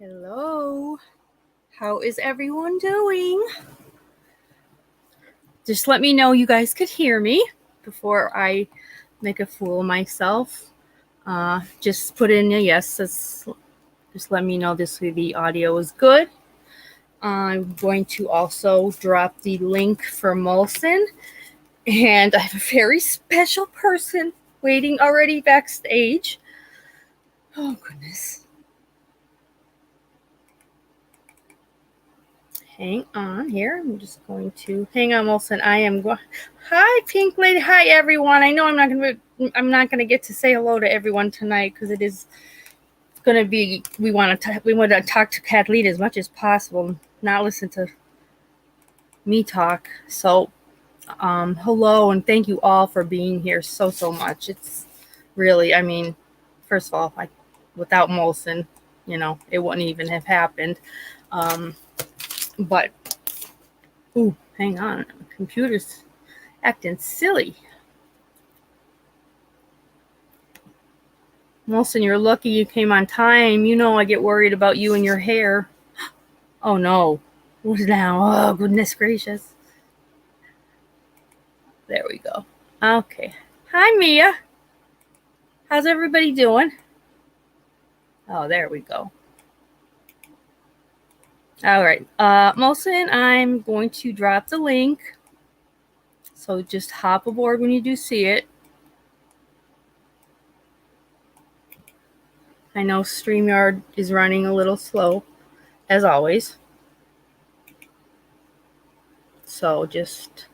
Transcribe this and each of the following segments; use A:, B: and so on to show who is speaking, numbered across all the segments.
A: Hello. How is everyone doing? Just let me know you guys could hear me before I make a fool of myself. Just put in a yes. Just let me know the audio is good. I'm going to also drop the link for Molson. And I have a very special person waiting already backstage. Oh, goodness. Hang on here. I'm just going to hang on, Wilson. I am going. Hi, Pink Lady. Hi, everyone. I know I'm not going to get to say hello to everyone tonight because it is going to be. We want to talk to Kathleen as much as possible, not listen to me talk. So, hello and thank you all for being here so much. It's really, first of all, without Molson, it wouldn't even have happened. But, hang on. Computer's acting silly. Molson, you're lucky you came on time. You know I get worried about you and your hair. Oh, no. What now? Oh, goodness gracious. There we go. Okay. Hi, Mia. How's everybody doing? Oh, there we go. All right. Molson, I'm going to drop the link. So just hop aboard when you do see it. I know StreamYard is running a little slow, as always. So just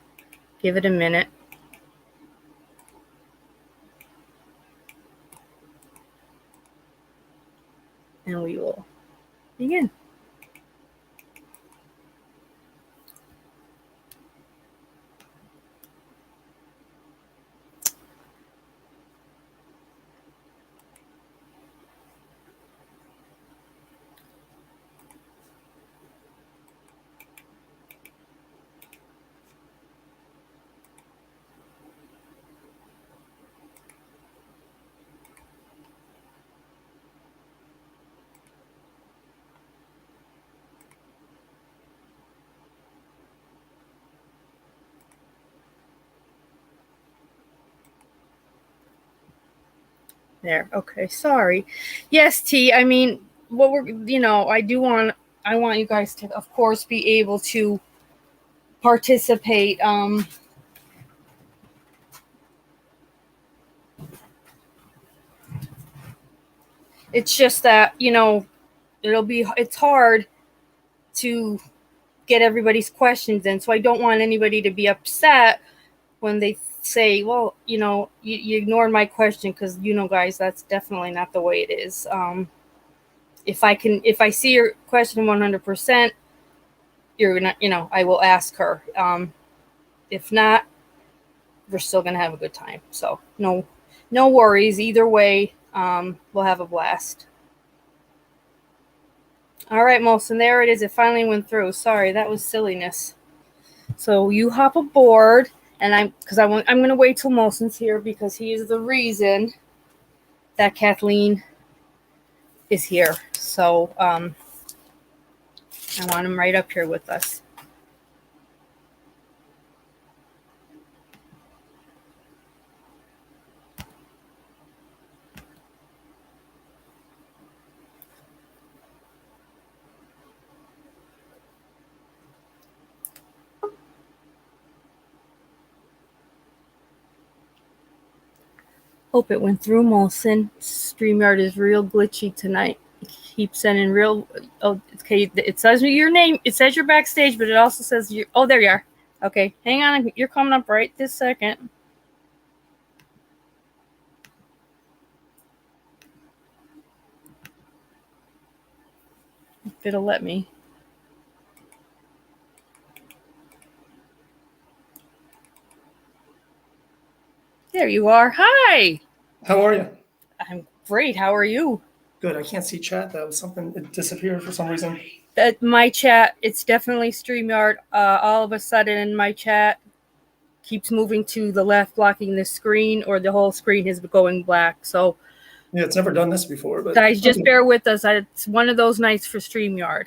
A: give it a minute. And we will begin. There. Okay. Sorry. Yes, T. I want you guys to, of course, be able to participate. It's just that, it's hard to get everybody's questions in. So I don't want anybody to be upset when they say, well, you ignored my question because, guys, that's definitely not the way it is. If I see your question 100%, you're gonna, I will ask her. If not, we're still gonna have a good time. So no worries. Either way, we'll have a blast. All right, Molson, there it is. It finally went through. Sorry, that was silliness. So you hop aboard, and I'm going to wait till Molson's here because he is the reason that Kathleen is here. So I want him right up here with us. Hope it went through, Molson. StreamYard is real glitchy tonight. It keeps sending real. Oh, okay. It says your name. It says you're backstage, but it also says you. Oh, there you are. Okay, hang on. You're coming up right this second. If it'll let me. There you are. Hi.
B: How are you?
A: I'm great. How are you?
B: Good. I can't see chat though. It disappeared for some reason.
A: That my chat, it's definitely StreamYard. All of a sudden, my chat keeps moving to the left, blocking the screen, or the whole screen is going black. So
B: Yeah, it's never done this before, but
A: Guys, just bear with us. It's one of those nights for StreamYard.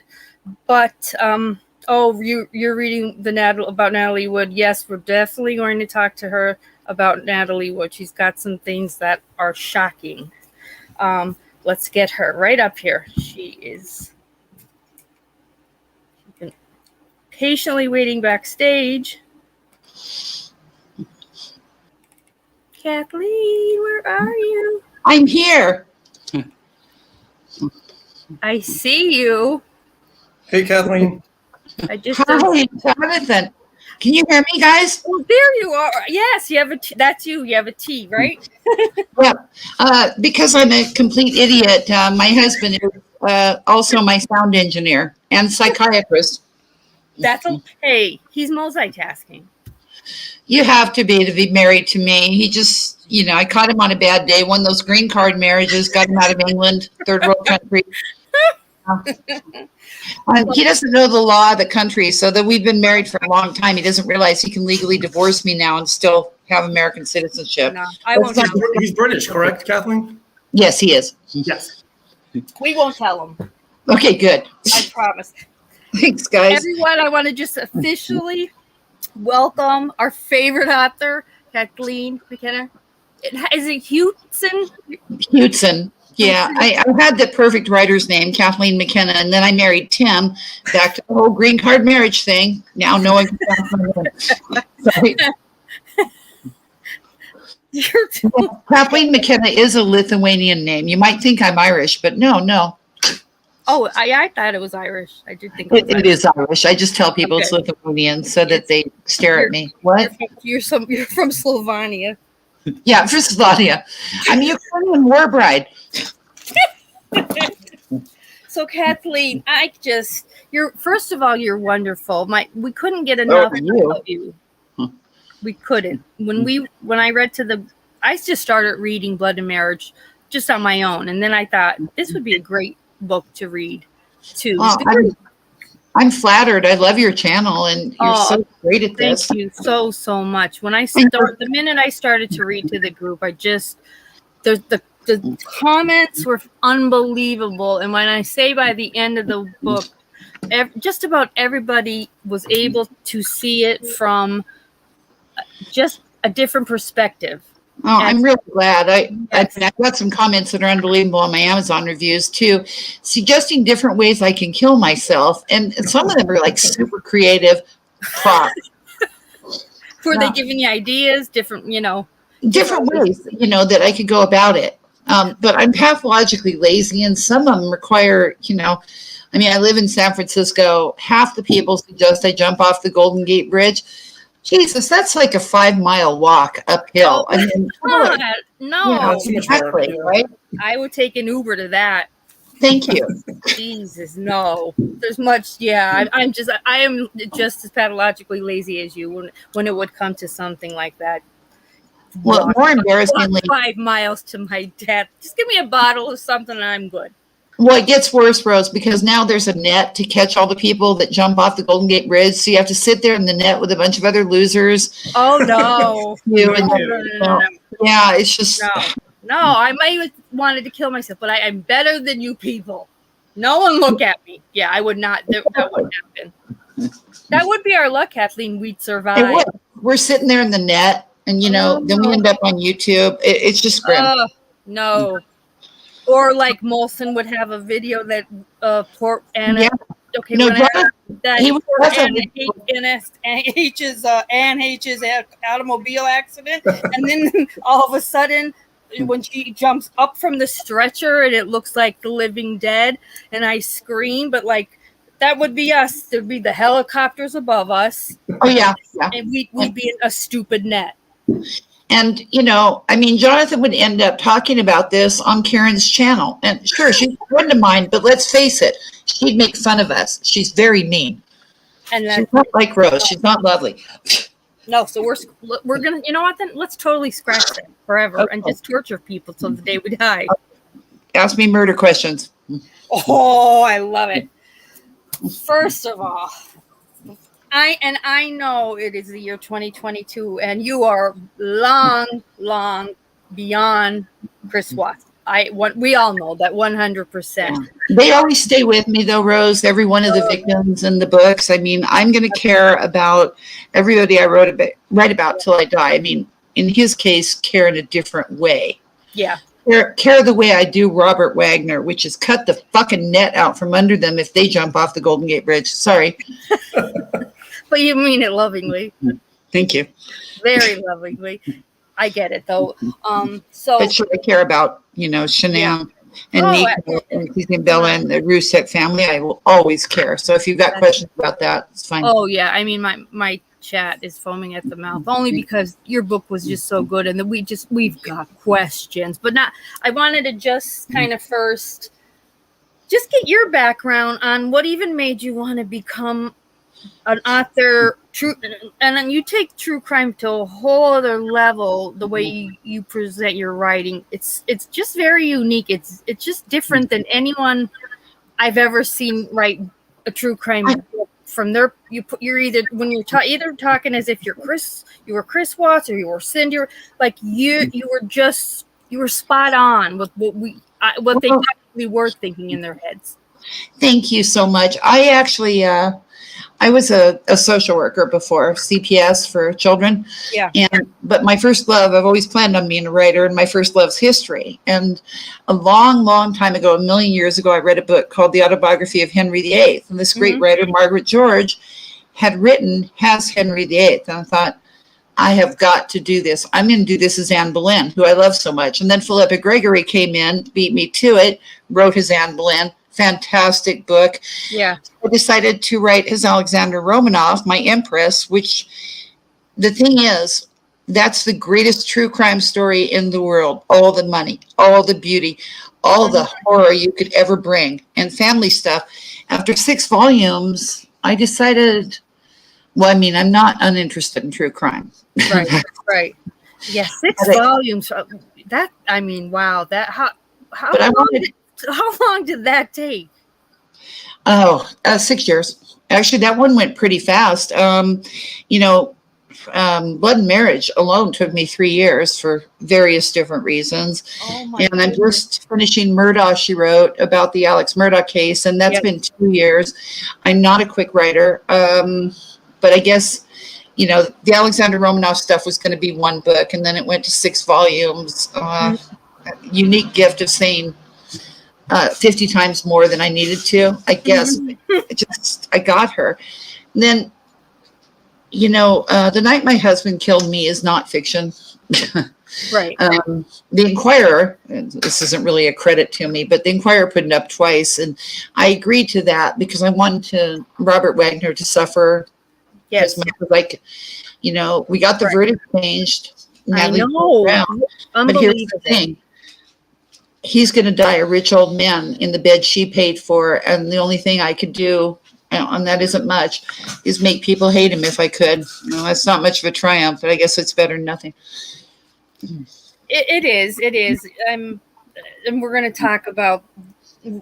A: But you're reading about Natalie Wood. Yes, we're definitely going to talk to her about Natalie Wood. She's got some things that are shocking. Let's get her right up here. She's been patiently waiting backstage. Kathleen, where are you?
C: I'm here.
A: I see you.
B: hey, Kathleen.
A: I just
C: Hi, Jonathan. Can you hear me, guys?
A: Oh, there you are. Yes, you have a T. That's you. You have a T, right?
C: Yeah. Because I'm a complete idiot, my husband is also my sound engineer and psychiatrist.
A: That's okay. He's multitasking.
C: You have to be married to me. He just, I caught him on a bad day. One of those green card marriages, got him out of England, third world country. He doesn't know the law of the country, so that we've been married for a long time. He doesn't realize he can legally divorce me now and still have American citizenship.
A: No, I won't tell him.
B: He's British, correct, Kathleen?
C: Yes, he is.
B: Yes.
A: We won't tell him.
C: Okay, good.
A: I promise.
C: Thanks, guys.
A: Everyone, I want to just officially welcome our favorite author, Kathleen McKenna. Is it Hewtson?
C: Hewtson. Yeah, I had the perfect writer's name, Kathleen McKenna, and then I married Tim. Back to the whole green card marriage thing. Now knowing. Sorry. Kathleen McKenna is a Lithuanian name. You might think I'm Irish, but no.
A: Oh, I thought it was Irish. I did think
C: it is Irish. I just tell people it's Lithuanian so that they stare at me. What?
A: You're from Slovenia.
C: Yeah, from Slovenia. I'm a Ukrainian war bride.
A: So Kathleen, first of all, you're wonderful. We couldn't get enough of you. We couldn't. When I read I just started reading Blood and Marriage just on my own, and then I thought this would be a great book to read too.
C: I'm flattered. I love your channel, and you're so great at this.
A: Thank you so much. The minute I started to read to the group, the comments were unbelievable. And when I say by the end of the book, just about everybody was able to see it from just a different perspective.
C: Oh, I'm really glad. I've got some comments that are unbelievable on my Amazon reviews too, suggesting different ways I can kill myself. And some of them are like super creative props.
A: Were they giving you ideas, different ways,
C: that I could go about it. But I'm pathologically lazy, and some of them require, I live in San Francisco. Half the people suggest I jump off the Golden Gate Bridge. Jesus, that's like a 5-mile walk uphill.
A: No,
C: exactly, right?
A: I would take an Uber to that.
C: Thank you.
A: Jesus, no. There's much. Yeah, I am just as pathologically lazy as you when it would come to something like that.
C: Well, more embarrassingly,
A: 5 miles to my dad. Just give me a bottle of something and I'm good.
C: Well, it gets worse, Rose, because now there's a net to catch all the people that jump off the Golden Gate Bridge. So you have to sit there in the net with a bunch of other losers.
A: Oh, no. No.
C: Yeah, it's just.
A: No, I might have wanted to kill myself, but I'm better than you people. No one look at me. Yeah, I would not. That wouldn't happen. That would be our luck, Kathleen. We'd survive.
C: We're sitting there in the net, and, then we end up on YouTube. It's just grim.
A: No. Or like Molson would have a video that poor Anna.
C: Yeah.
A: Okay,
C: no,
A: Ann H's automobile accident, and then all of a sudden, when she jumps up from the stretcher and it looks like the living dead, and I scream, but like that would be us. There'd be the helicopters above us.
C: Oh yeah.
A: And we'd be in a stupid net.
C: And, Jonathan would end up talking about this on Karen's channel. And sure, she's a friend of mine, but let's face it, she'd make fun of us. She's very mean. And she's not like Rose. She's not lovely.
A: No, so we're going to, you know what, then let's totally scratch that forever and just torture people till the day we die.
C: Ask me murder questions.
A: Oh, I love it. First of all, I know it is the year 2022, and you are long beyond Chris Watts. We all know that 100%.
C: They always stay with me though, Rose, every one of the victims in the books. I mean, I'm going to care about everybody I write about till I die. I mean, in his case, care in a different way.
A: Yeah.
C: Care the way I do Robert Wagner, which is cut the fucking net out from under them if they jump off the Golden Gate Bridge. Sorry.
A: But you mean it lovingly.
C: Thank you.
A: Very lovingly. I get it though. So
C: But should I care about, Shanann and Nico and Bella and the Rousseff family? I will always care. So if you've got questions about that, it's fine.
A: Oh yeah. I mean my chat is foaming at the mouth only because your book was just so good and we've got questions. But I wanted to just kind of first just get your background on what even made you want to become an author, and then you take true crime to a whole other level. The way you present your writing, it's just very unique. It's just different than anyone I've ever seen write a true crime book. From there, you're either when you're either talking as if you were Chris Watts or you were Cindy, like you were spot on with what they actually were thinking in their heads.
C: Thank you so much. I actually I was a social worker before, CPS for children.
A: Yeah.
C: But my first love, I've always planned on being a writer, and my first love is history. And a long, long time ago, 1 million years ago, I read a book called The Autobiography of Henry VIII. And this great writer, Margaret George, had written Has Henry VIII. And I thought, I have got to do this. I'm going to do this as Anne Boleyn, who I love so much. And then Philippa Gregory came in, beat me to it, wrote his Anne Boleyn. Fantastic book.
A: Yeah.
C: I decided to write his Alexander Romanov, my Empress, which the thing is, that's the greatest true crime story in the world. All the money, all the beauty, all the horror you could ever bring, and family stuff. After 6 volumes, I decided, well, I mean, I'm not uninterested in true crime.
A: Right, right. Yeah, 6 volumes. That, I mean, wow. That how long did that take?
C: 6 years. Actually, that one went pretty fast. Blood and Marriage alone took me 3 years for various different reasons. And I'm just finishing Murdaugh, She wrote about the Alex Murdaugh case, and that's been 2 years. I'm not a quick writer, but I guess, the Alexander Romanov stuff was going to be 1 book, and then it went to 6 volumes. Unique gift of saying 50 times more than I needed to, I guess. I got her. And then, The Night My Husband Killed Me is not fiction.
A: Right.
C: The Inquirer, and this isn't really a credit to me, but the Inquirer put it up twice, and I agreed to that because I wanted Robert Wagner to suffer.
A: Yes.
C: We got the verdict changed.
A: Natalie Wood.
C: But here's the thing. He's going to die a rich old man in the bed she paid for. And the only thing I could do, and that isn't much, is make people hate him if I could. That's not much of a triumph, but I guess it's better than nothing.
A: It is. And we're going to talk about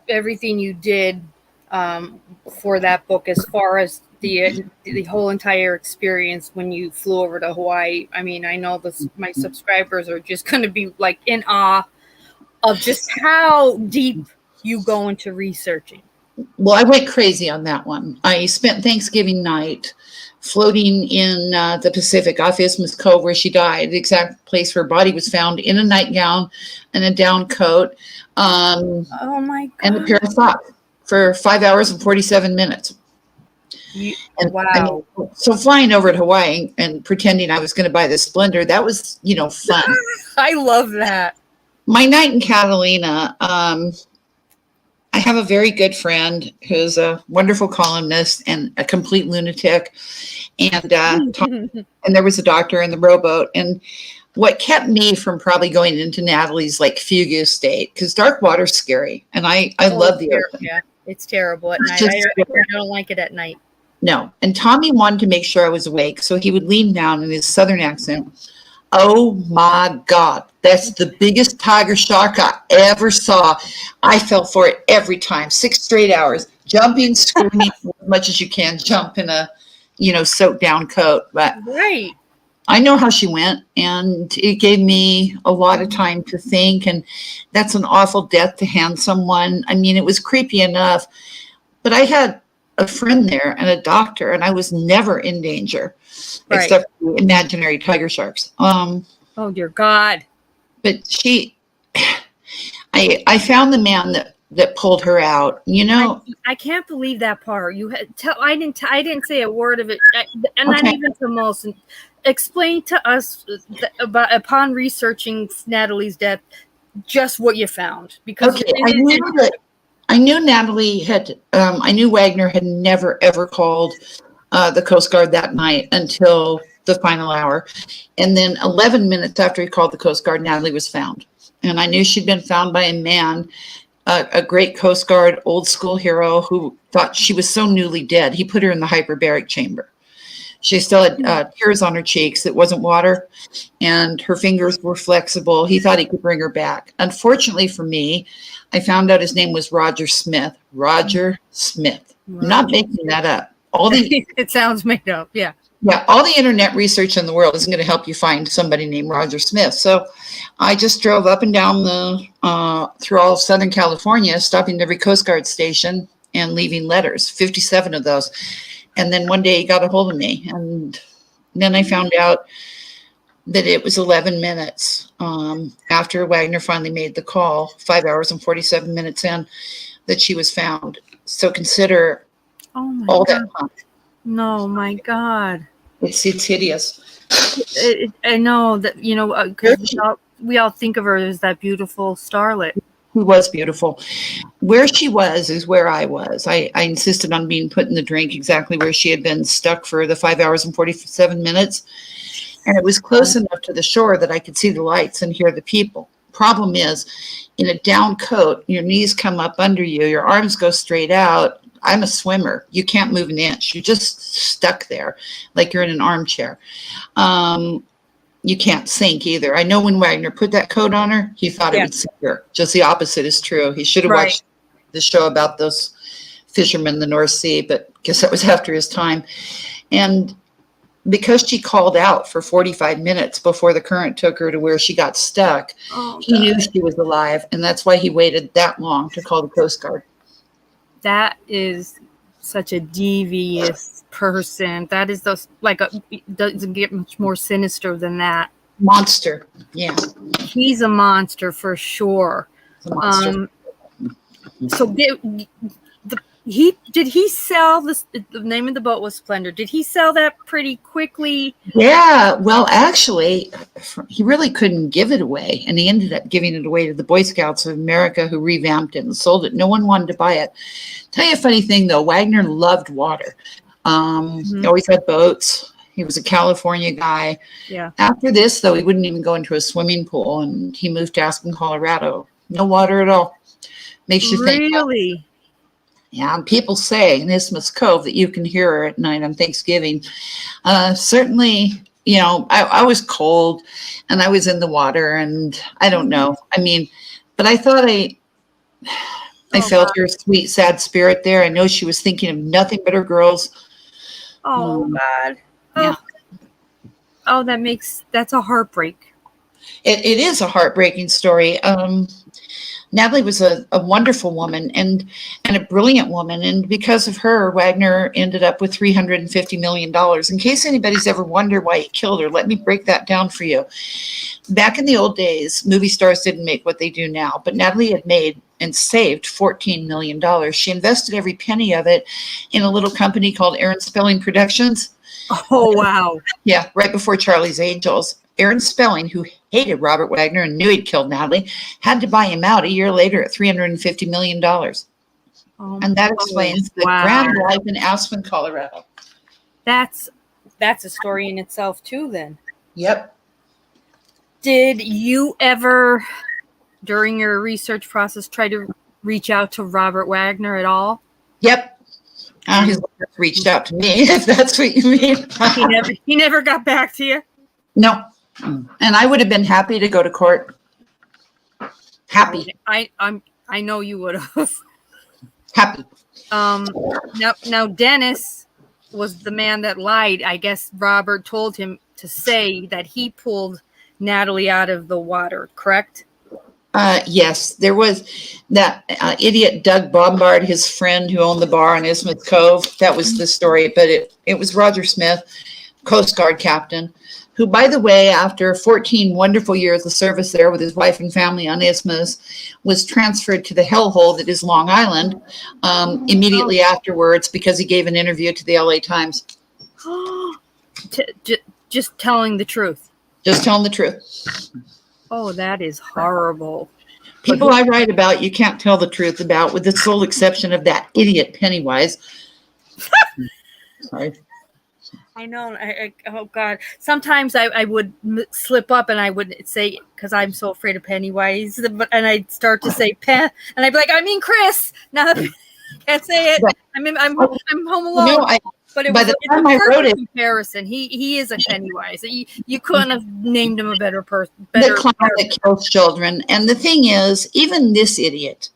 A: everything you did for that book as far as the whole entire experience when you flew over to Hawaii. I mean, I know my subscribers are just going to be like in awe of just how deep you go into researching.
C: Well, I went crazy on that one. I spent Thanksgiving night floating in the Pacific off Isthmus Cove where she died, the exact place her body was found, in a nightgown and a down coat. Oh
A: my God.
C: And a pair of socks for 5 hours and 47 minutes.
A: Wow.
C: So flying over to Hawaii and pretending I was going to buy the Splendor, that was, fun.
A: I love that.
C: My night in Catalina, I have a very good friend who's a wonderful columnist and a complete lunatic. And there was a doctor in the rowboat. And what kept me from probably going into Natalie's fugue state, because dark water's scary. And I love the ocean.
A: Yeah, it's terrible at night. I don't like it at night.
C: No. And Tommy wanted to make sure I was awake. So he would lean down in his southern accent. Oh my God, that's the biggest tiger shark I ever saw. I fell for it every time, 6 straight hours, jumping, screaming as much as you can, jump in a, soaked down coat. But
A: right.
C: I know how she went, and it gave me a lot of time to think. And that's an awful death to hand someone. I mean, it was creepy enough, but I had a friend there and a doctor, and I was never in danger,
A: Right.
C: except for imaginary tiger sharks.
A: Oh dear God!
C: But I found the man that pulled her out. You know,
A: I can't believe that part. You had I didn't say a word of it, and
C: Okay.
A: not even to Molson. Explain to us about, upon researching Natalie's death, just what you found, because
C: okay, I knew Natalie had. I knew Wagner had never ever called the Coast Guard that night until the final hour, and then 11 minutes after he called the Coast Guard, Natalie was found, and I knew she'd been found by a man. A great Coast Guard old school hero who thought she was so newly dead. He put her in the hyperbaric chamber. She still had tears on her cheeks. It wasn't water, and her fingers were flexible. He thought he could bring her back. Unfortunately for me, I found out his name was Roger Smith. Roger Smith. I'm not making that up.
A: It sounds made up. Yeah.
C: Yeah, all the internet research in the world isn't going to help you find somebody named Roger Smith. So I just drove up and down through all of Southern California, stopping at every Coast Guard station and leaving letters, 57 of those. And then one day he got a hold of me. And then I found out that it was 11 minutes after Wagner finally made the call, 5 hours and 47 minutes in, that she was found. So consider all that time.
A: No, my God.
C: It's hideous.
A: I know that, you know, because we all think of her as that beautiful starlet.
C: Who was beautiful. Where she was is where I was. I insisted on being put in the drink exactly where she had been stuck for the 5 hours and 47 minutes. And it was close enough to the shore that I could see the lights and hear the people. Problem is, in a down coat, your knees come up under you, your arms go straight out. I'm a swimmer. You can't move an inch. You're just stuck there like you're in an armchair. You can't sink either. I know when Wagner put that coat on her, he thought it would sink her. Just the opposite is true. He should have watched the show about those fishermen in the North Sea, but I guess that was after his time. And because she called out for 45 minutes before the current took her to where she got stuck, he knew she was alive, and that's why he waited that long to call the Coast Guard.
A: That is such a devious person. That is doesn't get much more sinister than that.
C: Monster. Yeah.
A: He's a monster for sure.
C: He's a monster.
A: So did he sell this? The name of the boat was Splendor. Did he sell that pretty quickly?
C: Yeah. Well, actually, he really couldn't give it away, and he ended up giving it away to the Boy Scouts of America, who revamped it and sold it. No one wanted to buy it. Tell you a funny thing, though. Wagner loved water. He always had boats. He was a California guy.
A: Yeah.
C: After this, though, he wouldn't even go into a swimming pool, and he moved to Aspen, Colorado. No water at all. Makes you think.
A: Really?
C: Yeah, and people say in Isthmus Cove that you can hear her at night on Thanksgiving. Certainly, you know, I was cold and I was in the water, and I don't know. I mean, but I thought I felt her sweet, sad spirit there. I know she was thinking of nothing but her girls.
A: Oh, God. Oh,
C: Yeah.
A: That's a heartbreak.
C: It is a heartbreaking story. Natalie was a wonderful woman and a brilliant woman. And because of her, Wagner ended up with $350 million. In case anybody's ever wondered why he killed her, let me break that down for you. Back in the old days, movie stars didn't make what they do now, but Natalie had made and saved $14 million. She invested every penny of it in a little company called Aaron Spelling Productions.
A: Oh, wow.
C: Yeah, right before Charlie's Angels. Aaron Spelling, who hated Robert Wagner and knew he'd killed Natalie, had to buy him out a year later at $350 million. And that explains the grand life in Aspen, Colorado.
A: That's a story in itself, too, then.
C: Yep.
A: Did you ever, during your research process, try to reach out to Robert Wagner at all?
C: Yep. He's reached out to me, if that's what you mean.
A: He never got back to you?
C: No. And I would have been happy to go to court. Happy.
A: I know you would have.
C: Happy.
A: Now Dennis was the man that lied. I guess Robert told him to say that he pulled Natalie out of the water, correct?
C: Yes, there was that idiot Doug Bombard, his friend who owned the bar on Isthmus Cove. That was the story, but it was Roger Smith, Coast Guard captain, who, by the way, after 14 wonderful years of service there with his wife and family on Isthmus, was transferred to the hellhole that is Long Island immediately afterwards because he gave an interview to the LA Times.
A: Just telling the truth.
C: Just telling the truth.
A: Oh, that is horrible.
C: People I write about, you can't tell the truth about, with the sole exception of that idiot Pennywise. Sorry.
A: I know. Oh God. Sometimes I would slip up and I would say, because I'm so afraid of Pennywise, and I'd start to say Penn, and I'd be like, I mean Chris. Now I can't say it. I'm home alone.
C: No,
A: but it
C: by
A: was
C: the
A: it's
C: time
A: a
C: I wrote
A: perfect
C: it,
A: comparison. He is a Pennywise. You couldn't have named him a better person.
C: the clown that kills children. And the thing is, even this idiot,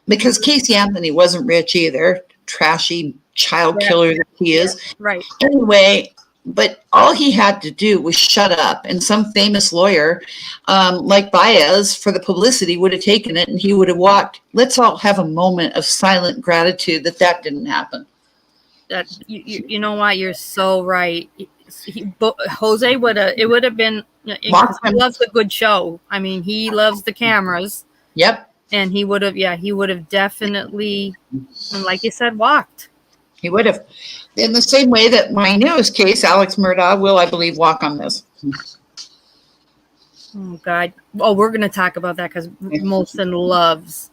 C: because Casey Anthony wasn't rich either, trashy child killer that he is.
A: Right.
C: Anyway, but all he had to do was shut up, and some famous lawyer like Baez for the publicity would have taken it, and he would have walked. Let's all have a moment of silent gratitude that didn't happen.
A: That you know what, you're so right. Jose would have. It would have been. He loves a good show. I mean, he loves the cameras.
C: Yep.
A: And he would have. Yeah, he would have definitely, and like you said, walked.
C: He would have. In the same way that my newest case, Alex Murdaugh, will, I believe, walk on this.
A: Oh God. Oh, we're going to talk about that because Molson loves.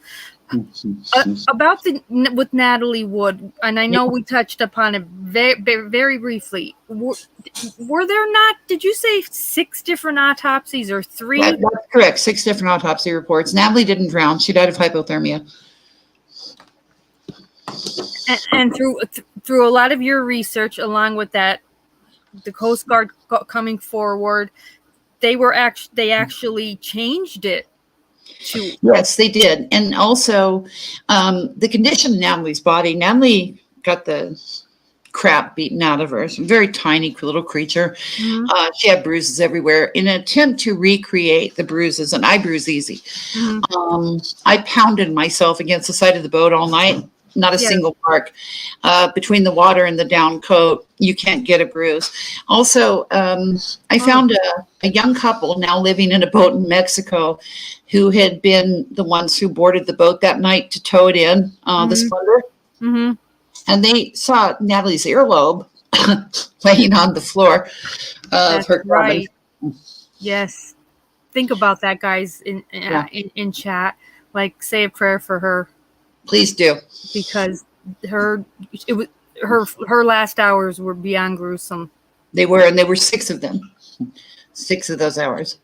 A: About with Natalie Wood, and I know we touched upon it very, very briefly. Were there not? Did you say 6 different autopsies or 3?
C: That's correct. 6 different autopsy reports. Natalie didn't drown; she died of hypothermia.
A: And through a lot of your research, along with that, the Coast Guard coming forward, they actually changed it.
C: Yes, they did. And also the condition of Natalie's body. Natalie got the crap beaten out of her. She's a very tiny little creature. Mm-hmm. She had bruises everywhere. In an attempt to recreate the bruises, and I bruise easy, I pounded myself against the side of the boat all night. Not a single mark. Between the water and the down coat, you can't get a bruise. Also, I found a young couple now living in a boat in Mexico who had been the ones who boarded the boat that night to tow it in, the Splendor. Mm-hmm. And they saw Natalie's earlobe laying on the floor of her cabin.
A: Right. Yes. Think about that, guys, in chat. Like, say a prayer for her.
C: Please do.
A: Because her last hours were beyond gruesome.
C: They were, and there were 6 of them. 6 of those hours.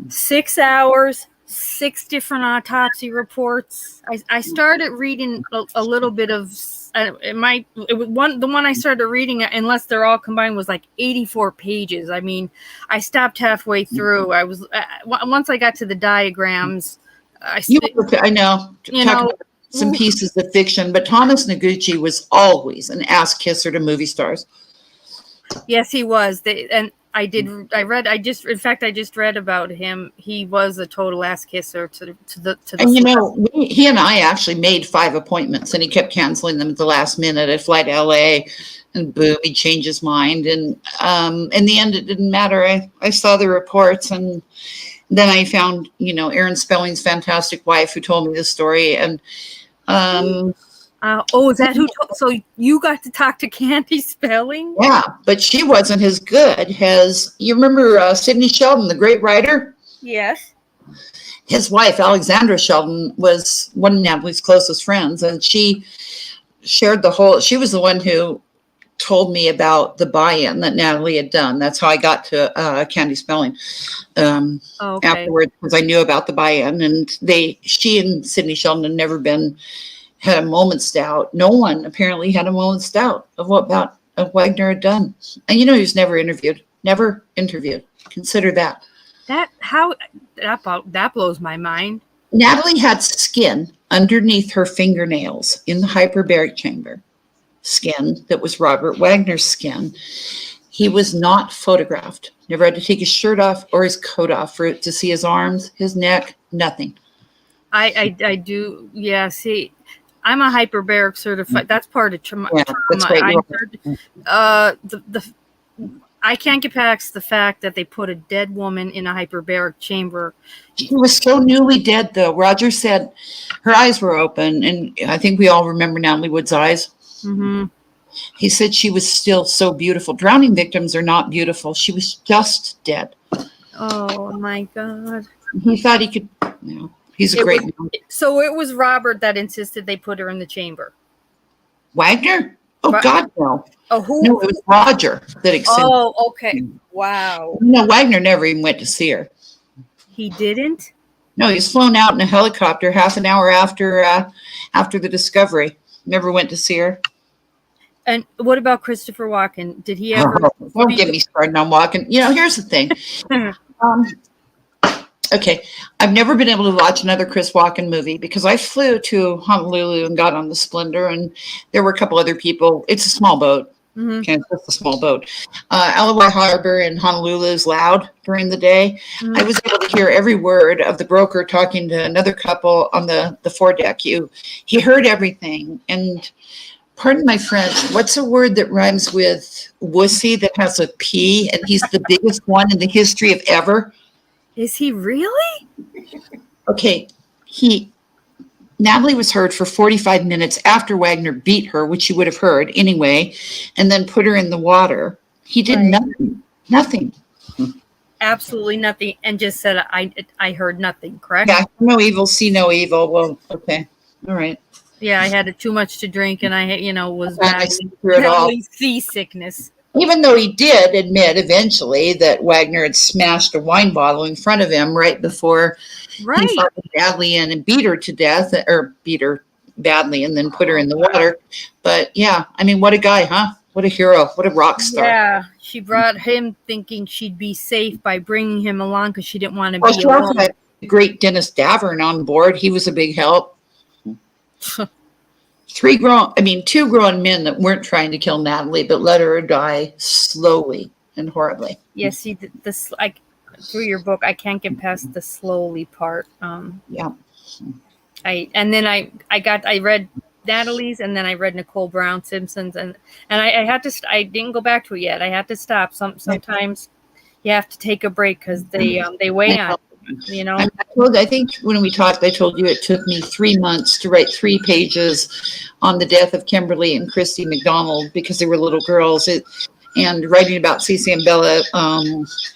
A: 6 hours, 6 different autopsy reports. I started reading a little bit of the one I started reading, unless they're all combined, was like 84 pages. I mean, I stopped halfway through. I was once I got to the diagrams. I
C: know. Some pieces of fiction, but Thomas Noguchi was always an ass kisser to movie stars.
A: Yes, he was. I just read about him. He was a total ass kisser to the.
C: And he and I actually made 5 appointments, and he kept canceling them at the last minute. I'd fly to LA, and boom, he'd change his mind. And in the end, it didn't matter. I saw the reports, and then I found Aaron Spelling's fantastic wife who told me this story, and.
A: Is that who? So you got to talk to Candy Spelling?
C: Yeah, but she wasn't as good as you remember. Sidney Sheldon, the great writer.
A: Yes.
C: His wife, Alexandra Sheldon, was one of Natalie's closest friends, and she shared she was the one who told me about the buy-in that Natalie had done. That's how I got to Candy Spelling afterwards, because I knew about the buy-in, and she and Sidney Sheldon had never had a moment's doubt. No one apparently had a moment's doubt of what Wagner had done. And he was never interviewed. Consider that.
A: That blows my mind.
C: Natalie had skin underneath her fingernails in the hyperbaric chamber. Skin that was Robert Wagner's skin. He was not photographed. Never had to take his shirt off or his coat off for it to see his arms, his neck, nothing.
A: I do. Yeah. See, I'm a hyperbaric certified. That's part of trauma.
C: Yeah, that's right.
A: I heard, I can't get past the fact that they put a dead woman in a hyperbaric chamber.
C: She was so newly dead, though. Roger said her eyes were open, and I think we all remember Natalie Wood's eyes.
A: Mm-hmm.
C: He said she was still so beautiful. Drowning victims are not beautiful. She was just dead.
A: Oh my God.
C: He thought he could, you know, he's a great man.
A: So it was Robert that insisted they put her in the chamber.
C: Wagner? Oh, God, no.
A: Oh, who?
C: No, it was Roger that accepted.
A: Oh, okay. Wow.
C: No, Wagner never even went to see her.
A: He didn't?
C: No, he was flown out in a helicopter half an hour after the discovery. Never went to see her.
A: And what about Christopher Walken? Did he ever?
C: Don't get me started on Walken. You know, here's the thing. Okay, I've never been able to watch another Chris Walken movie because I flew to Honolulu and got on the Splendor, and there were a couple other people. It's a small boat.
A: Mm-hmm.
C: Okay, it's just a small boat. Alawai Harbor in Honolulu is loud during the day. Mm-hmm. I was able to hear every word of the broker talking to another couple on the foredeck. He heard everything. And pardon my French, what's a word that rhymes with wussy that has a P, and he's the biggest one in the history of ever?
A: Is he really?
C: Okay, Natalie was heard for 45 minutes after Wagner beat her, which you would have heard anyway, and then put her in the water. He did nothing.
A: Absolutely nothing, and just said, I heard nothing, correct?
C: Yeah, no evil, see no evil. Well, okay, all right.
A: Yeah, I had too much to drink, and I, was
C: battling
A: seasickness.
C: Even though he did admit eventually that Wagner had smashed a wine bottle in front of him right before he fought Natalie in and beat her to death, or beat her badly and then put her in the water. But yeah, I mean, what a guy, huh? What a hero. What a rock star.
A: Yeah, she brought him thinking she'd be safe by bringing him along because she didn't want to be
C: alone. She
A: also
C: had the great Dennis Davern on board. He was a big help. Two grown men that weren't trying to kill Natalie, but let her die slowly and horribly.
A: Yes, see, this through your book, I can't get past the slowly part.
C: Yeah.
A: I read Natalie's, and then I read Nicole Brown Simpson's, and I had to. I didn't go back to it yet. I had to stop. Sometimes you have to take a break because they weigh on.
C: I think when we talked, I told you it took me 3 months to write 3 pages on the death of Kimberly and Christy McDonald because they were little girls. And writing about Cece and Bella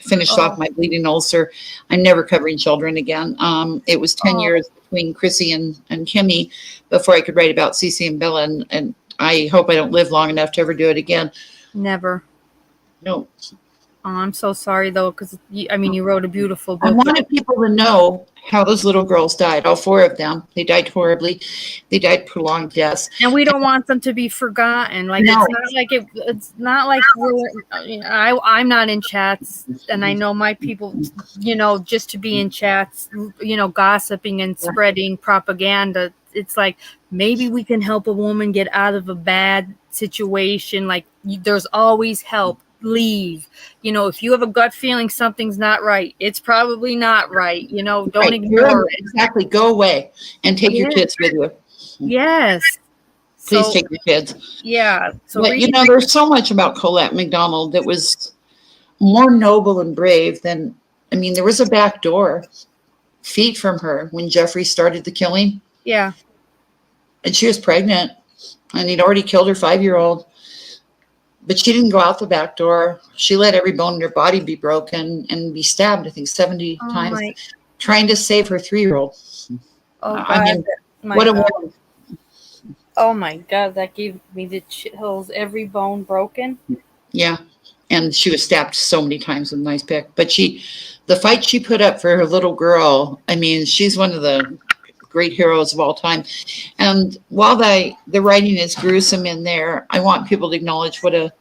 C: finished off my bleeding ulcer. I'm never covering children again. It was 10 years between Chrissy and Kimmy before I could write about Cece and Bella, and I hope I don't live long enough to ever do it again.
A: Never.
C: No.
A: Oh, I'm so sorry, though, because, you wrote a beautiful book.
C: I wanted people to know how those little girls died, all 4 of them. They died horribly. They died prolonged deaths.
A: And we don't want them to be forgotten. No. It's not like I'm not in chats, and I know my people, just to be in chats, gossiping and spreading propaganda. It's like, maybe we can help a woman get out of a bad situation. Like, there's always help. Leave. If you have a gut feeling something's not right, it's probably not right. Don't ignore it.
C: Exactly. Go away and take your kids with you.
A: Yes.
C: Please take your kids.
A: Yeah. So
C: but, there's so much about Colette McDonald that was more noble and brave than, there was a back door feet from her when Jeffrey started the killing.
A: Yeah.
C: And she was pregnant and he'd already killed her 5-year-old. But she didn't go out the back door. She let every bone in her body be broken and be stabbed, I think, 70 times, trying to save her 3-year-old.
A: Oh, God.
C: What a woman.
A: Oh, my God. That gave me the chills. Every bone broken.
C: Yeah. And she was stabbed so many times with a nice pick. But the fight she put up for her little girl, she's one of the great heroes of all time. And while the writing is gruesome in there, I want people to acknowledge what an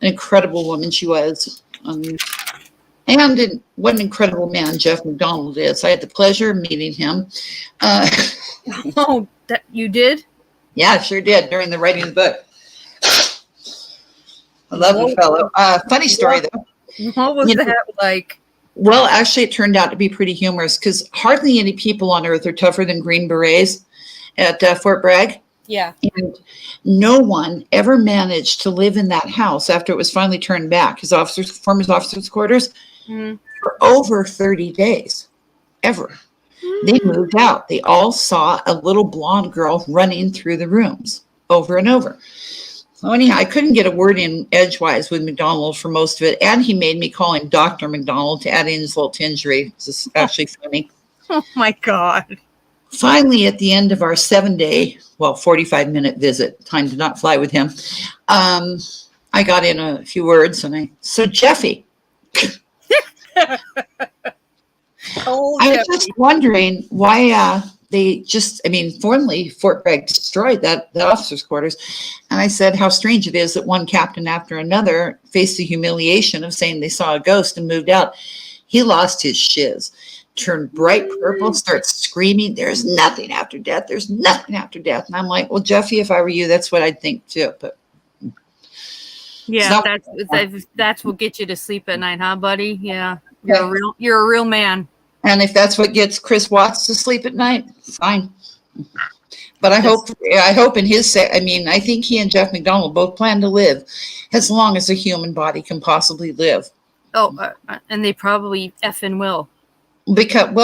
C: incredible woman she was. And what an incredible man Jeff McDonald is. I had the pleasure of meeting him.
A: You did?
C: Yeah, I sure did during the writing of the book. I love the fellow. Funny story, though.
A: What was that like?
C: Well, actually, it turned out to be pretty humorous because hardly any people on Earth are tougher than Green Berets at Fort Bragg.
A: Yeah.
C: And no one ever managed to live in that house after it was finally turned back, his former officers' quarters, for over 30 days, ever. They moved out. They all saw a little blonde girl running through the rooms over and over. So anyhow, I couldn't get a word in edgewise with McDonald for most of it, and he made me call him Dr. McDonald to add in his little tingery. This is actually funny.
A: Oh, my God.
C: Finally, at the end of our 7-day, 45-minute visit, time did not fly with him, I got in a few words, and so Jeffy.
A: Oh,
C: I was just wondering why formerly Fort Bragg destroyed the officers' quarters. And I said how strange it is that one captain after another faced the humiliation of saying they saw a ghost and moved out. He lost his shiz, turned bright purple, starts screaming, "There's nothing after death. There's nothing after death." And I'm like, well, Jeffy, if I were you, that's what I'd think too. But
A: yeah, that's what gets you to sleep at night, huh, buddy? Yeah. You're a real man.
C: And if that's what gets Chris Watts to sleep at night, fine. But I hope in his, I think he and Jeff McDonald both plan to live as long as a human body can possibly live.
A: Oh, and they probably effing will.
C: Because,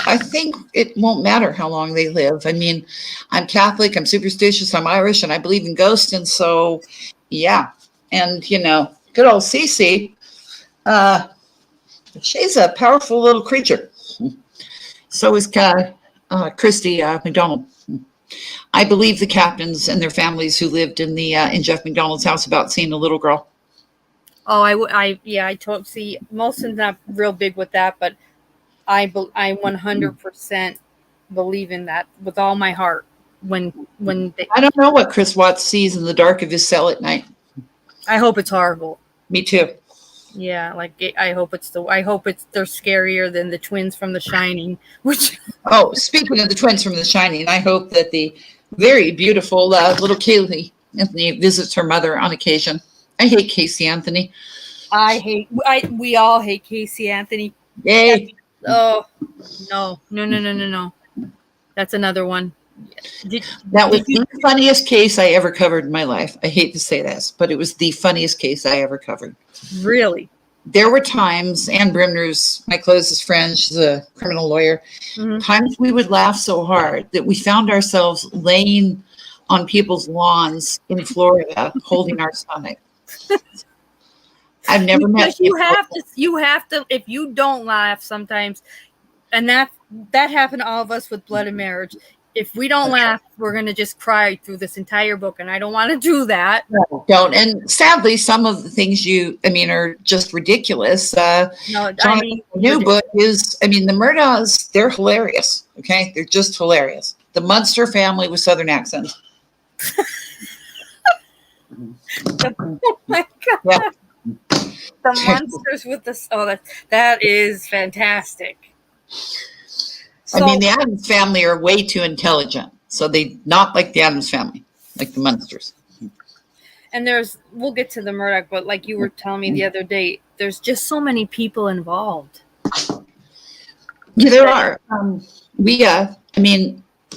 C: I think it won't matter how long they live. I mean, I'm Catholic, I'm superstitious, I'm Irish, and I believe in ghosts. And so, yeah. And, good old Cece, she's a powerful little creature. So is Christy McDonald. I believe the captains and their families who lived in Jeff McDonald's house about seeing a little girl.
A: Oh, I told. See, Molson's not real big with that, but I 100% believe in that with all my heart. When
C: I don't know what Chris Watts sees in the dark of his cell at night.
A: I hope it's horrible.
C: Me too.
A: Yeah, I hope they're scarier than the twins from The Shining. Which
C: speaking of the twins from The Shining, I hope that the very beautiful little Kaylee Anthony visits her mother on occasion. I hate Casey Anthony.
A: We all hate Casey Anthony.
C: Yay!
A: Oh no! That's another one.
C: That was the funniest case I ever covered in my life. I hate to say this, but it was the funniest case I ever covered.
A: Really?
C: There were times, Ann Brimner's my closest friend, she's a criminal lawyer, times we would laugh so hard that we found ourselves laying on people's lawns in Florida holding our stomach. I've never met
A: you have to if you don't laugh sometimes, and that happened to all of us with Blood and Marriage. If we don't laugh, we're going to just cry through this entire book, and I don't want to do that.
C: No, don't. And sadly, some of the things are just ridiculous. New book is, the Murdaughs, they're hilarious. Okay, they're just hilarious. The Munster family with Southern accents.
A: Oh my God.
C: Yeah.
A: The monsters with that is fantastic.
C: So, the Addams family are way too intelligent. So they not like the Addams family, like the Munsters.
A: And we'll get to the Murdaugh, but like you were telling me the other day, there's just so many people involved.
C: Yeah, there are.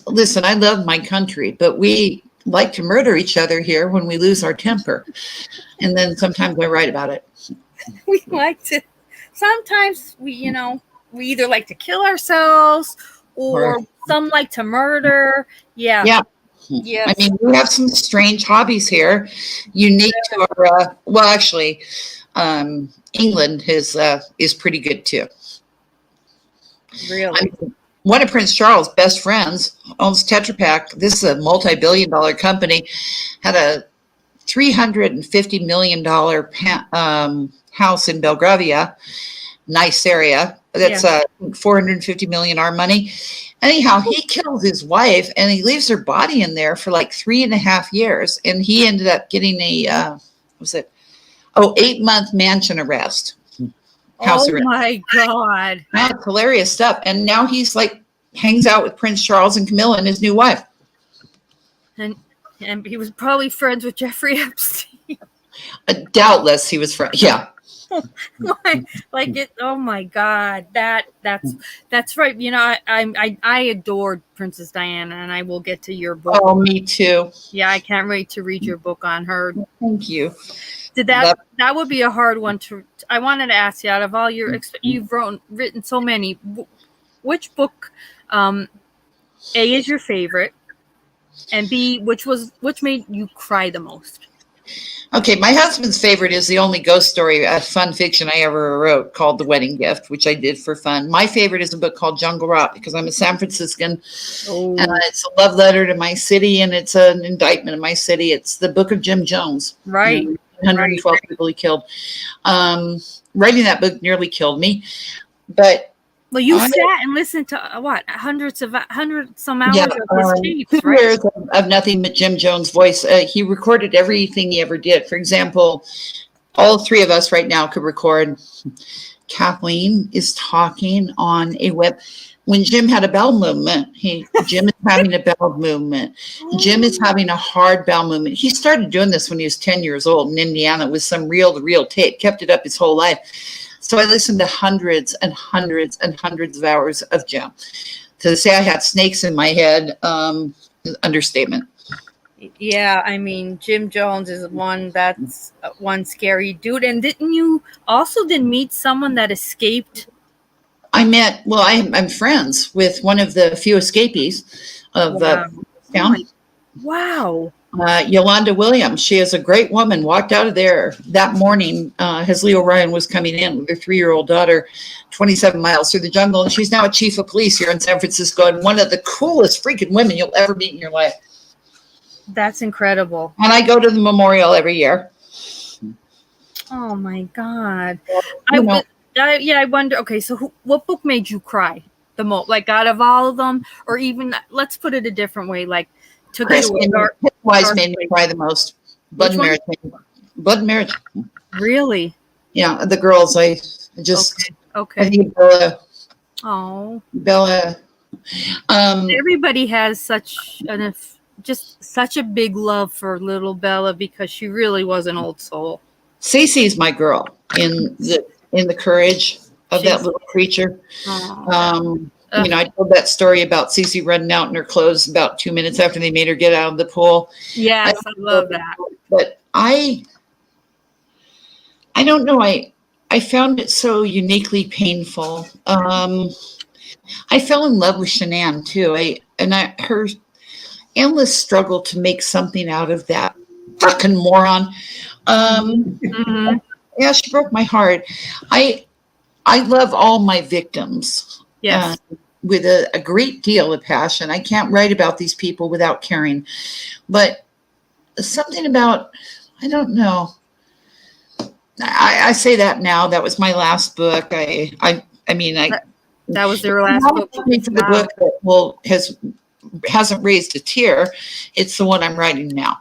C: Listen, I love my country, but we like to murder each other here when we lose our temper. And then sometimes I write about it.
A: We like to, sometimes we either like to kill ourselves or some like to murder. Yeah.
C: Yeah.
A: Yeah.
C: We have some strange hobbies here, unique to our, England is pretty good too.
A: Really?
C: One of Prince Charles' best friends owns Tetra Pak. This is a multi-billion-dollar company, had a $350 million house in Belgravia, nice area. That's $450 million our money. Anyhow, he killed his wife and he leaves her body in there for like 3.5 years. And he ended up getting a 8-month mansion arrest. House arrest.
A: My God.
C: That's hilarious stuff. And now he's hangs out with Prince Charles and Camilla and his new wife.
A: And he was probably friends with Jeffrey Epstein.
C: Doubtless he was from, yeah.
A: Like it. Oh my God, that's right. You know, I adored Princess Diana, and I will get to your book.
C: Oh, me too.
A: Yeah, I can't wait to read your book on her.
C: Thank you.
A: That would be a hard one to. I wanted to ask you, out of all your you've written so many, which book, A, is your favorite, and B, which made you cry the most?
C: Okay, my husband's favorite is the only ghost story, fun fiction I ever wrote, called The Wedding Gift, which I did for fun. My favorite is a book called Jungle Rot, because I'm a San Franciscan.
A: Oh.
C: It's a love letter to my city, and it's an indictment of my city. It's the book of Jim Jones.
A: Right.
C: 112 people he killed. Writing that book nearly killed me. But
A: well, you sat and listened to hundreds some hours of his tapes, right?
C: 2 years of nothing but Jim Jones' voice. He recorded everything he ever did. For example, all three of us right now could record. Kathleen is talking on a web. When Jim had a bowel movement, Jim is having a bowel movement. Jim is having a hard bowel movement. He started doing this when he was 10 years old in Indiana with some reel-to-reel tape, kept it up his whole life. So I listened to hundreds and hundreds and hundreds of hours of Jim. To say I had snakes in my head, understatement.
A: Yeah, I mean, Jim Jones is that's one scary dude. And didn't you also meet someone that escaped?
C: I'm friends with one of the few escapees of town.
A: Wow.
C: Yolanda Williams. She is a great woman. Walked out of there that morning as Leo Ryan was coming in with her 3-year-old daughter, 27 miles through the jungle. And she's now a chief of police here in San Francisco and one of the coolest freaking women you'll ever meet in your life.
A: That's incredible.
C: And I go to the memorial every year.
A: Oh my God. I wonder. Okay, so what book made you cry the most? Like out of all of them, or even let's put it a different way. Like took it away.
C: Wise made me cry the most. Blood and Marriage.
A: Really?
C: Yeah, the girls. I just
A: okay.
C: I think Bella.
A: Everybody has such a big love for little Bella because she really was an old soul.
C: Cece's my girl in the courage of that little creature. I told that story about Cece running out in her clothes about 2 minutes after they made her get out of the pool.
A: Yes, I love that.
C: But I don't know. I found it so uniquely painful. I fell in love with Shanann too. Her endless struggle to make something out of that fucking moron. Yeah, she broke my heart. I love all my victims.
A: Yes.
C: With a great deal of passion. I can't write about these people without caring. But something about, I don't know. I say that now. That was my last book. That
A: was their last book.
C: For the book that hasn't raised a tear. It's the one I'm writing now.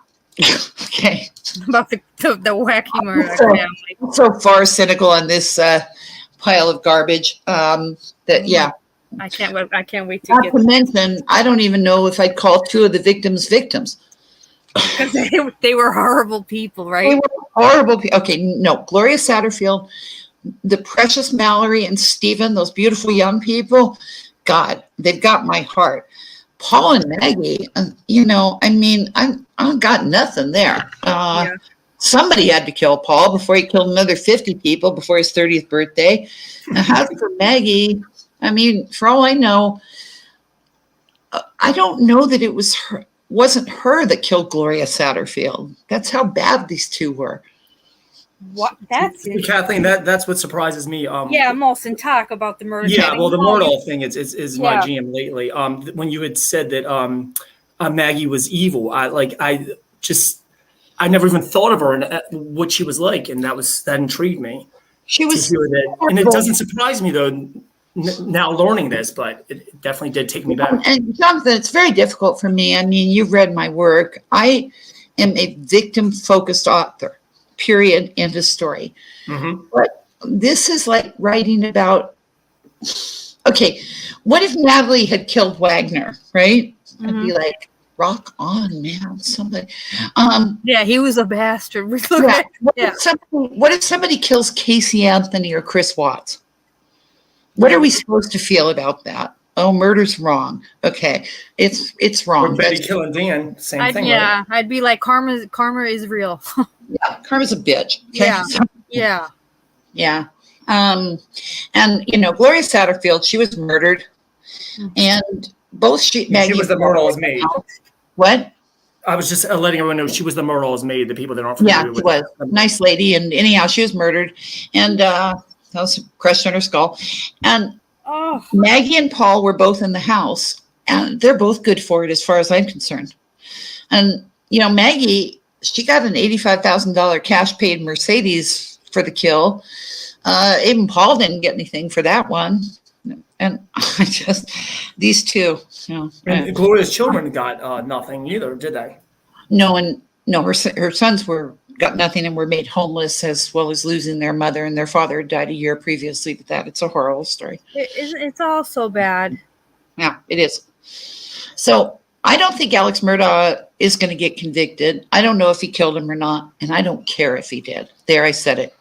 C: Okay.
A: About the wacky murder family.
C: I'm so far cynical on this pile of garbage yeah.
A: I can't wait to
C: Not to mention, I don't even know if I'd call 2 of the victims.
A: Because they were horrible people, right?
C: They were horrible people. Okay, no. Gloria Satterfield, the precious Mallory and Stephen, those beautiful young people, God, they've got my heart. Paul and Maggie, I've got nothing there. Somebody had to kill Paul before he killed another 50 people before his 30th birthday. Now, as for Maggie, for all I know, I don't know that it wasn't her that killed Gloria Satterfield. That's how bad these 2 were.
A: What? That's
B: Kathleen. That's what surprises me.
A: Molson, talk about the murder.
B: Yeah, well, the Murdaugh thing is my jam lately. When you had said that Maggie was evil, I never even thought of her and what she was like, and that intrigued me.
C: She was,
B: and it doesn't surprise me though. Now learning this, but it definitely did take me back.
C: And Jonathan, it's very difficult for me. You've read my work. I am a victim-focused author, period, end of story. Mm-hmm. But this is like writing about, okay, what if Natalie had killed Wagner, right? Mm-hmm. I'd be like, rock on, man. Somebody.
A: Yeah, he was a bastard.
C: Yeah. What if somebody kills Casey Anthony or Chris Watts? What are we supposed to feel about that? Oh, murder's wrong. Okay, it's wrong.
B: Or Betty killing Dan, same thing.
A: Yeah,
B: right?
A: I'd be like, karma is real.
C: Yeah, karma's a bitch. Okay?
A: Yeah.
C: Yeah. And Gloria Satterfield, she was murdered, and both Maggie.
B: She was the Murdaugh's maid.
C: What?
B: I was just letting everyone know she was the Murdaugh's maid. The people that aren't familiar with.
C: Yeah, she was nice lady, and anyhow, she was murdered, and that was crushed on her skull, and Maggie and Paul were both in the house, and they're both good for it as far as I'm concerned. And Maggie, she got an $85,000 cash paid Mercedes for the kill. Even Paul didn't get anything for that one. And I just, these two.
B: And Gloria's children got nothing either, did they?
C: No, her sons got nothing and were made homeless, as well as losing their mother, and their father had died a year previously to that. It's a horrible story.
A: It's all so bad.
C: Yeah, it is. So I don't think Alex Murdaugh is going to get convicted. I don't know if he killed him or not, and I don't care if he did. There, I said it.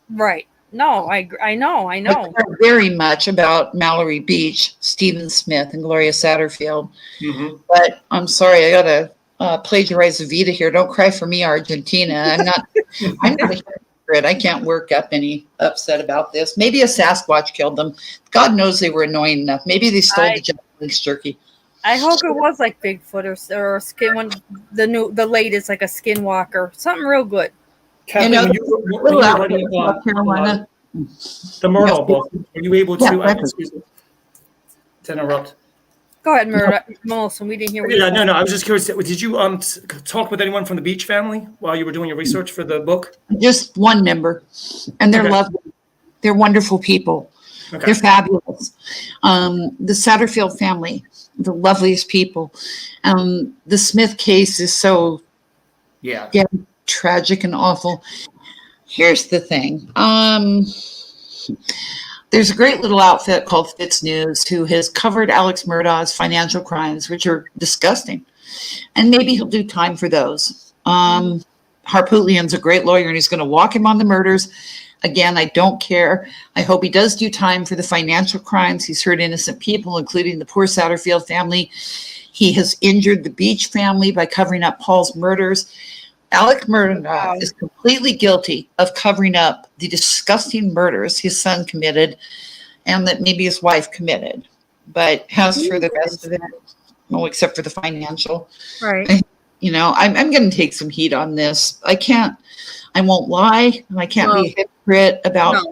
A: Right. No, I know.
C: I care very much about Mallory Beach, Stephen Smith, and Gloria Satterfield. Mm-hmm. But I'm sorry, I got to plagiarize Evita here. Don't cry for me, Argentina. I'm not a hypocrite. I can't work up any upset about this. Maybe a Sasquatch killed them. God knows they were annoying enough. Maybe they stole the Japanese turkey.
A: I hope it was like Bigfoot or a skin one. The latest, like a skinwalker, something real good.
B: Kathleen, when you were writing the Murdaugh book, were you able to? Excuse me, to interrupt.
A: Go ahead, Melissa. We didn't hear.
B: No. I was just curious. Did you talk with anyone from the Beach family while you were doing your research for the book?
C: Just one member, and they're lovely. They're wonderful people. Okay. They're fabulous. The Satterfield family, the loveliest people. The Smith case is so tragic and awful. Here's the thing. There's a great little outfit called Fitz News who has covered Alex Murdaugh's financial crimes, which are disgusting. And maybe he'll do time for those. Harpootlian's a great lawyer, and he's going to walk him on the murders. Again, I don't care. I hope he does do time for the financial crimes. He's hurt innocent people, including the poor Satterfield family. He has injured the Beach family by covering up Paul's murders. Alex Murdaugh is completely guilty of covering up the disgusting murders his son committed and that maybe his wife committed. But as for the rest of it, well, except for the financial,
A: right?
C: I'm going to take some heat on this. I won't lie. I can't be a hypocrite about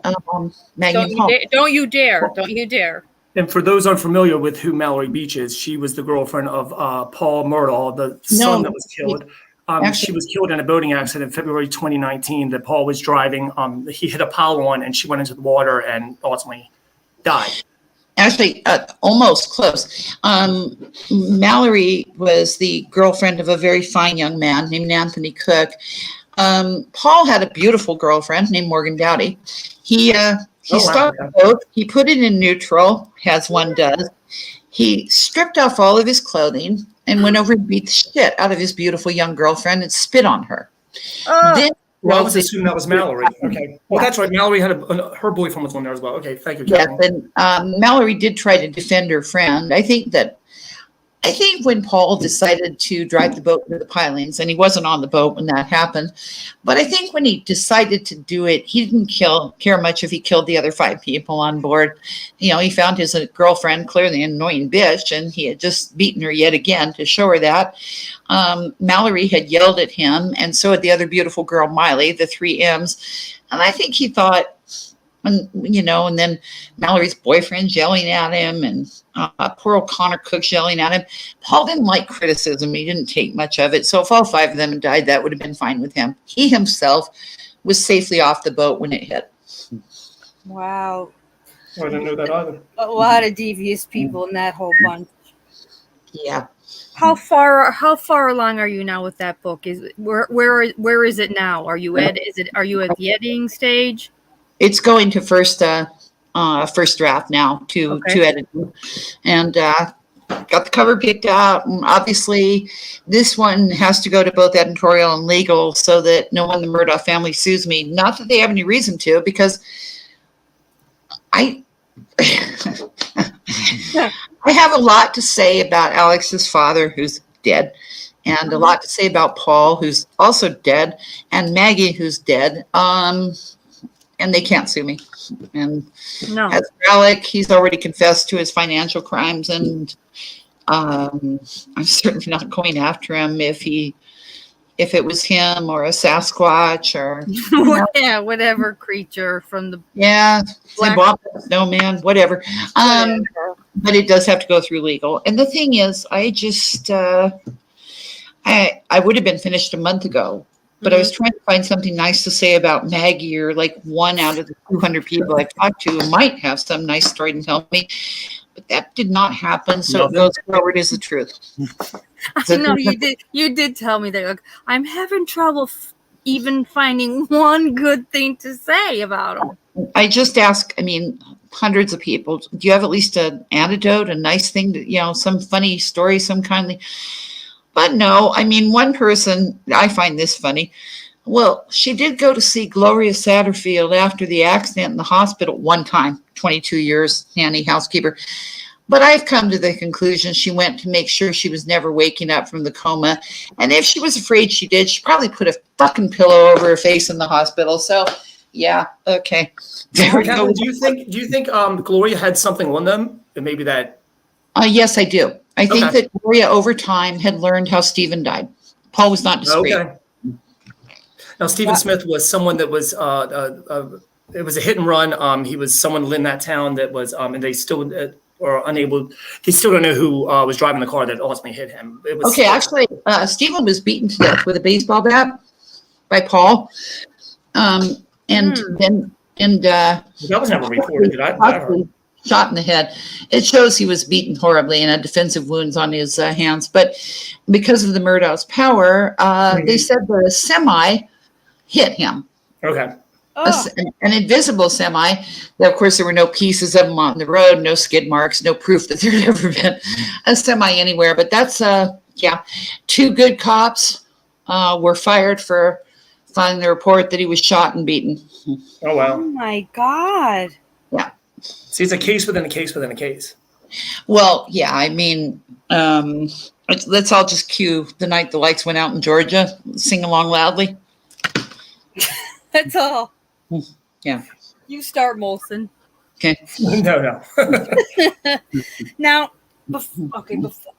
C: Maggie and Paul.
A: Don't you dare. Don't you dare.
B: And for those unfamiliar with who Mallory Beach is, she was the girlfriend of Paul Murdaugh, the son that was killed. She was killed in a boating accident in February 2019 that Paul was driving. He hit a pile-on and she went into the water and ultimately died.
C: Actually, almost close. Mallory was the girlfriend of a very fine young man named Anthony Cook. Paul had a beautiful girlfriend named Morgan Dowdy. He stopped the boat. He put it in neutral, as one does. He stripped off all of his clothing and went over and beat the shit out of his beautiful young girlfriend and spit on her. Then,
B: I was assuming that was Mallory. Okay. Well, that's right. Mallory had her boyfriend was on there as well. Okay, thank you, Kathleen.
C: Yes, and Mallory did try to defend her friend. I think when Paul decided to drive the boat to the pilings, and he wasn't on the boat when that happened, but I think when he decided to do it, he didn't care much if he killed the other 5 people on board. He found his girlfriend clearly an annoying bitch, and he had just beaten her yet again to show her that. Mallory had yelled at him, and so had the other beautiful girl, Miley, the 3 M's. And I think he thought, and then Mallory's boyfriend yelling at him, and poor old Connor Cook's yelling at him. Paul didn't like criticism. He didn't take much of it. So if all 5 of them had died, that would have been fine with him. He himself was safely off the boat when it hit.
A: Wow.
B: I didn't know that either.
A: A lot of devious people in that whole bunch.
C: Yeah.
A: How far along are you now with that book? Where is it now? Are you at the editing stage?
C: It's going to first draft now to editing, and got the cover picked out. And obviously, this one has to go to both editorial and legal so that no one in the Murdaugh family sues me. Not that they have any reason to, because I I have a lot to say about Alex's father, who's dead, and a lot to say about Paul, who's also dead, and Maggie, who's dead. And they can't sue me. And
A: No.
C: as for Alec, he's already confessed to his financial crimes, and I'm certainly not going after him if it was him or a Sasquatch or
A: yeah, whatever creature from the
C: snowman, whatever. But it does have to go through legal. And the thing is, I just I would have been finished a month ago. But I was trying to find something nice to say about Maggie, or like one out of the 200 people I've talked to who might have some nice story to tell me. But that did not happen. So it goes forward as the truth.
A: I know you did tell me that. Like, I'm having trouble even finding one good thing to say about him.
C: I just ask, hundreds of people, do you have at least an anecdote, a nice thing to, some funny story, some kindly? But no, one person, I find this funny. Well, she did go to see Gloria Satterfield after the accident in the hospital one time, 22 years, nanny, housekeeper. But I've come to the conclusion she went to make sure she was never waking up from the coma. And if she was afraid she did, she probably put a fucking pillow over her face in the hospital. So, yeah, okay. There we go.
B: Do you think Gloria had something on them? And maybe that.
C: Yes, I do. I think that Gloria over time had learned how Stephen died. Paul was not discreet.
B: Okay. Now, Stephen Smith was someone that was, it was a hit and run. He was someone in that town that was, and they still are unable, they still don't know who was driving the car that ultimately hit him. It was,
C: actually, Stephen was beaten to death with a baseball bat by Paul. That
B: was never reported. Did I?
C: Shot in the head. It shows he was beaten horribly and had defensive wounds on his hands. But because of the Murdaugh's power, they said the semi hit him.
B: Okay.
C: An invisible semi. Of course, there were no pieces of them on the road, no skid marks, no proof that there had ever been a semi anywhere. But that's, 2 good cops were fired for filing the report that he was shot and beaten.
B: Oh, wow.
A: Oh, my God.
C: Yeah.
B: See, it's a case within a case within a case.
C: Well, yeah, let's all just cue The Night the Lights Went Out in Georgia. Sing along loudly.
A: That's all.
C: Yeah.
A: You start, Molson.
C: Okay.
B: No.
A: Now, before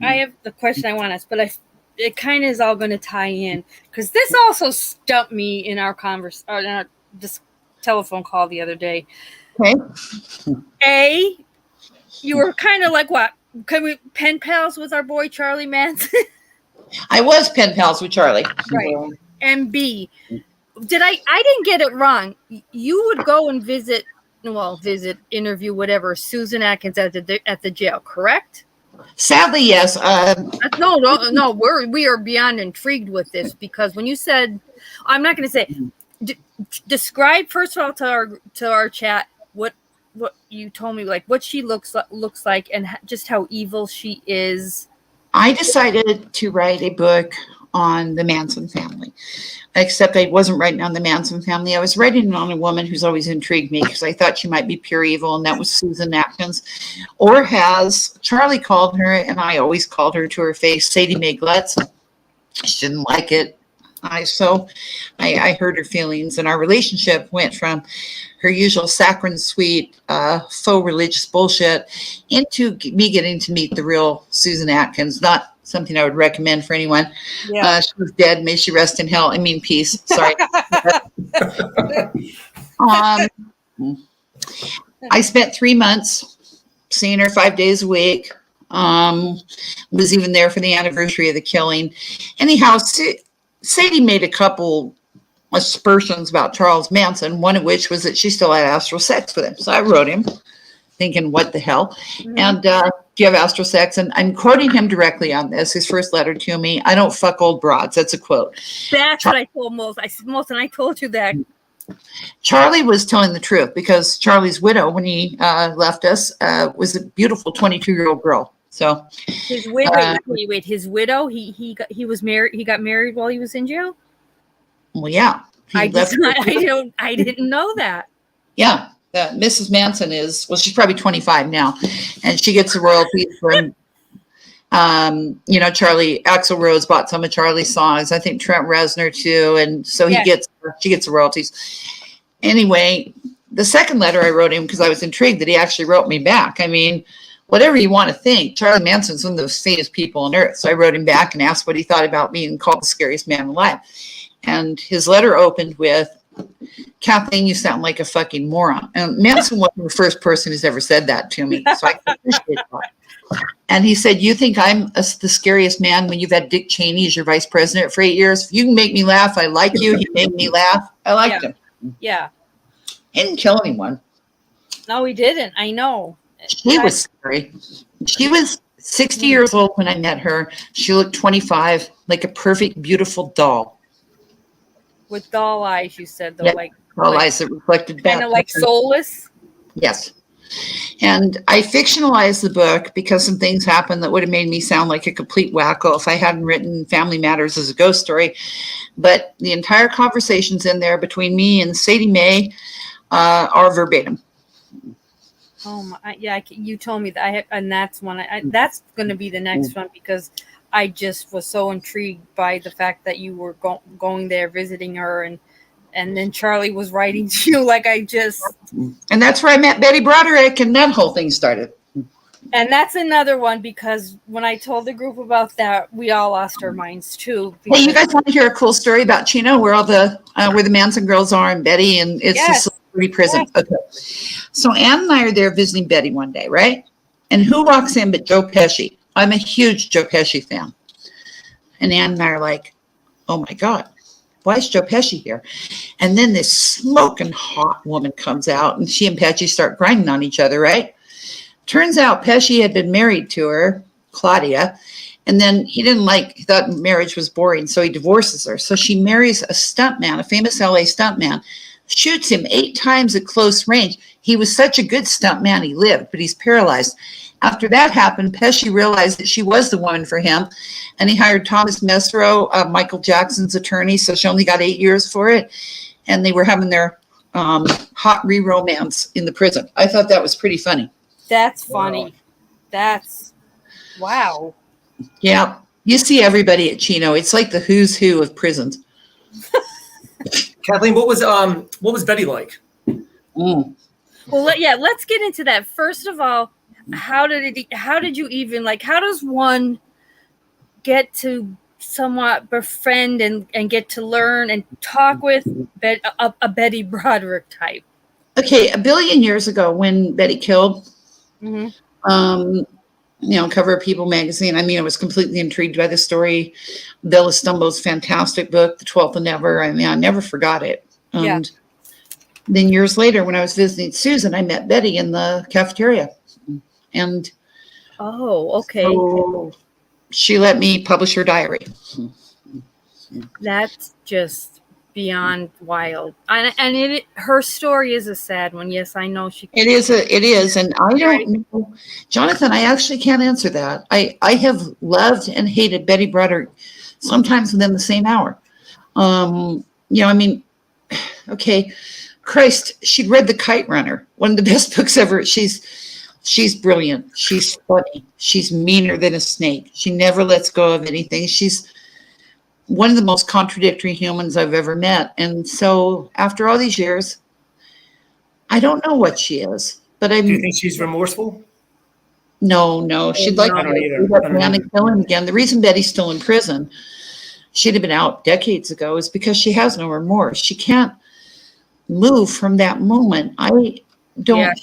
A: I have the question I want to ask, but it kind of is all going to tie in, because this also stumped me in our this telephone call the other day.
C: Okay.
A: You were kind of like, what? Can we pen pals with our boy Charlie Manson?
C: I was pen pals with Charlie.
A: Right. And B, I didn't get it wrong. You would go and interview, whatever, Susan Atkins at the jail, correct?
C: Sadly, yes.
A: No, we are beyond intrigued with this, because when you said, I'm not going to say, describe first of all to our chat what you told me, like what she looks like, and just how evil she is.
C: I decided to write a book on the Manson family, except I wasn't writing on the Manson family. I was writing on a woman who's always intrigued me, because I thought she might be pure evil, and that was Susan Atkins, or has Charlie called her, and I always called her to her face, Sadie Mae Glutz. She didn't like it. I hurt her feelings, and our relationship went from her usual saccharine sweet faux religious bullshit into me getting to meet the real Susan Atkins. Not something I would recommend for anyone. Yeah. She was dead. May she rest in hell. Peace. Sorry. I spent 3 months seeing her 5 days a week. Was even there for the anniversary of the killing. Anyhow, Sadie made a couple aspersions about Charles Manson, one of which was that she still had astral sex with him. So I wrote him thinking, what the hell? Mm-hmm. And do you have astral sex? And I'm quoting him directly on this, his first letter to me. I don't fuck old broads. That's a quote.
A: That's what I told Molson. I told you that.
C: Charlie was telling the truth, because Charlie's widow, when he left us, was a beautiful 22-year-old girl. So
A: his widow. Wait. His widow. He was married. He got married while he was in jail.
C: Well, yeah.
A: I didn't know that.
C: Yeah. Mrs. Manson she's probably 25 now, and she gets the royalties from, Charlie Axl Rose bought some of Charlie's songs. I think Trent Reznor too, and so she gets the royalties. Anyway, the second letter I wrote him because I was intrigued that he actually wrote me back. I mean, whatever you want to think, Charlie Manson's one of the sanest people on earth. So I wrote him back and asked what he thought about me and called the scariest man alive. And his letter opened with, Kathleen, you sound like a fucking moron. And Manson wasn't the first person who's ever said that to me. So I appreciate that. And he said, you think I'm the scariest man when you've had Dick Cheney as your vice president for 8 years? If you can make me laugh, I like you. He made me laugh. I liked him.
A: Yeah.
C: He didn't kill anyone.
A: No, he didn't. I know.
C: She was scary. She was 60 years old when I met her. She looked 25, like a perfect, beautiful doll.
A: With doll eyes, you said, though,
C: doll eyes that reflected back.
A: Kind of like soulless.
C: Yes. And I fictionalized the book because some things happened that would have made me sound like a complete wacko if I hadn't written Family Matters as a ghost story. But the entire conversations in there between me and Sadie Mae are verbatim.
A: Oh my! Yeah, you told me that, and that's one. That's going to be the next one because I just was so intrigued by the fact that you were going there visiting her, and then Charlie was writing to you
C: And that's where I met Betty Broderick, and that whole thing started.
A: And that's another one because when I told the group about that, we all lost our minds too.
C: Hey, you guys want to hear a cool story about Chino, where all the where the Manson girls are, and Betty, and it's a celebrity prison. Yes. Okay. So Ann and I are there visiting Betty one day, right? And who walks in but Joe Pesci? I'm a huge Joe Pesci fan. And Ann and I are like, oh my God, why is Joe Pesci here? And then this smoking hot woman comes out, and she and Pesci start grinding on each other, right? Turns out Pesci had been married to her, Claudia, and then he thought marriage was boring, so he divorces her. So she marries a stuntman, a famous LA stuntman, shoots him 8 times at close range. He was such a good stuntman, he lived, but he's paralyzed. After that happened, Pesci realized that she was the woman for him, and he hired Thomas Mesro, Michael Jackson's attorney, so she only got 8 years for it, and they were having their hot re-romance in the prison. I thought that was pretty funny.
A: That's funny. Wow. That's wow.
C: Yeah. You see everybody at Chino. It's like the who's who of prisons.
B: Kathleen, what was Betty like?
A: Well, let's get into that. First of all, how did you even how does one get to somewhat befriend and get to learn and talk with a Betty Broderick type?
C: Okay, a billion years ago when Betty killed, cover of People magazine. I mean, I was completely intrigued by the story. Bella Stumbo's fantastic book, The 12th and Never. I mean, I never forgot it. And then years later, when I was visiting Susan, I met Betty in the cafeteria. And so she let me publish her diary.
A: That's just beyond wild. And her story is a sad one. Yes, I know
C: It is. And I don't know, Jonathan, I actually can't answer that. I have loved and hated Betty Broderick sometimes within the same hour. Okay, Christ, she'd read The Kite Runner, one of the best books ever. She's brilliant. She's funny. She's meaner than a snake. She never lets go of anything. She's one of the most contradictory humans I've ever met. And so after all these years, I don't know what she is. But do
B: you think she's remorseful?
C: No. She'd like to kill him again. The reason Betty's still in prison, she'd have been out decades ago, is because she has no remorse. She can't move from that moment. I don't.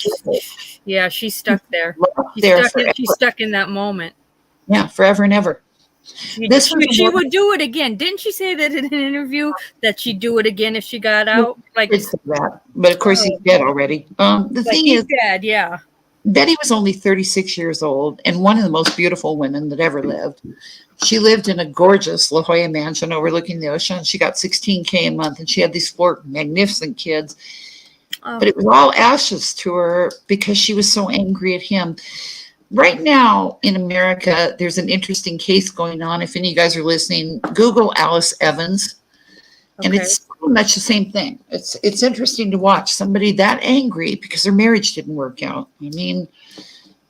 A: Yeah, she's stuck there. She's stuck in that moment.
C: Yeah, forever and ever.
A: She would do it again. Didn't she say that in an interview that she'd do it again if she got out?
C: That. But of course he's dead already. The thing is,
A: dead. Yeah.
C: Betty was only 36 years old and one of the most beautiful women that ever lived. She lived in a gorgeous La Jolla mansion overlooking the ocean. She got $16K a month, and she had these 4 magnificent kids. But it was all ashes to her because she was so angry at him. right now in America, there's an interesting case going on. If any of you guys are listening, Google Alice Evans. And it's pretty much the same thing. It's interesting to watch somebody that angry because their marriage didn't work out. I mean,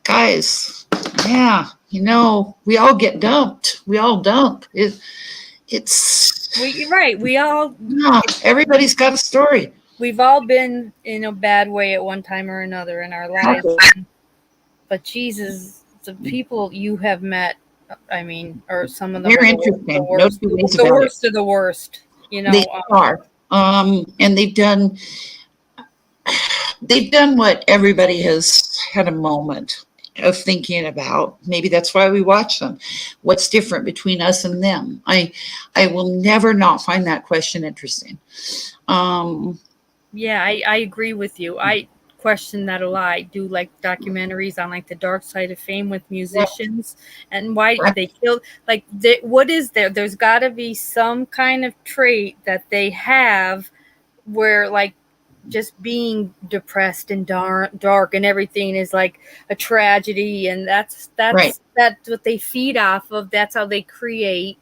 C: guys, yeah, we all get dumped. We all dump.
A: We all.
C: Yeah, everybody's got a story.
A: We've all been in a bad way at one time or another in our lives. But Jesus, the people you have met, I mean, or some of them
C: They're
A: are
C: interesting.
A: the worst, the worst of the worst.
C: They are. And they've done what everybody has had a moment of thinking about. Maybe that's why we watch them. What's different between us and them? I will never not find that question interesting.
A: Yeah, I agree with you. I question that a lot. I do like documentaries on like the dark side of fame with musicians and why they killed. Like, what is there? There's got to be some kind of trait that they have where like just being depressed and dark and everything is like a tragedy, and that's what they feed off of. That's how they create.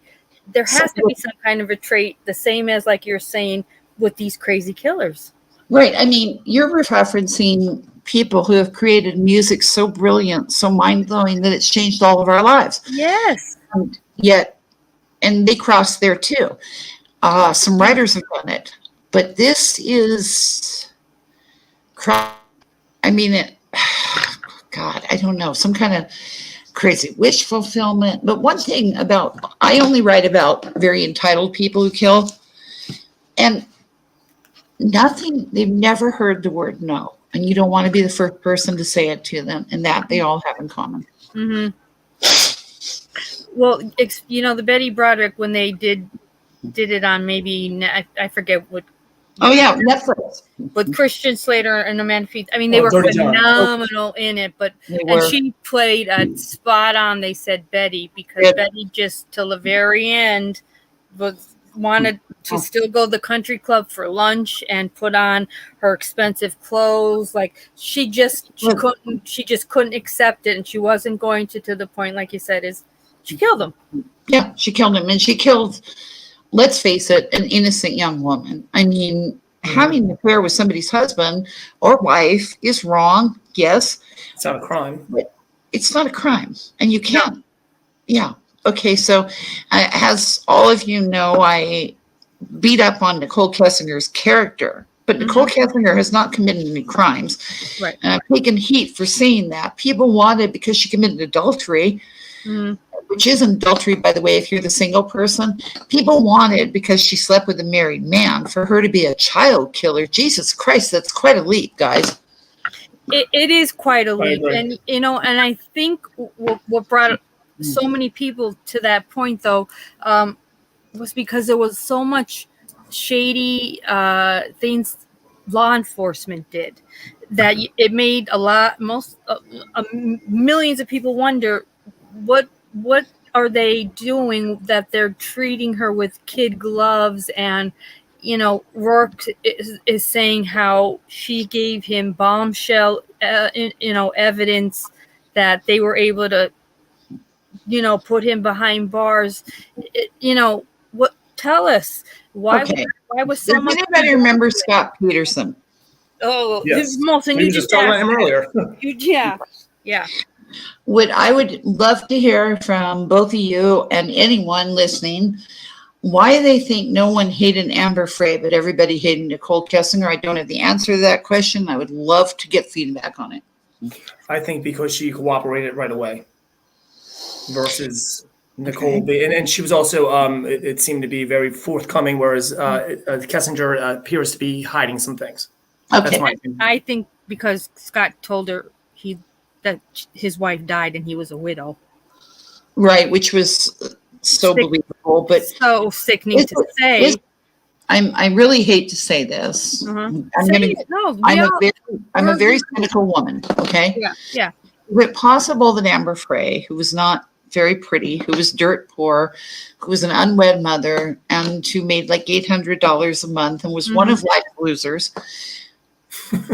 A: There has to be some kind of a trait, the same as like you're saying with these crazy killers.
C: Right. I mean, you're referencing people who have created music so brilliant, so mind-blowing that it's changed all of our lives.
A: Yes.
C: And they crossed there too. Some writers have done it. But this is, God, I don't know, some kind of crazy wish fulfillment. But one thing I only write about very entitled people who kill, and they've never heard the word no. And you don't want to be the first person to say it to them, and that they all have in common.
A: Mm-hmm. Well, the Betty Broderick, when they did it on maybe, I forget what.
C: Oh, yeah, Netflix.
A: With Christian Slater and Amanda Feet. I mean, they were phenomenal in it, and she played spot on. They said Betty, because Betty just till the very end wanted to still go to the country club for lunch and put on her expensive clothes. Like she just couldn't accept it, and she wasn't going to the point, like you said, is she killed him.
C: Yeah, she killed him, and she killed, let's face it, an innocent young woman. I mean, having an affair with somebody's husband or wife is wrong. Yes.
B: It's not a crime.
C: But it's not a crime. And you can't. No. Yeah. Okay. So as all of you know, I beat up on Nicole Kessinger's character, but Nicole Kessinger has not committed any crimes.
A: Right.
C: And I've taken heat for saying that. People wanted, because she committed adultery, which isn't adultery, by the way, if you're the single person. People wanted, because she slept with a married man, for her to be a child killer. Jesus Christ, that's quite a leap, guys.
A: It is quite a leap. And, and I think what brought so many people to that point, though, was because there was so much shady things law enforcement did that it made millions of people wonder, what are they doing that they're treating her with kid gloves? And Rourke is saying how she gave him bombshell evidence that they were able to put him behind bars. What, tell us why was so much.
C: Does anybody remember Scott Peterson?
A: Oh,
B: yes.
A: Molson,
B: you just talked about him earlier. Yeah.
C: What I would love to hear from both of you and anyone listening, why they think no one hated Amber Frey, but everybody hated Nicole Kessinger. I don't have the answer to that question. I would love to get feedback on it.
B: I think because she cooperated right away versus Nicole. And she was also, it seemed to be very forthcoming, whereas Kessinger appears to be hiding some things.
C: Okay.
B: That's my opinion.
A: I think because Scott told her that his wife died and he was a widow.
C: Right, which was so believable, but
A: so sickening to say.
C: I really hate to say this. I'm a very cynical woman. Okay.
A: Yeah.
C: Is it possible that Amber Frey, who was not very pretty, who was dirt poor, who was an unwed mother, and who made like $800 a month and was one of life's losers,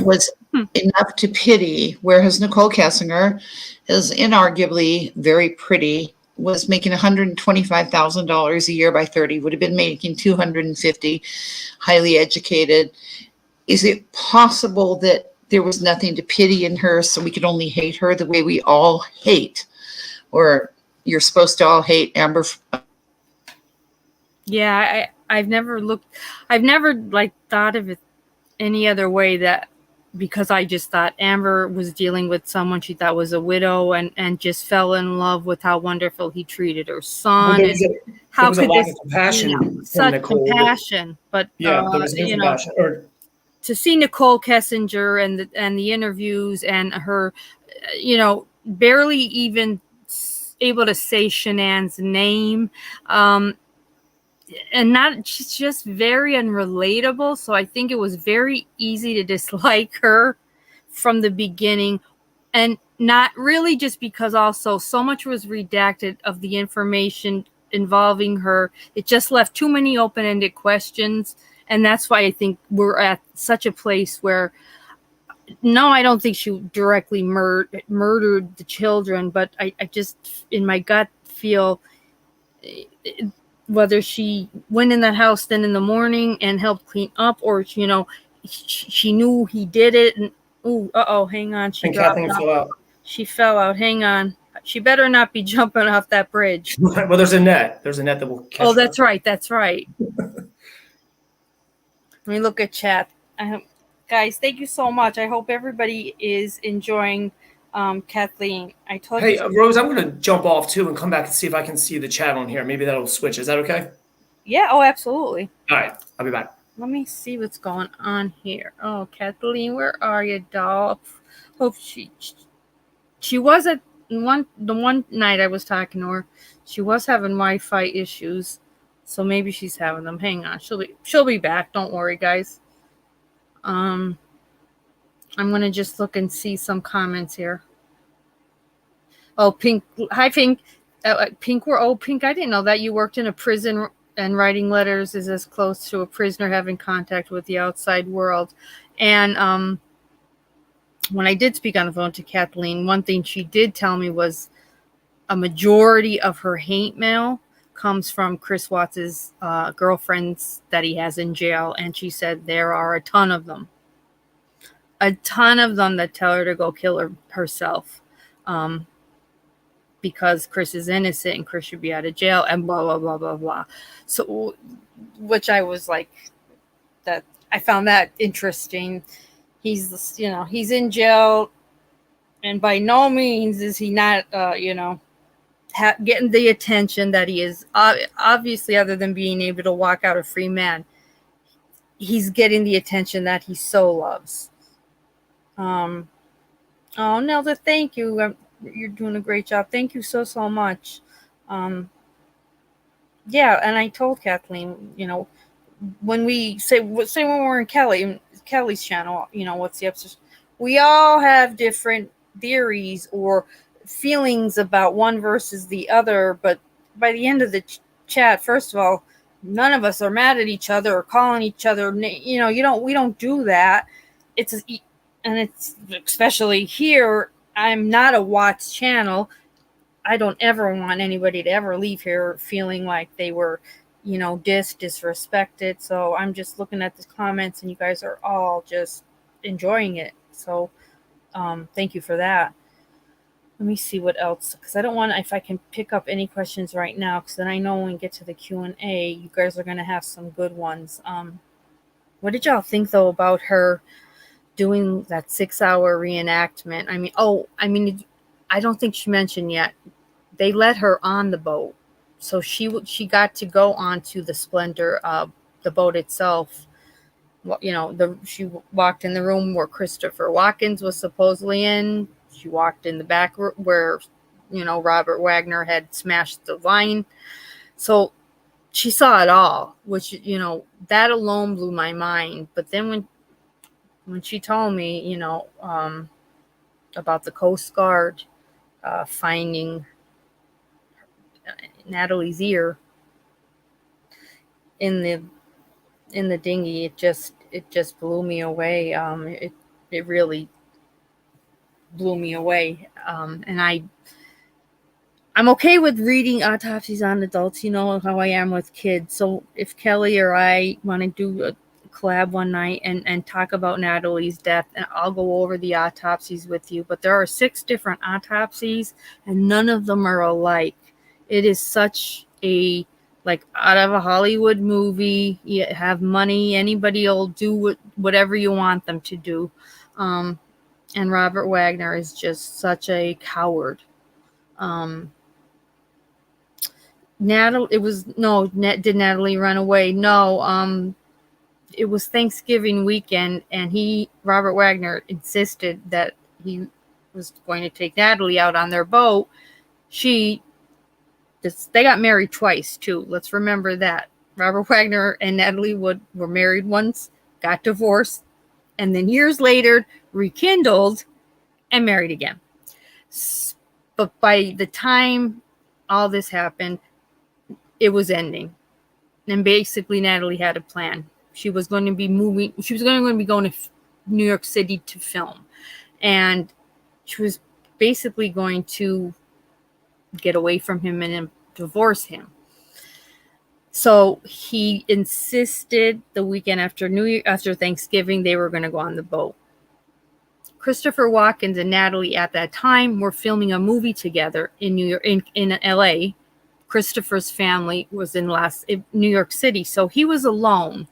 C: was enough to pity, whereas Nicole Kessinger is inarguably very pretty, was making $125,000 a year by 30, would have been making 250, highly educated. Is it possible that there was nothing to pity in her, so we could only hate her the way we all hate, or you're supposed to all hate Amber?
A: Yeah, I've never like thought of it any other way, that because I just thought Amber was dealing with someone she thought was a widow, and just fell in love with how wonderful he treated her son.
B: Well,
A: how
B: could
A: this,
B: compassion
A: such
B: Nicole,
A: compassion, but
B: yeah, there was no compassion.
A: To see Nicole Kessinger and the interviews, and her, barely even able to say Shanann's name, and not, she's just very unrelatable. So I think it was very easy to dislike her from the beginning, and not really just because also so much was redacted of the information involving her. It just left too many open-ended questions. And that's why I think we're at such a place where, no, I don't think she directly murdered the children, but I just, in my gut, feel whether she went in that house then in the morning and helped clean up, or, she knew he did it. And, hang on.
B: Kathleen fell out.
A: She fell out. Hang on. She better not be jumping off that bridge.
B: Well, there's a net. There's a net that will catch her.
A: That's right. That's right. Let me look at chat. Guys, thank you so much. I hope everybody is enjoying Kathleen. I told you.
B: Hey, Rose, I'm going to jump off too and come back and see if I can see the chat on here. Maybe that'll switch. Is that okay?
A: Yeah. Oh, absolutely.
B: All right. I'll be back.
A: Let me see what's going on here. Oh, Kathleen, where are you, doll? Hope she was at the one night I was talking to her. She was having Wi-Fi issues. So maybe she's having them. Hang on. She'll be back. Don't worry, guys. I'm going to just look and see some comments here. Oh, Pink. Hi, Pink. Pink, Pink, I didn't know that you worked in a prison, and writing letters is as close to a prisoner having contact with the outside world. And when I did speak on the phone to Kathleen, one thing she did tell me was a majority of her hate mail comes from Chris Watts's girlfriends that he has in jail. And she said there are a ton of them. A ton of them that tell her to go kill herself. Because Chris is innocent and Chris should be out of jail and blah, blah, blah, blah, blah. So, which I was like, that I found that interesting. He's, he's in jail, and by no means is he not, getting the attention that he is. Obviously, other than being able to walk out a free man, he's getting the attention that he so loves. Oh, Nelda, thank you. You're doing a great job. Thank you so much. Yeah, and I told Kathleen, when we say when we're in Kelly's channel, what's the episode? We all have different theories or feelings about one versus the other, but by the end of the chat, first of all, none of us are mad at each other or calling each other. We don't do that. It's especially here. I'm not a Watts channel. I don't ever want anybody to ever leave here feeling like they were, disrespected. So I'm just looking at the comments, and you guys are all just enjoying it. So thank you for that. Let me see what else, because I don't want, if I can pick up any questions right now, because then I know when we get to the Q&A, you guys are going to have some good ones. What did y'all think, though, about her doing that 6-hour reenactment? I don't think she mentioned yet. They let her on the boat, so she got to go onto the Splendor, the boat itself. She walked in the room where Christopher Watkins was supposedly in. She walked in the back where, Robert Wagner had smashed the line. So she saw it all, which, that alone blew my mind. But then when she told me, about the Coast Guard finding Natalie's ear in the dinghy, it just blew me away. it really blew me away. And I'm okay with reading autopsies on adults. You know how I am with kids. So if Kelly or I want to do a collab one night and talk about Natalie's death, and I'll go over the autopsies with you. But there are 6 different autopsies, and none of them are alike. It is such a, like, out of a Hollywood movie. You have money, anybody will do whatever you want them to do. And Robert Wagner is just such a coward. Did Natalie run away? No. It was Thanksgiving weekend, and Robert Wagner insisted that he was going to take Natalie out on their boat. They got married twice too. Let's remember that. Robert Wagner and Natalie Wood were married once, got divorced, and then years later rekindled and married again. But by the time all this happened, it was ending. And basically Natalie had a plan. She was going to be moving. She was going to be going to New York City to film. And she was basically going to get away from him and divorce him. So he insisted the weekend after Thanksgiving, they were going to go on the boat. Christopher Walken and Natalie at that time were filming a movie together in New York, in LA. Christopher's family was in New York City, so he was alone.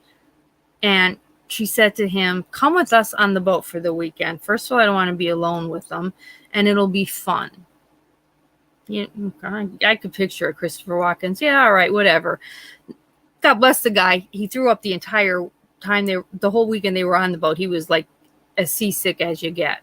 A: And she said to him, "Come with us on the boat for the weekend. First of all, I don't want to be alone with them, and it'll be fun." I could picture Christopher Walken. Yeah, all right, whatever. God bless the guy. He threw up the entire time the whole weekend they were on the boat. He was like as seasick as you get.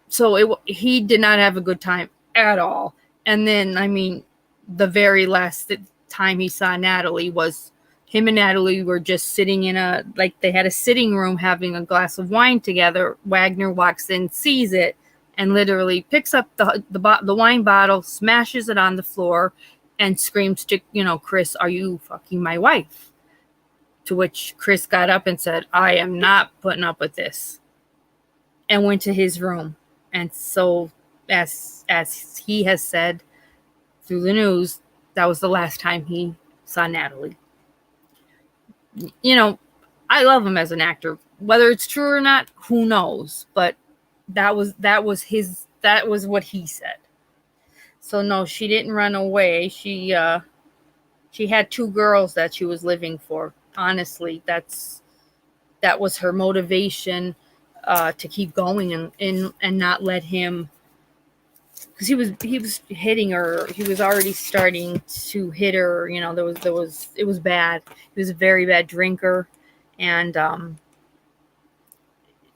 A: So he did not have a good time at all. And then, I mean, the very last time he saw Natalie was him and Natalie were just sitting they had a sitting room having a glass of wine together. Wagner walks in, sees it, and literally picks up the wine bottle, smashes it on the floor, and screams to, Chris, "Are you fucking my wife?" To which Chris got up and said, "I am not putting up with this," and went to his room. And so, as he has said through the news, that was the last time he saw Natalie. I love him as an actor. Whether it's true or not, who knows? But that was what he said. So no, she didn't run away. She had 2 girls that she was living for. Honestly, that was her motivation to keep going and not let him, because he was hitting her. He was already starting to hit her. It was bad. He was a very bad drinker, and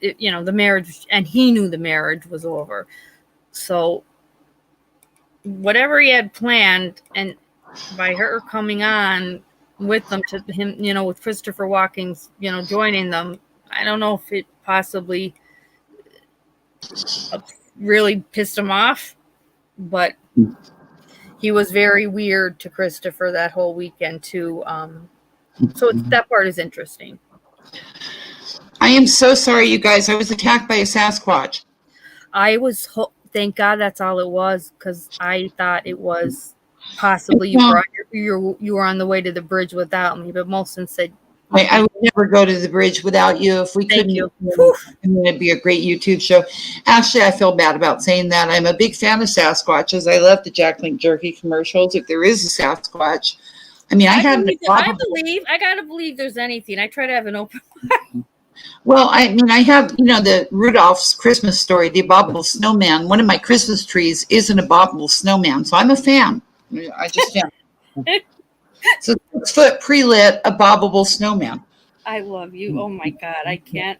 A: the marriage, and he knew the marriage was over. So whatever he had planned, and by her coming on with them to him, with Christopher Walken's, joining them, I don't know if it possibly really pissed him off, but he was very weird to Christopher that whole weekend too. So that part is interesting.
C: I am so sorry, you guys. I was attacked by a Sasquatch.
A: Thank God that's all it was, because I thought it was possibly you were on the way to the bridge without me, but Molson said
C: I would never go to the bridge without you. If we couldn't, it'd be a great YouTube show. Actually, I feel bad about saying that. I'm a big fan of Sasquatches. I love the Jack Link Jerky commercials. If there is a Sasquatch, I
A: gotta believe there's anything. I try to have an open mind.
C: Well, I have, the Rudolph's Christmas Story, the abominable snowman. One of my Christmas trees is an abominable snowman, so I'm a fan. I just am. So 6-foot pre-lit abominable snowman.
A: I love you. Oh my God, I can't.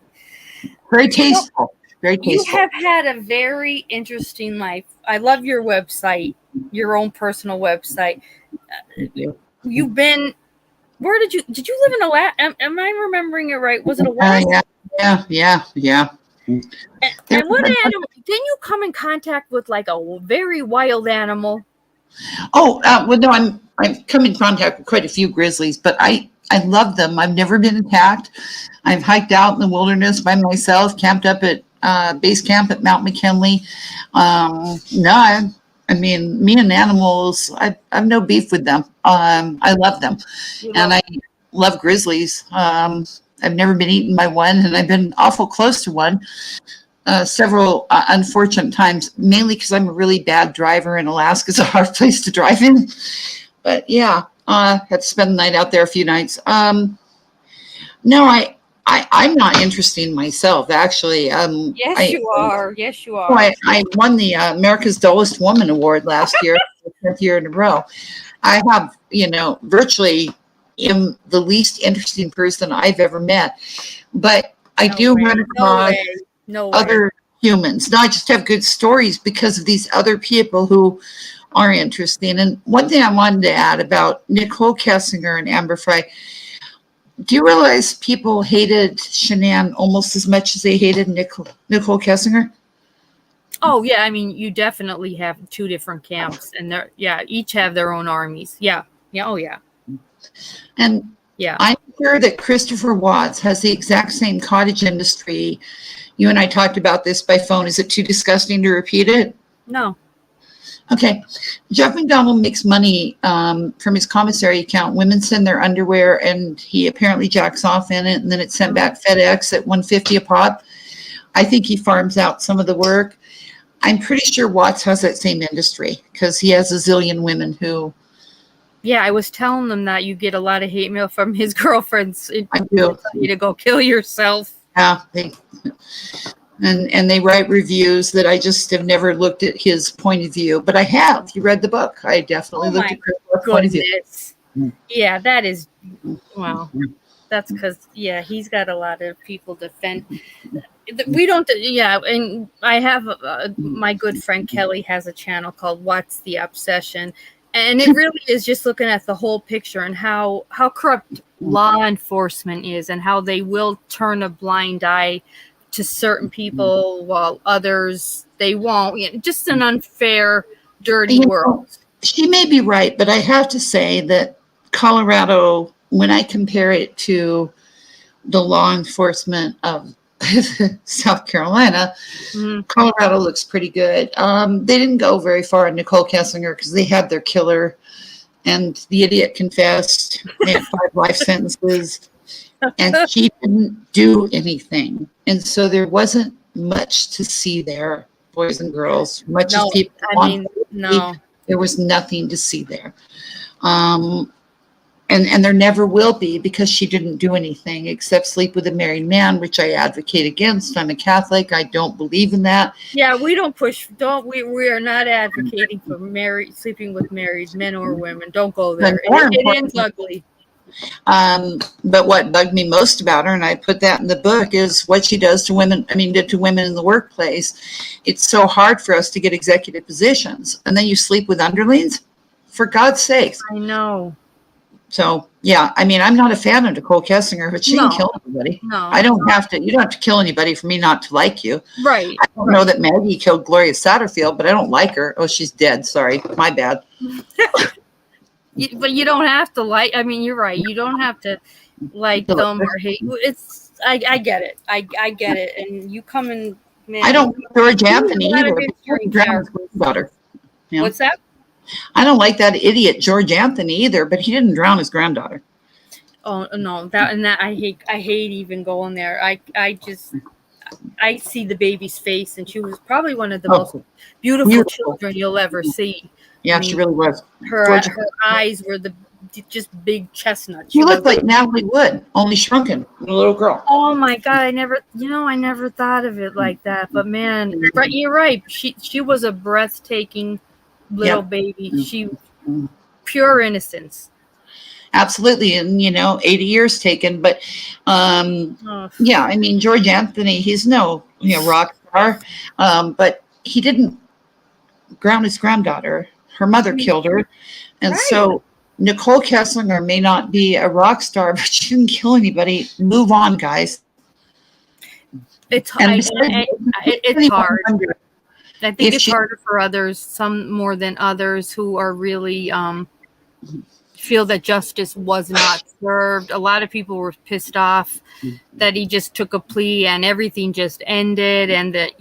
C: Very tasteful. Very tasteful.
A: You have had a very interesting life. I love your website, your own personal website. You've been. Where did you live in Alaska? Am I remembering it right? Was it Alaska?
C: Yeah.
A: And what animal? Didn't you come in contact with like a very wild animal?
C: Oh, well, no, I've come in contact with quite a few grizzlies, but I love them. I've never been attacked. I've hiked out in the wilderness by myself, camped up at base camp at Mount McKinley. No, I mean, me and animals, I've no beef with them. I love them, and I love grizzlies. I've never been eaten by one, and I've been awful close to one. Several unfortunate times, mainly because I'm a really bad driver, and Alaska's a hard place to drive in. But yeah, had to spend the night out there a few nights. No, I'm not interested in myself, actually.
A: Yes, you are. Yes, you are.
C: I won the America's Dullest Woman Award last year, the 10th year in a row. I have, virtually am the least interesting person I've ever met. But I do run across other humans. Now I just have good stories because of these other people who are interesting. And one thing I wanted to add about Nicole Kessinger and Amber Frey. Do you realize people hated Shanann almost as much as they hated Nicole Kessinger?
A: Oh yeah, I mean, you definitely have two different camps, and each have their own armies. Yeah, oh yeah.
C: And yeah, I'm sure that Christopher Watts has the exact same cottage industry. You and I talked about this by phone. Is it too disgusting to repeat it?
A: No.
C: Okay. Jeff McDonald makes money from his commissary account. Women send their underwear, and he apparently jacks off in it, and then it's sent back FedEx at $150 a pop. I think he farms out some of the work. I'm pretty sure Watts has that same industry because he has a zillion women who.
A: Yeah, I was telling them that you get a lot of hate mail from his girlfriends.
C: I do.
A: You to go kill yourself.
C: Yeah, and they write reviews that I just have never looked at his point of view, but I have. You read the book. I definitely looked at Chris's point of view.
A: Yeah, that is, wow. That's because, he's got a lot of people defend. We don't, and I have, my good friend Kelly has a channel called What's the Obsession? And it really is just looking at the whole picture and how corrupt law enforcement is and how they will turn a blind eye to certain people while others, they won't. Just an unfair, dirty world.
C: She may be right, but I have to say that Colorado, when I compare it to the law enforcement of South Carolina, Colorado looks pretty good. They didn't go very far in Nicole Kessinger because they had their killer, and the idiot confessed, had 5 life sentences, and she didn't do anything. And so there wasn't much to see there, boys and girls. Much as people wanted, there was nothing to see there. And there never will be because she didn't do anything except sleep with a married man, which I advocate against. I'm a Catholic. I don't believe in that.
A: Yeah, we don't push. We are not advocating for sleeping with married men or women. Don't go there. It ends ugly.
C: But what bugged me most about her, and I put that in the book, is what she does to women. Did to women in the workplace. It's so hard for us to get executive positions, and then you sleep with underlings. For God's sakes.
A: I know.
C: So, I'm not a fan of Nicole Kessinger, but she didn't kill anybody.
A: No.
C: You don't have to kill anybody for me not to like you.
A: Right.
C: I don't know that Maggie killed Gloria Satterfield, but I don't like her. Oh, she's dead. Sorry. My bad.
A: But you don't have to like, you're right. You don't have to like them or hate. I get it. I get it. And you come in, man.
C: I don't like George Anthony either.
A: What's that?
C: I don't like that idiot George Anthony either, but he didn't drown his granddaughter.
A: Oh no, I hate even going there. I see the baby's face, and she was probably one of the most beautiful children you'll ever see.
C: Yeah, she really was.
A: Her eyes were just big chestnuts.
C: She looked like Natalie Wood, only shrunken, a little girl.
A: Oh my God, I never thought of it like that. But man, you're right. She was a breathtaking little baby. She pure innocence.
C: Absolutely. And 80 years taken, but George Anthony, he's no rock star, but he didn't drown his granddaughter. Her mother killed her, and so Nicole Kessinger may not be a rock star, but she didn't kill anybody. Move on, guys.
A: It's hard. I think it's harder for others, some more than others, who are really feel that justice was not served. A lot of people were pissed off that he just took a plea and everything just ended, and that,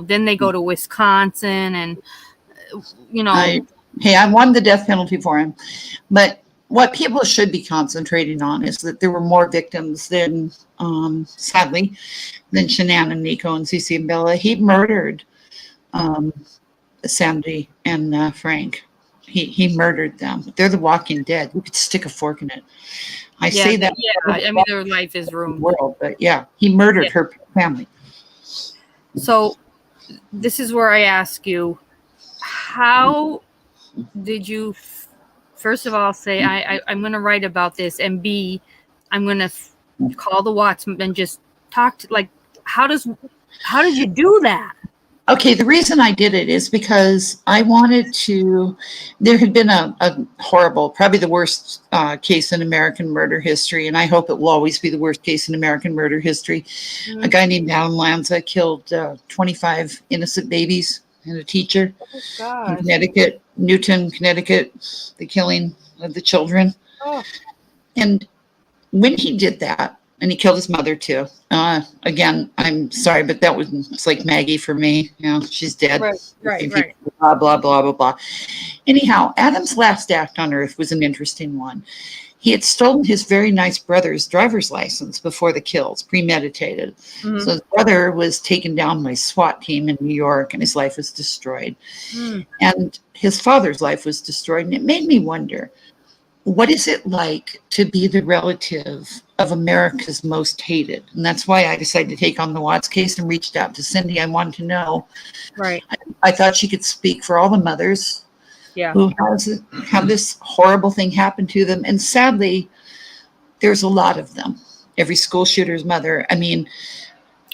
A: then they go to Wisconsin and,
C: I won the death penalty for him. But what people should be concentrating on is that there were more victims than, sadly, than Shanann, Nico, and Cece and Bella. He murdered Sandy and Frank. He murdered them. They're the walking dead. You could stick a fork in it. I say that.
A: Yeah, I mean, their life is ruined.
C: World, but yeah, he murdered her family.
A: So this is where I ask you, how did you, first of all, say, I'm going to write about this, and B, I'm going to call the Watts and just talk to, like, how did you do that?
C: Okay, the reason I did it is because I wanted to, there had been a horrible, probably the worst case in American murder history, and I hope it will always be the worst case in American murder history. Mm-hmm. A guy named Alan Lanza killed 25 innocent babies and a teacher in Connecticut, Newton, Connecticut, the killing of the children. Oh. And when he did that, and he killed his mother too. Again, I'm sorry, but it's like Maggie for me. She's dead. Right. Blah, blah, blah, blah, blah. Anyhow, Adam's last act on earth was an interesting one. He had stolen his very nice brother's driver's license before the kills, premeditated. Mm-hmm. So his brother was taken down by SWAT team in New York, and his life was destroyed. Mm. And his father's life was destroyed. And it made me wonder, what is it like to be the relative of America's most hated? And that's why I decided to take on the Watts case and reached out to Cindy. I wanted to know. Right. I thought she could speak for all the mothers who have this horrible thing happen to them. And sadly, there's a lot of them. Every school shooter's mother. I mean,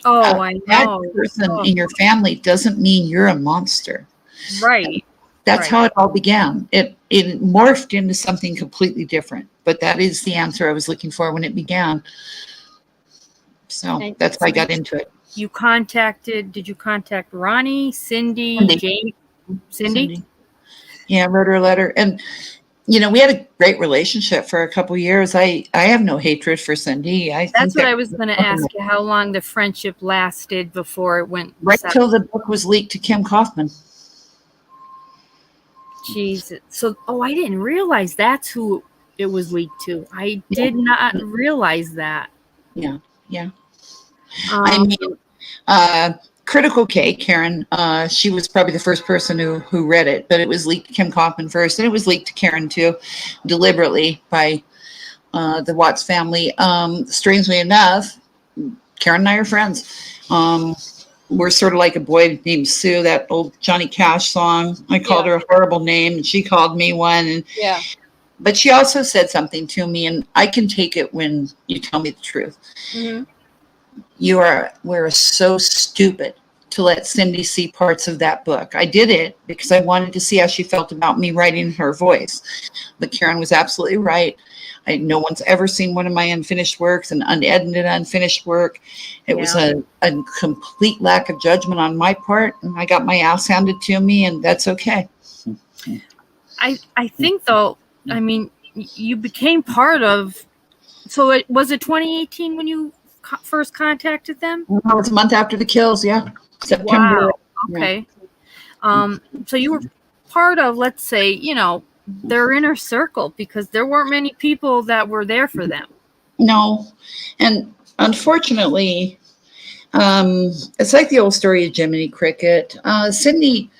A: I know.
C: That person in your family doesn't mean you're a monster.
A: Right.
C: That's how it all began. It morphed into something completely different, but that is the answer I was looking for when it began. So that's why I got into it.
A: Did you contact Ronnie, Cindy? Jane? Cindy?
C: Yeah, I wrote her a letter. And, we had a great relationship for a couple of years. I have no hatred for Cindy.
A: That's what I was going to ask you, how long the friendship lasted before it went.
C: Right till the book was leaked to Kim Kaufman.
A: Jesus. So, I didn't realize that's who it was leaked to. I did not realize that.
C: Yeah. Critical K, Karen, she was probably the first person who read it, but it was leaked to Kim Kaufman first, and it was leaked to Karen too, deliberately by the Watts family. Strangely enough, Karen and I are friends. We're sort of like a boy named Sue, that old Johnny Cash song. I called her a horrible name, and she called me one. But she also said something to me, and I can take it when you tell me the truth. Mm-hmm. We're so stupid to let Cindy see parts of that book. I did it because I wanted to see how she felt about me writing her voice. But Karen was absolutely right. No one's ever seen one of my unfinished works, an unedited unfinished work. It was a complete lack of judgment on my part, and I got my ass handed to me, and that's okay.
A: I think, though, I mean, you became part of, so was it 2018 when you first contacted them?
C: No, it was a month after the kills, September.
A: Wow. Okay. So you were part of, let's say, their inner circle, because there weren't many people that were there for them.
C: No. And unfortunately, it's like the old story of Jiminy Cricket. Cindy,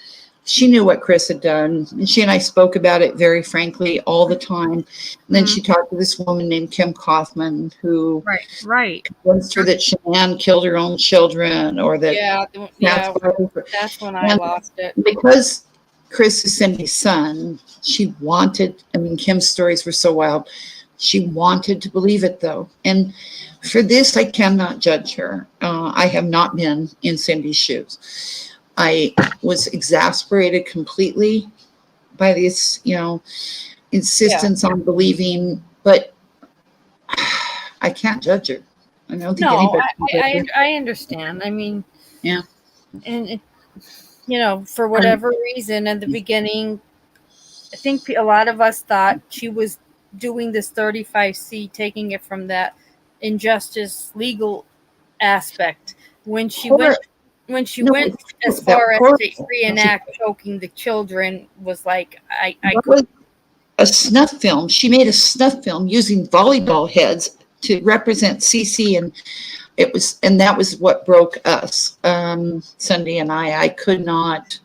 C: she knew what Chris had done, and she and I spoke about it very frankly all the time. And then she talked to this woman named Kim Kaufman, who convinced her that Shanann killed her own children, or that
A: that's when I lost it.
C: Because Chris is Cindy's son, she wanted, Kim's stories were so wild. She wanted to believe it, though. And for this, I cannot judge her. I have not been in Cindy's shoes. I was exasperated completely by this, insistence on believing, but I can't judge her. I don't think anybody can judge her.
A: I understand. I mean,
C: yeah.
A: And for whatever reason in the beginning, I think a lot of us thought she was doing this 35C, taking it from that injustice legal aspect. When she went as far as to reenact choking the children, was like I could.
C: A snuff film. She made a snuff film using volleyball heads to represent CC, and that was what broke us, Cindy and I. I could not.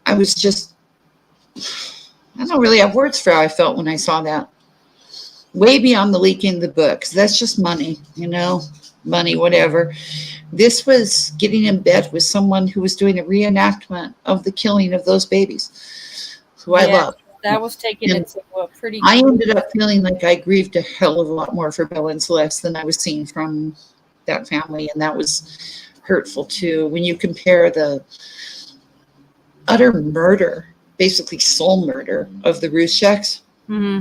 C: I was just. I don't really have words for how I felt when I saw that. Way beyond the leaking of the books. That's just money, money, whatever. This was getting in bed with someone who was doing a reenactment of the killing of those babies, who I love.
A: That was taken into a pretty.
C: I ended up feeling like I grieved a hell of a lot more for Bella and Celeste than I was seeing from that family, and that was hurtful too. When you compare the utter murder, basically soul murder, of the Ruscheks.
A: Mm-hmm.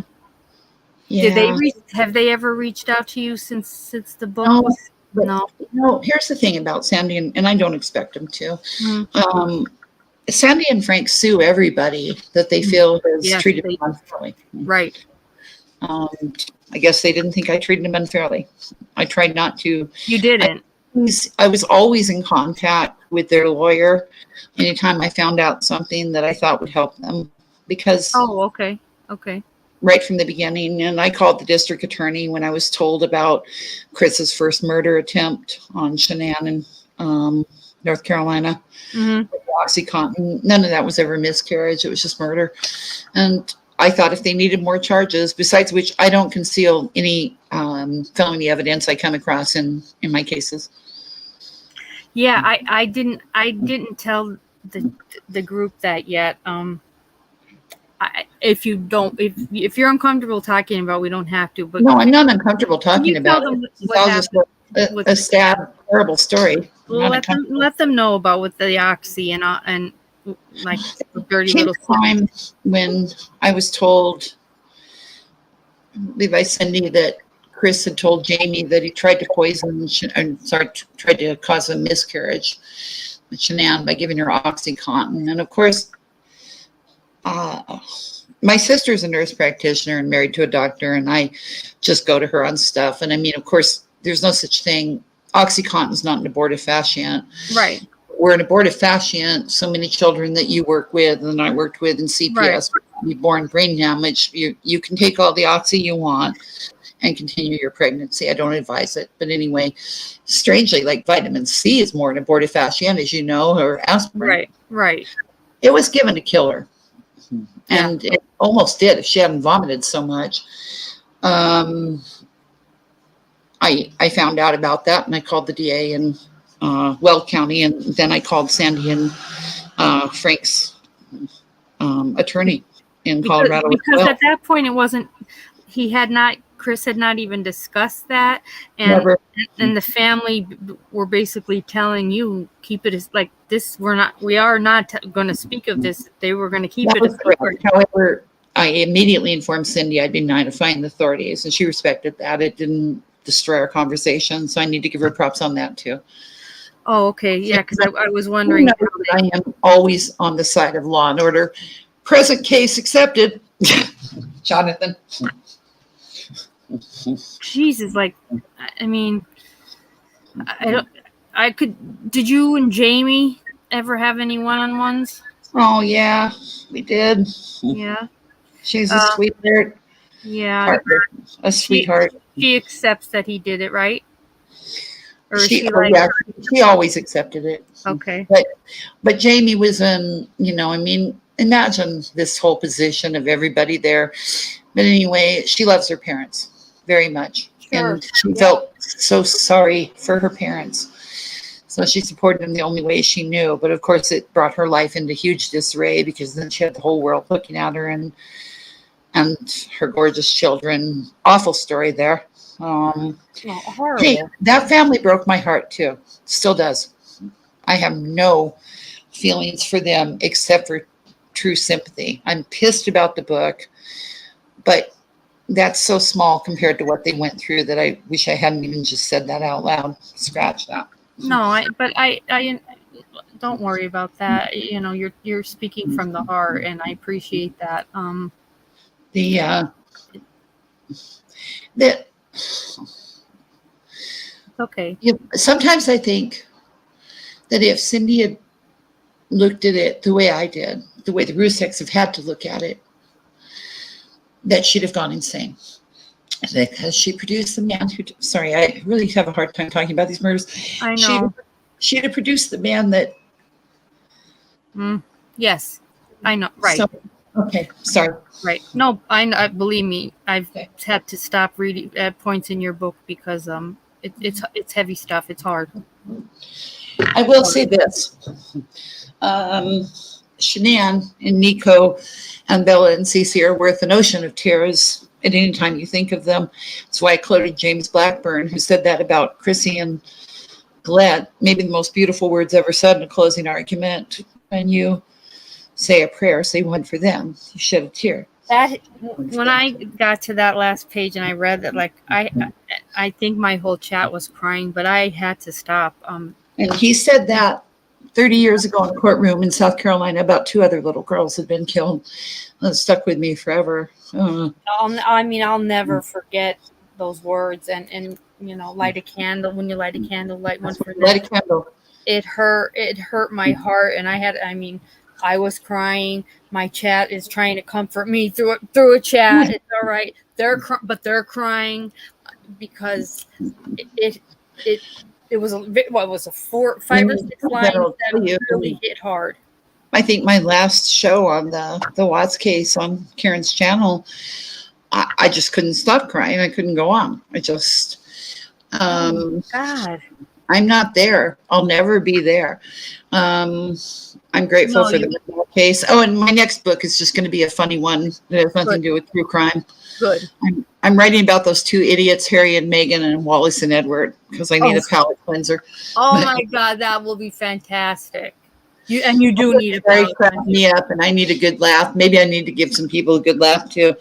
A: Yeah. Have they ever reached out to you since the book?
C: No. Here's the thing about Sandy, and I don't expect them to. Mm-hmm. Sandy and Frank sue everybody that they feel has treated them unfairly.
A: Right.
C: I guess they didn't think I treated them unfairly. I tried not to.
A: You didn't.
C: I was always in contact with their lawyer anytime I found out something that I thought would help them, because.
A: Oh, okay.
C: Right from the beginning. And I called the district attorney when I was told about Chris's first murder attempt on Shanann in North Carolina. Mm-hmm. OxyContin. None of that was ever miscarriage. It was just murder. And I thought if they needed more charges, besides which I don't conceal any felony evidence I come across in my cases.
A: Yeah, I didn't tell the group that yet. If you're uncomfortable talking about, we don't have to. But
C: no, I'm not uncomfortable talking about it. A sad, horrible story.
A: Well, let them know about with the oxy and like dirty little
C: time when I was told, I believe I Cindy, that Chris had told Jamie that he tried to tried to cause a miscarriage with Shanann by giving her OxyContin. And of course, my sister's a nurse practitioner and married to a doctor, and I just go to her on stuff. And I mean, of course, there's no such thing. OxyContin is not an abortifacient.
A: Right.
C: We're an abortifacient. So many children that you work with and I worked with in CPS be born brain damage. You can take all the oxy you want and continue your pregnancy. I don't advise it. But anyway, strangely, like vitamin C is more an abortifacient, as you know, or aspirin.
A: Right.
C: It was given to kill her. And it almost did if she hadn't vomited so much. I found out about that, and I called the DA in Weld County, and then I called Sandy and Frank's attorney in Colorado.
A: Because at that point, it wasn't. Chris had not even discussed that, and the family were basically telling you, keep it as like this. We are not going to speak of this. They were going to keep it a secret.
C: However, I immediately informed Cindy I'd be notifying the authorities, and she respected that. It didn't destroy our conversation, so I need to give her props on that too.
A: Oh, okay, yeah, because I was wondering.
C: I am always on the side of law and order. Present case accepted. Jonathan.
A: Jesus, like, I mean, did you and Jamie ever have any one-on-ones?
C: Oh, yeah, we did.
A: Yeah.
C: She's a sweetheart.
A: Yeah.
C: A sweetheart.
A: She accepts that he did it, right? Or
C: she always accepted it.
A: Okay.
C: But Jamie was imagine this whole position of everybody there. But anyway, she loves her parents very much. Sure. And she felt so sorry for her parents. So she supported them the only way she knew. But of course, it brought her life into huge disarray, because then she had the whole world looking at her and her gorgeous children. Awful story there.
A: Horrible.
C: Hey, that family broke my heart too. Still does. I have no feelings for them except for true sympathy. I'm pissed about the book, but that's so small compared to what they went through that I wish I hadn't even just said that out loud. Scratch that.
A: No, don't worry about that. You know, you're speaking from the heart, and I appreciate that.
C: That
A: Okay.
C: Sometimes I think that if Cindy had looked at it the way I did, the way the Ruseks have had to look at it, that she'd have gone insane. Because she produced the man who, sorry, I really have a hard time talking about these murders.
A: I know.
C: She'd have produced the man that.
A: Yes, I know. Right.
C: So, okay, sorry.
A: Right. No, I believe me. I've had to stop reading at points in your book because it's heavy stuff. It's hard.
C: I will say this. Shanann and Nico and Bella and Cece are worth an ocean of tears at any time you think of them. That's why I quoted James Blackburn, who said that about Chrissy and Glenn. Maybe the most beautiful words ever said in a closing argument. When you say a prayer, say one for them. You shed a tear.
A: That when I got to that last page and I read that, like I think my whole chat was crying, but I had to stop.
C: And he said that 30 years ago in a courtroom in South Carolina about 2 other little girls had been killed. It stuck with me forever.
A: I'll never forget those words. And you know, light a candle. When you light a candle, light one for them.
C: Light a candle.
A: It hurt my heart, and I was crying. My chat is trying to comfort me through a chat. It's all right. They're crying because it was what was a 4, 5 or 6 lines that really hit hard.
C: I think my last show on the Watts case on Karen's channel, I just couldn't stop crying. I couldn't go on. I just
A: God.
C: I'm not there. I'll never be there. I'm grateful for the case. Oh, and my next book is just going to be a funny one that has nothing to do with true crime.
A: Good.
C: I'm writing about those 2 idiots, Harry and Meghan, and Wallace and Edward, because I need a palate cleanser.
A: Oh my God, that will be fantastic. You do need a palate cleanser.
C: Me up, and I need a good laugh. Maybe I need to give some people a good laugh too.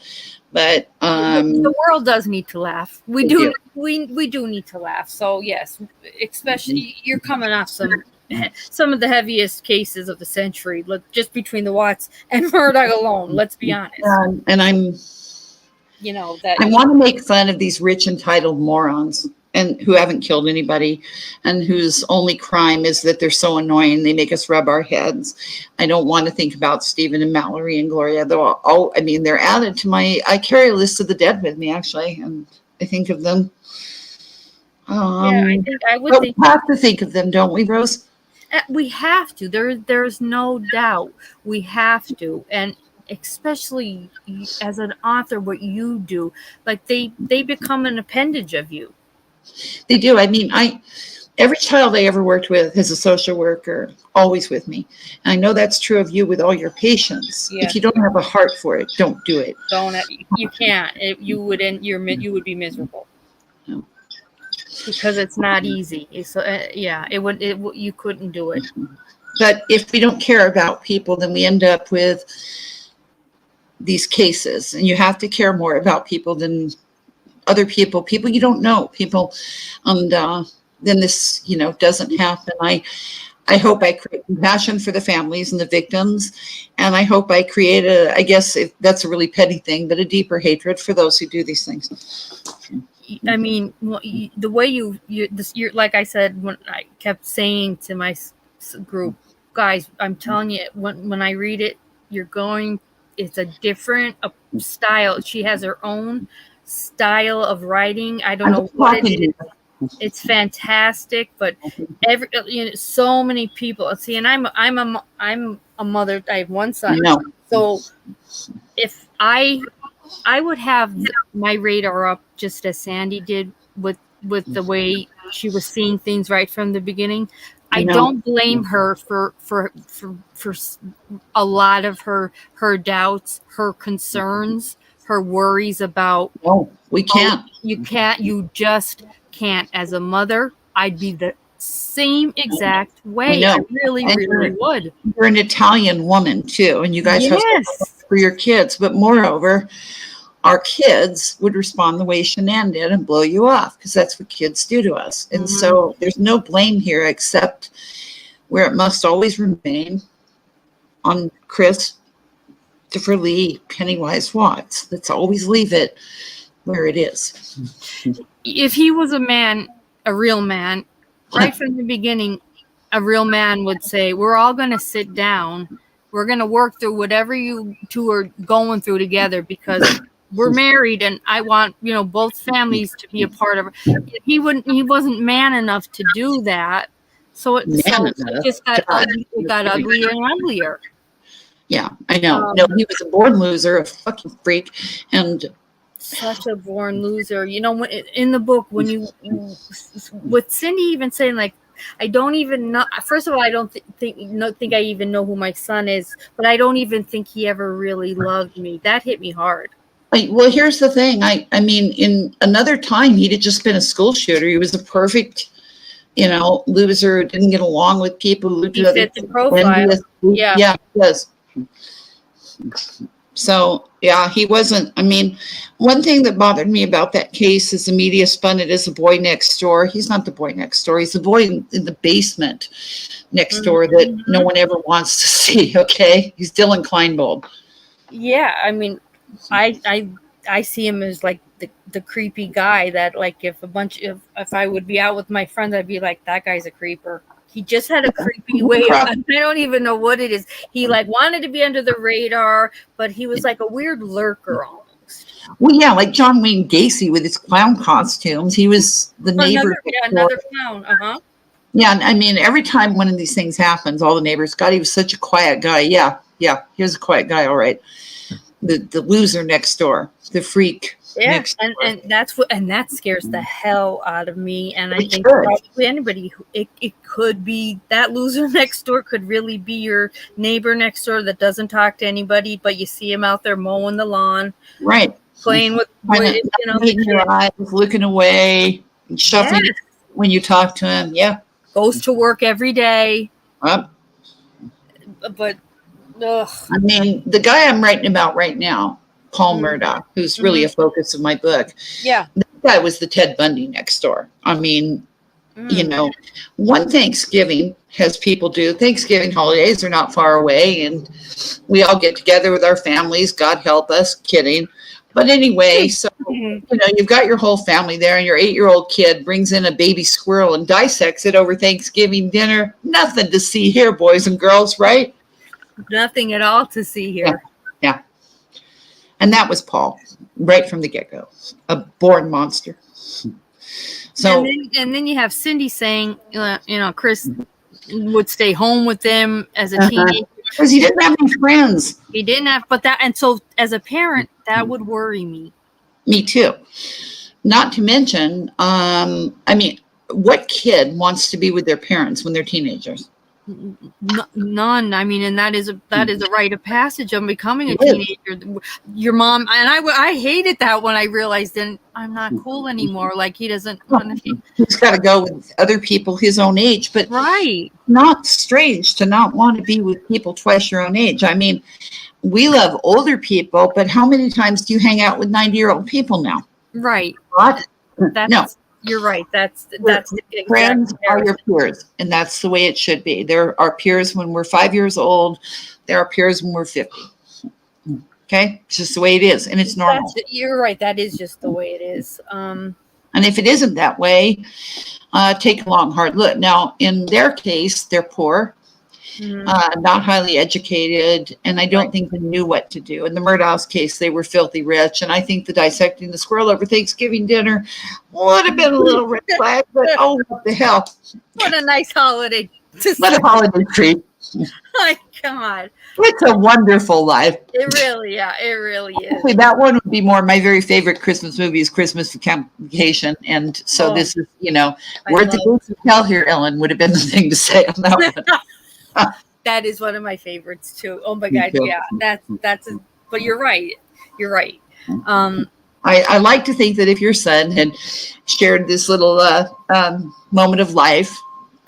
C: But
A: the world does need to laugh. We do need to laugh. So yes, especially you're coming off some of the heaviest cases of the century. Just between the Watts and Murdaugh alone. Let's be honest.
C: And I want to make fun of these rich entitled morons and who haven't killed anybody and whose only crime is that they're so annoying they make us rub our heads. I don't want to think about Stephen and Mallory and Gloria, though. They're added to I carry a list of the dead with me, actually, and I think of them.
A: I would think
C: we have to think of them, don't we, Rose?
A: We have to. There's no doubt we have to, and especially as an author, what you do, like they become an appendage of you.
C: They do. Every child I ever worked with as a social worker, always with me. And I know that's true of you with all your patients.
A: Yes.
C: If you don't have a heart for it, don't do it.
A: You can't. You would be miserable.
C: No.
A: Because it's not easy. You couldn't do it.
C: But if we don't care about people, then we end up with these cases. And you have to care more about people than other people you don't know, and then this doesn't happen. I hope I create compassion for the families and the victims, and I hope I create if that's a really petty thing, but a deeper hatred for those who do these things.
A: The way you're like I said, when I kept saying to my group, guys, I'm telling you, when I read it, it's a different style. She has her own style of writing. I don't know what it is. It's fantastic, but so many people see, and I'm a mother. I have one son, so if I would have my radar up just as Sandy did with the way she was seeing things right from the beginning. I don't blame her for a lot of her doubts, her concerns, her worries about.
C: No, we can't.
A: You just can't. As a mother, I'd be the same exact way. I really would.
C: You're an Italian woman too, and you guys have for your kids. But moreover, our kids would respond the way Shanann did and blow you off, because that's what kids do to us. And so there's no blame here except where it must always remain on Christopher Lee Pennywise Watts. Let's always leave it where it is.
A: If he was a man, a real man, right from the beginning, a real man would say, we're all going to sit down. We're going to work through whatever you two are going through together, because we're married and I want, both families to be a part of it. He wasn't man enough to do that. So it just got uglier and uglier.
C: Yeah, I know. No, he was a born loser, a fucking freak, and
A: such a born loser. In the book, when you with Cindy even saying, like, I don't even know. First of all, I don't think I even know who my son is, but I don't even think he ever really loved me. That hit me hard.
C: Well, here's the thing. I mean, in another time, he'd have just been a school shooter. He was a perfect, loser. Didn't get along with people.
A: He fit the profile.
C: Yeah, he does. So, yeah, he wasn't. I mean, one thing that bothered me about that case is the media spun it as a boy next door. He's not the boy next door. He's the boy in the basement next door that no one ever wants to see, okay? He's Dylan Kleinbold.
A: Yeah, I mean, I see him as like the creepy guy that, like, if I would be out with my friends, I'd be like, that guy's a creeper. He just had a creepy way. I don't even know what it is. He like wanted to be under the radar, but he was like a weird lurker almost.
C: Well, yeah, like John Wayne Gacy with his clown costumes. He was the neighbor.
A: Another clown.
C: Yeah, I mean, every time one of these things happens, all the neighbors, God, he was such a quiet guy. Yeah, he was a quiet guy, all right. The loser next door, the freak.
A: Yeah, and that scares the hell out of me. And I think probably anybody, it could be that loser next door could really be your neighbor next door that doesn't talk to anybody, but you see him out there mowing the lawn,
C: right?
A: Playing with
C: your eyes, looking away, and shuffling when you talk to him. Yeah,
A: goes to work every day. But
C: I mean, the guy I'm writing about right now, Paul Murdaugh, who's really a focus of my book.
A: Yeah.
C: That guy was the Ted Bundy next door. I mean, one Thanksgiving, as people do, Thanksgiving holidays are not far away, and we all get together with our families. God help us. Kidding. But anyway, so, you've got your whole family there, and your 8-year-old kid brings in a baby squirrel and dissects it over Thanksgiving dinner. Nothing to see here, boys and girls, right?
A: Nothing at all to see here.
C: Yeah. And that was Paul, right from the get-go, a born monster. So,
A: and then you have Cindy saying, Chris would stay home with them as a teenager
C: because he didn't have any friends.
A: He didn't have, and so as a parent, that would worry me. Me
C: too. Not to mention, I mean, what kid wants to be with their parents when they're teenagers?
A: None. I mean, and that is a rite of passage of becoming a teenager. Your mom and I hated that when I realized then I'm not cool anymore. Like he doesn't want to.
C: He's got to go with other people his own age, but not strange to not want to be with people twice your own age. I mean, we love older people, but how many times do you hang out with 90-year-old people now?
A: Right.
C: What? No.
A: You're right. That's
C: friends are your peers, and that's the way it should be. There are peers when we're 5 years old. There are peers when we're 50. Okay, it's just the way it is, and it's normal.
A: You're right. That is just the way it is.
C: And if it isn't that way, take a long, hard look. Now, in their case, they're poor, not highly educated, and I don't think they knew what to do. In the Murdaugh's case, they were filthy rich, and I think the dissecting the squirrel over Thanksgiving dinner would have been a little red flag, but oh, what the hell.
A: What a nice holiday.
C: What a holiday treat.
A: My God.
C: It's a wonderful life.
A: It really is.
C: Actually, that one would be more my very favorite Christmas movie is Christmas Vacation. And so this is, we're at the gates of hell here, Ellen, would have been the thing to say on that one.
A: That is one of my favorites too. Oh my God. Yeah. But you're right.
C: I like to think that if your son had shared this little moment of life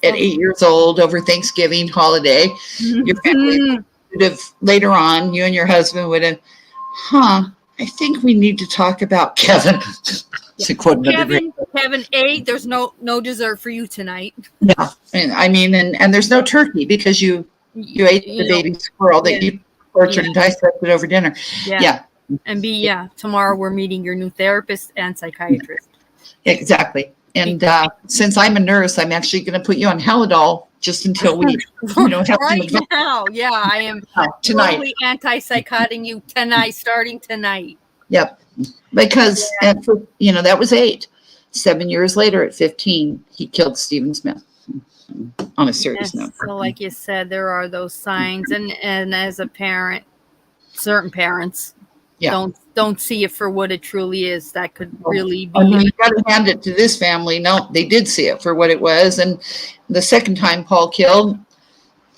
C: at 8 years old over Thanksgiving holiday, your family would have later on, you and your husband would have, I think we need to talk about Kevin.
A: Kevin, Kevin, there's no dessert for you tonight.
C: Yeah, and there's no turkey because you ate the baby squirrel that you tortured and dissected over dinner. Yeah.
A: And tomorrow we're meeting your new therapist and psychiatrist.
C: Exactly. And since I'm a nurse, I'm actually going to put you on Halidol just until we, have
A: right now. Yeah, I am
C: tonight.
A: Totally antipsychotic you tonight, starting tonight.
C: Yep. Because that was 8. 7 years later, at 15, he killed Stephen Smith. On a serious note.
A: So, like you said, there are those signs, and as a parent, certain parents don't see it for what it truly is. That could really be.
C: You got to hand it to this family. No, they did see it for what it was, and the second time Paul killed,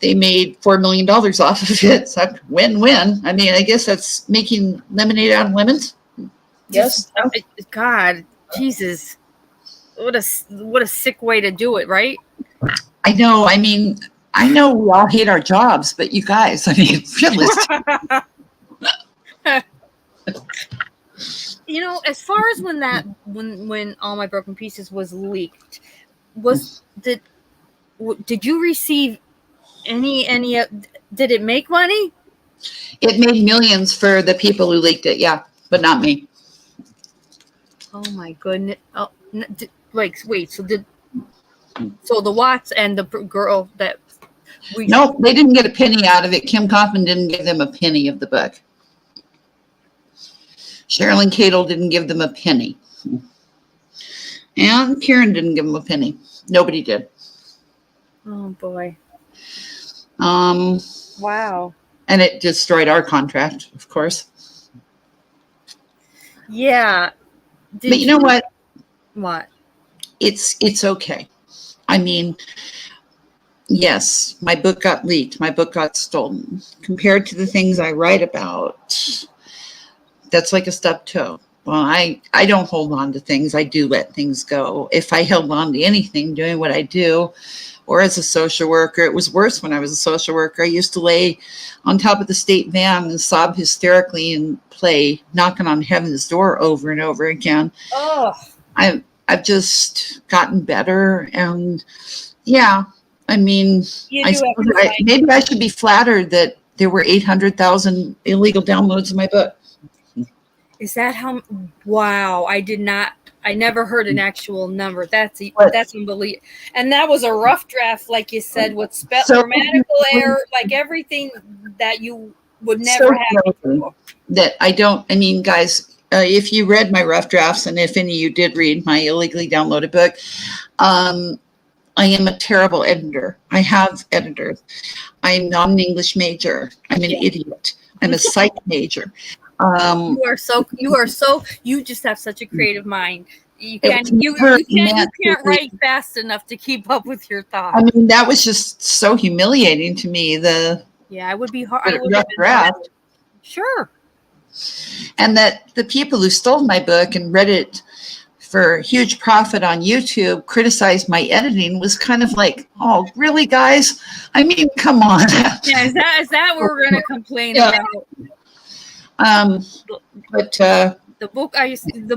C: they made $4 million off of it. So win-win. I mean, I guess that's making lemonade out of lemons. Yes.
A: God, Jesus, what a sick way to do it, right?
C: I know. I mean, I know we all hate our jobs, but you guys, I mean, realistic.
A: As far as when All My Broken Pieces was leaked, did you receive any did it make money?
C: It made millions for the people who leaked it, yeah, but not me.
A: Oh my goodness. Oh, wait, so the Watts and the girl that
C: no, they didn't get a penny out of it. Kim Kaufman didn't give them a penny of the book. Sherilyn Cadle didn't give them a penny. And Kieran didn't give them a penny. Nobody did.
A: Oh boy.
C: Wow. And it destroyed our contract, of course.
A: Yeah.
C: But you know what?
A: What?
C: It's okay. I mean, yes, my book got leaked. My book got stolen. Compared to the things I write about, that's like a stubbed toe. Well, I don't hold on to things. I do let things go. If I held on to anything doing what I do, or as a social worker, it was worse when I was a social worker. I used to lay on top of the state van and sob hysterically and play Knocking on Heaven's Door over and over again.
A: Oh.
C: I've just gotten better, and I mean, maybe I should be flattered that there were 800,000 illegal downloads of my book.
A: Is that how? Wow, I never heard an actual number. That's unbelievable. And that was a rough draft, like you said, with grammatical error, like everything that you would never have before.
C: That I mean, guys, if you read my rough drafts, and if any of you did read my illegally downloaded book, I am a terrible editor. I have editors. I'm not an English major. I'm an idiot. I'm a psych major.
A: You just have such a creative mind. You can't write fast enough to keep up with your thoughts.
C: I mean, that was just so humiliating to me.
A: It would be hard.
C: Draft.
A: Sure.
C: And that the people who stole my book and read it for huge profit on YouTube criticized my editing was kind of like, oh, really, guys? I mean, come on.
A: Yeah, is that what we're going to complain about?
C: But
A: the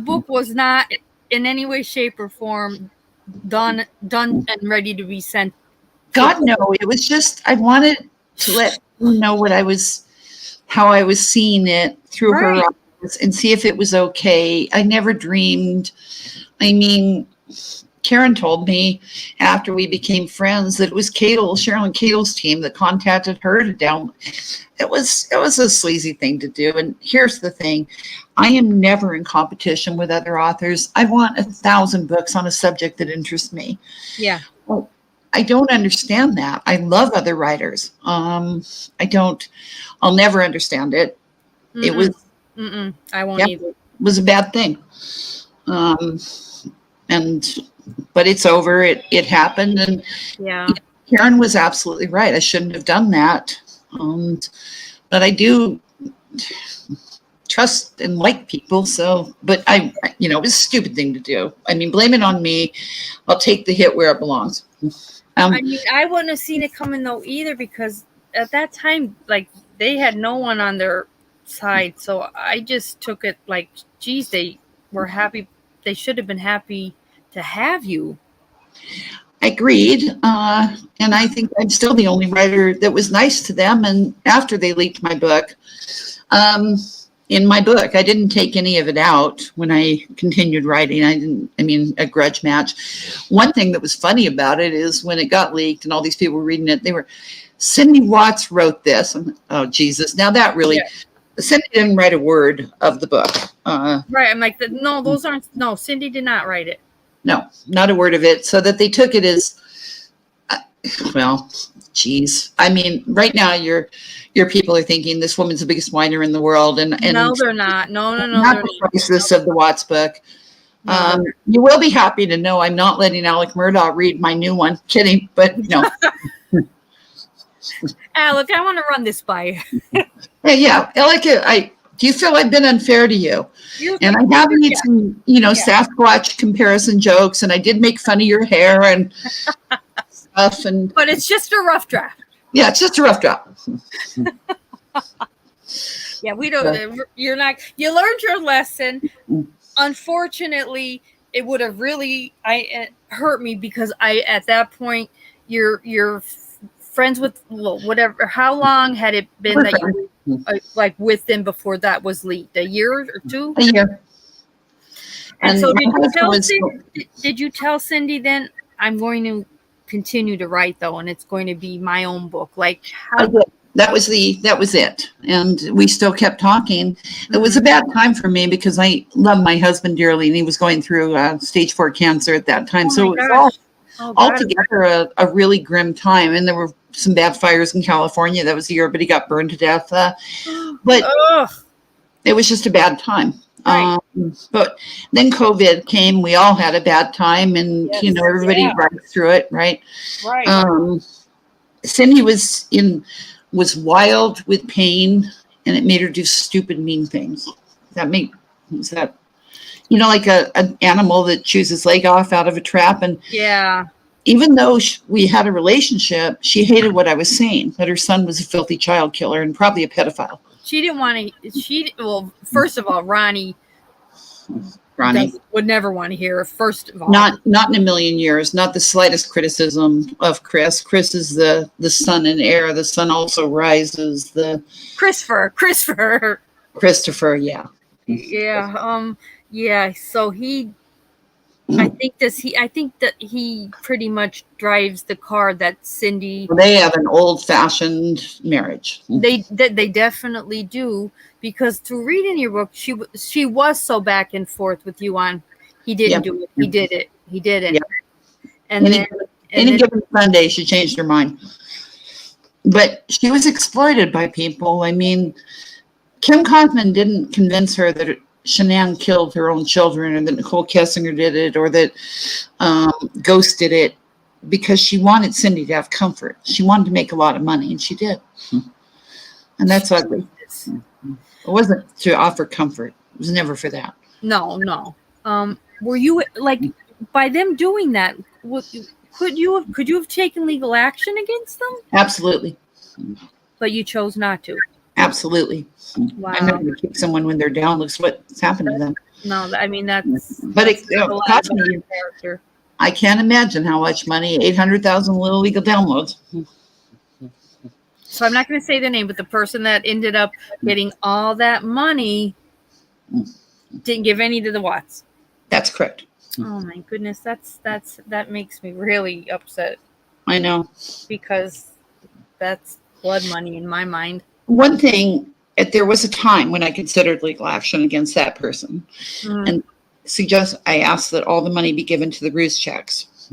A: book was not in any way, shape, or form done and ready to be sent.
C: God, no. It was just I wanted to let you know how I was seeing it through her eyes and see if it was okay. I never dreamed. I mean, Karen told me after we became friends that it was Sherilyn Cadle's team that contacted her to download. It was a sleazy thing to do. And here's the thing. I am never in competition with other authors. I want 1,000 books on a subject that interests me.
A: Yeah.
C: Well, I don't understand that. I love other writers. I'll never understand it.
A: Mm-mm.
C: It was.
A: Mm-mm. I won't either.
C: It was a bad thing. But it's over. It happened. And Karen was absolutely right. I shouldn't have done that. But I do trust and like people. But it was a stupid thing to do. I mean, blame it on me. I'll take the hit where it belongs.
A: I wouldn't have seen it coming though either, because at that time, like, they had no one on their side. So I just took it like, geez, they were happy. They should have been happy to have you.
C: Agreed. And I think I'm still the only writer that was nice to them. And after they leaked my book, in my book, I didn't take any of it out when I continued writing. A grudge match. One thing that was funny about it is when it got leaked and all these people were reading it, they were, Cindy Watts wrote this. Oh, Jesus. Now that really, yeah. Cindy didn't write a word of the book.
A: Right. I'm like, no, those aren't, no, Cindy did not write it.
C: No, not a word of it. So that they took it as, well, geez. I mean, right now your people are thinking this woman's the biggest whiner in the world. And
A: no, they're not. No,
C: not the crisis of the Watts book. No. You will be happy to know I'm not letting Alec Murdaugh read my new one. Kidding, but no.
A: Alec, I want to run this by you.
C: Yeah, Alec, do you feel I've been unfair to you? And I have made some, Sasquatch comparison jokes, and I did make fun of your hair and stuff.
A: But it's just a rough draft.
C: Yeah, it's just a rough draft.
A: Yeah, we don't. You learned your lesson. Unfortunately, it would have really hurt me because at that point you're friends with whatever. How long had it been that you were with them before that was leaked? A year or two?
C: A year.
A: And so did you tell Cindy then, I'm going to continue to write though, and it's going to be my own book? Like how?
C: That was it. And we still kept talking. It was a bad time for me because I love my husband dearly, and he was going through stage 4 cancer at that time. So it was altogether a really grim time. And there were some bad fires in California. That was the year, but he got burned to death. But it was just a bad time. Right. But then COVID came. We all had a bad time, and everybody rides through it, right?
A: Right.
C: Cindy was wild with pain, and it made her do stupid, mean things. Like an animal that chews its leg off out of a trap. And even though we had a relationship, she hated what I was saying, that her son was a filthy child killer and probably a pedophile.
A: She didn't want to. Well, first of all, Ronnie would never want to hear. First of all,
C: not in a million years. Not the slightest criticism of Chris. Chris is the son and heir. The son also rises. The Christopher. Yeah.
A: Yeah. So I think that he pretty much drives the car that Cindy.
C: Well, they have an old-fashioned marriage.
A: They definitely do, because through reading your book, she was so back and forth with you on. He didn't do it. He did it. He didn't.
C: Yeah. And any given Sunday, she changed her mind. But she was exploited by people. I mean, Kim Kaufman didn't convince her that Shanann killed her own children, or that Nicole Kessinger did it, or that Ghost did it, because she wanted Cindy to have comfort. She wanted to make a lot of money, and she did. And that's ugly. It wasn't to offer comfort. It was never for that.
A: No. Were you by them doing that? Could you have taken legal action against them?
C: Absolutely.
A: But you chose not to.
C: Absolutely.
A: Wow.
C: I'm not going to kick someone when they're down. Looks what's happened to them.
A: No, I mean that's.
C: But it cost me. I can't imagine how much money. 800,000 little legal downloads.
A: So I'm not going to say the name, but the person that ended up getting all that money didn't give any to the Watts.
C: That's correct.
A: Oh my goodness, that makes me really upset.
C: I know,
A: because that's blood money in my mind.
C: One thing, there was a time when I considered legal action against that person, and I asked that all the money be given to the ruse checks.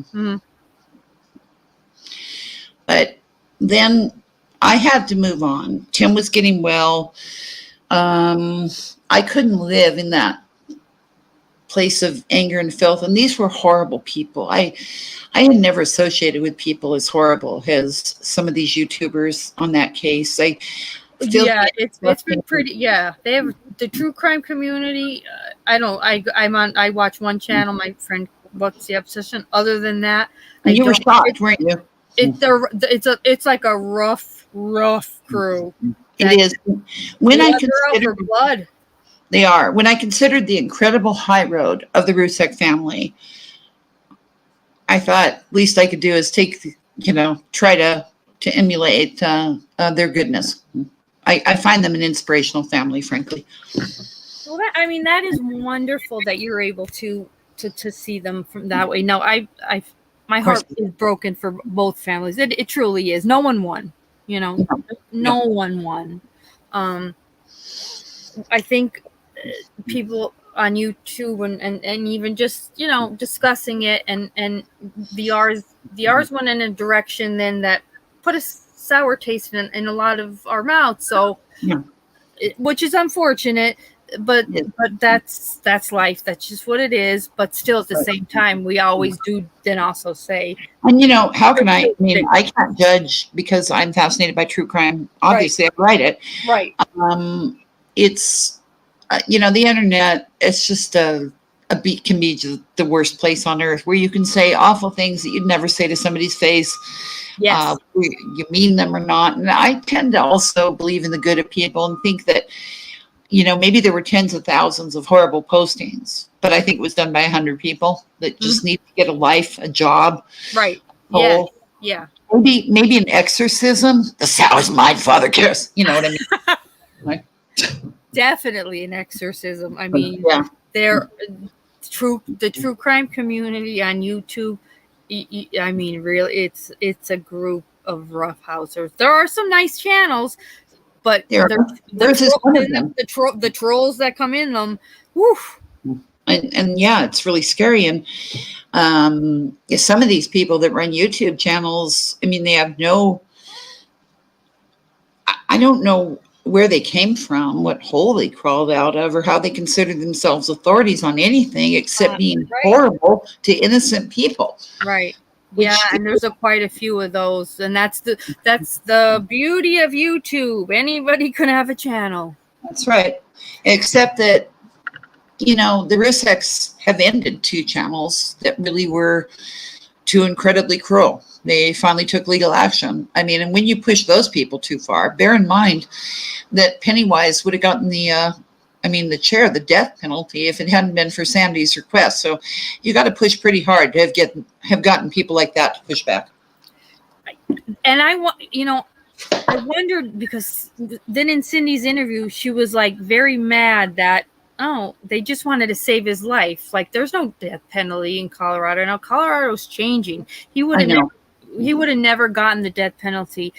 C: But then I had to move on. Tim was getting well. I couldn't live in that place of anger and filth. And these were horrible people. I had never associated with people as horrible as some of these YouTubers on that case.
A: It's been pretty. Yeah, they have the true crime community. I watch one channel. My friend watched the obsession. Other than that,
C: you were shocked, weren't you?
A: It's like a rough crew.
C: It is. When I
A: consider blood,
C: they are. When I considered the incredible high road of the Rusek family, I thought least I could do is try to emulate their goodness. I find them an inspirational family, frankly.
A: Well, that is wonderful that you're able to see them from that way. No, my heart is broken for both families. It truly is. No one won, no one won. I think people on YouTube and even just, discussing it and the R's went in a direction then that put a sour taste in a lot of our mouths. So, which is unfortunate. But that's life. That's just what it is. But still, at the same time, we always do then also say.
C: And how can I mean, I can't judge because I'm fascinated by true crime. Obviously, I write it.
A: Right.
C: It's the internet. It's just can be just the worst place on earth where you can say awful things that you'd never say to somebody's face.
A: Yes.
C: You mean them or not. And I tend to also believe in the good of people and think that. Maybe there were tens of thousands of horrible postings, but I think it was done by 100 people that just need to get a life, a job.
A: Right. Yeah.
C: Maybe an exorcism. The sour's mind, Father Kiss. You know what I mean?
A: Definitely an exorcism. I mean, the true crime community on YouTube. I mean, really, it's a group of roughhousers. There are some nice channels. But the trolls that come in them, whew.
C: And it's really scary. And some of these people that run YouTube channels, I mean, they have I don't know where they came from, what hole they crawled out of, or how they considered themselves authorities on anything except being horrible to innocent people.
A: Right. Yeah, and there's quite a few of those, and that's the beauty of YouTube. Anybody can have a channel.
C: That's right, except that the Rissecs have ended 2 channels that really were too incredibly cruel. They finally took legal action. I mean, and when you push those people too far, bear in mind that Pennywise would have gotten the death penalty if it hadn't been for Sandy's request. So you got to push pretty hard to have gotten people like that to push back.
A: And I wondered because then in Cindy's interview, she was like very mad that, they just wanted to save his life. Like there's no death penalty in Colorado. Now Colorado's changing. He would have never gotten the death penalty.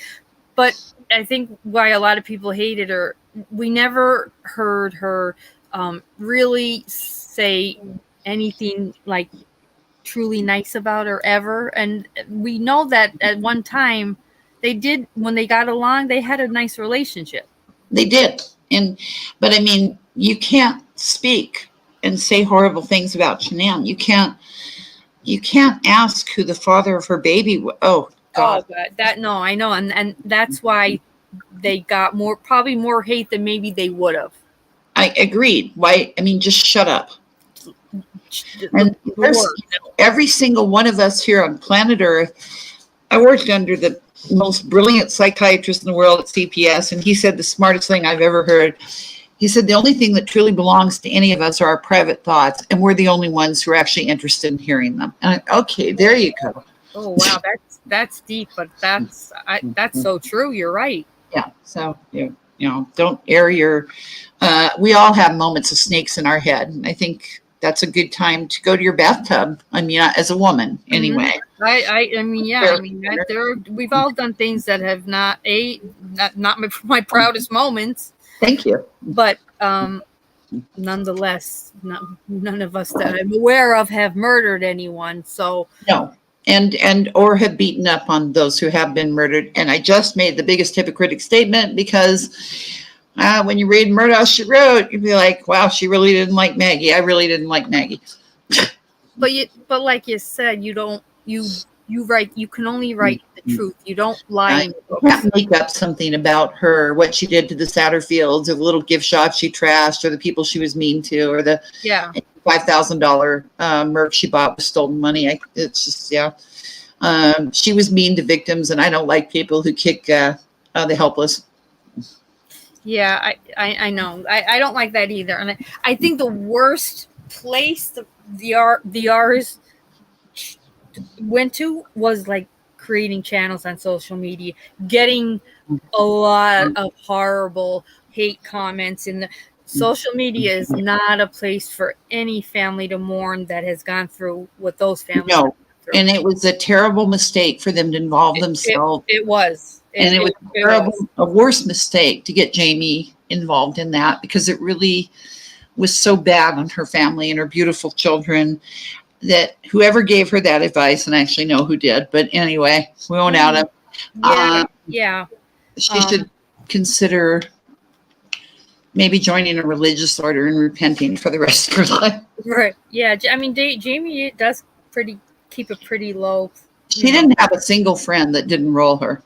A: But I think why a lot of people hated her, we never heard her really say anything like truly nice about her ever. And we know that at one time they did, when they got along, they had a nice relationship.
C: They did. But I mean, you can't speak and say horrible things about Shanann. You can't ask who the father of her baby was. Oh, God.
A: I know. And that's why they got probably more hate than maybe they would have. I
C: agreed. Why? I mean, just shut up. And every single one of us here on planet Earth, I worked under the most brilliant psychiatrist in the world at CPS, and he said the smartest thing I've ever heard. He said the only thing that truly belongs to any of us are our private thoughts, and we're the only ones who are actually interested in hearing them. And okay, there you go.
A: Oh wow, that's deep, but that's so true. You're right.
C: Yeah. So don't air your. We all have moments of snakes in our head, and I think that's a good time to go to your bathtub. I mean, as a woman, anyway. We've all done things that have not my proudest moments. Thank you.
A: But nonetheless, none of us that I'm aware of have murdered anyone. So
C: no. And or have beaten up on those who have been murdered. And I just made the biggest hypocritic statement because when you read Murdaugh, She Wrote, you'd be like, wow, she really didn't like Maggie. I really didn't like Maggie.
A: But like you said, you write. You can only write the truth. You don't lie.
C: You can't make up something about her, what she did to the Satterfields, or the little gift shop she trashed, or the people she was mean to, or the $5,000 Merc she bought with stolen money. It's just she was mean to victims, and I don't like people who kick the helpless.
A: Yeah, I know. I don't like that either, and I think the worst place the R's went to was like creating channels on social media, getting a lot of horrible hate comments in the social media is not a place for any family to mourn that has gone through what those families have gone through.
C: And it was a terrible mistake for them to involve themselves.
A: It was.
C: And it was a worse mistake to get Jamie involved in that, because it really was so bad on her family and her beautiful children, that whoever gave her that advice, and I actually know who did, but anyway, we won't out of. She should consider maybe joining a religious order and repenting for the rest of her life.
A: Right. Yeah. I mean, Jamie does keep it pretty low.
C: She didn't have a single friend that didn't roll her.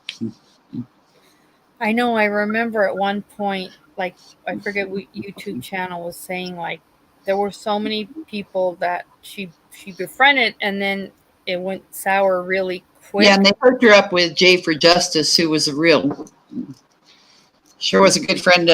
A: I know. I remember at one point, like, I forget what YouTube channel was saying, like, there were so many people that she befriended, and then it went sour really quick.
C: Yeah, and they hooked her up with Jay for Justice, who was sure was a good friend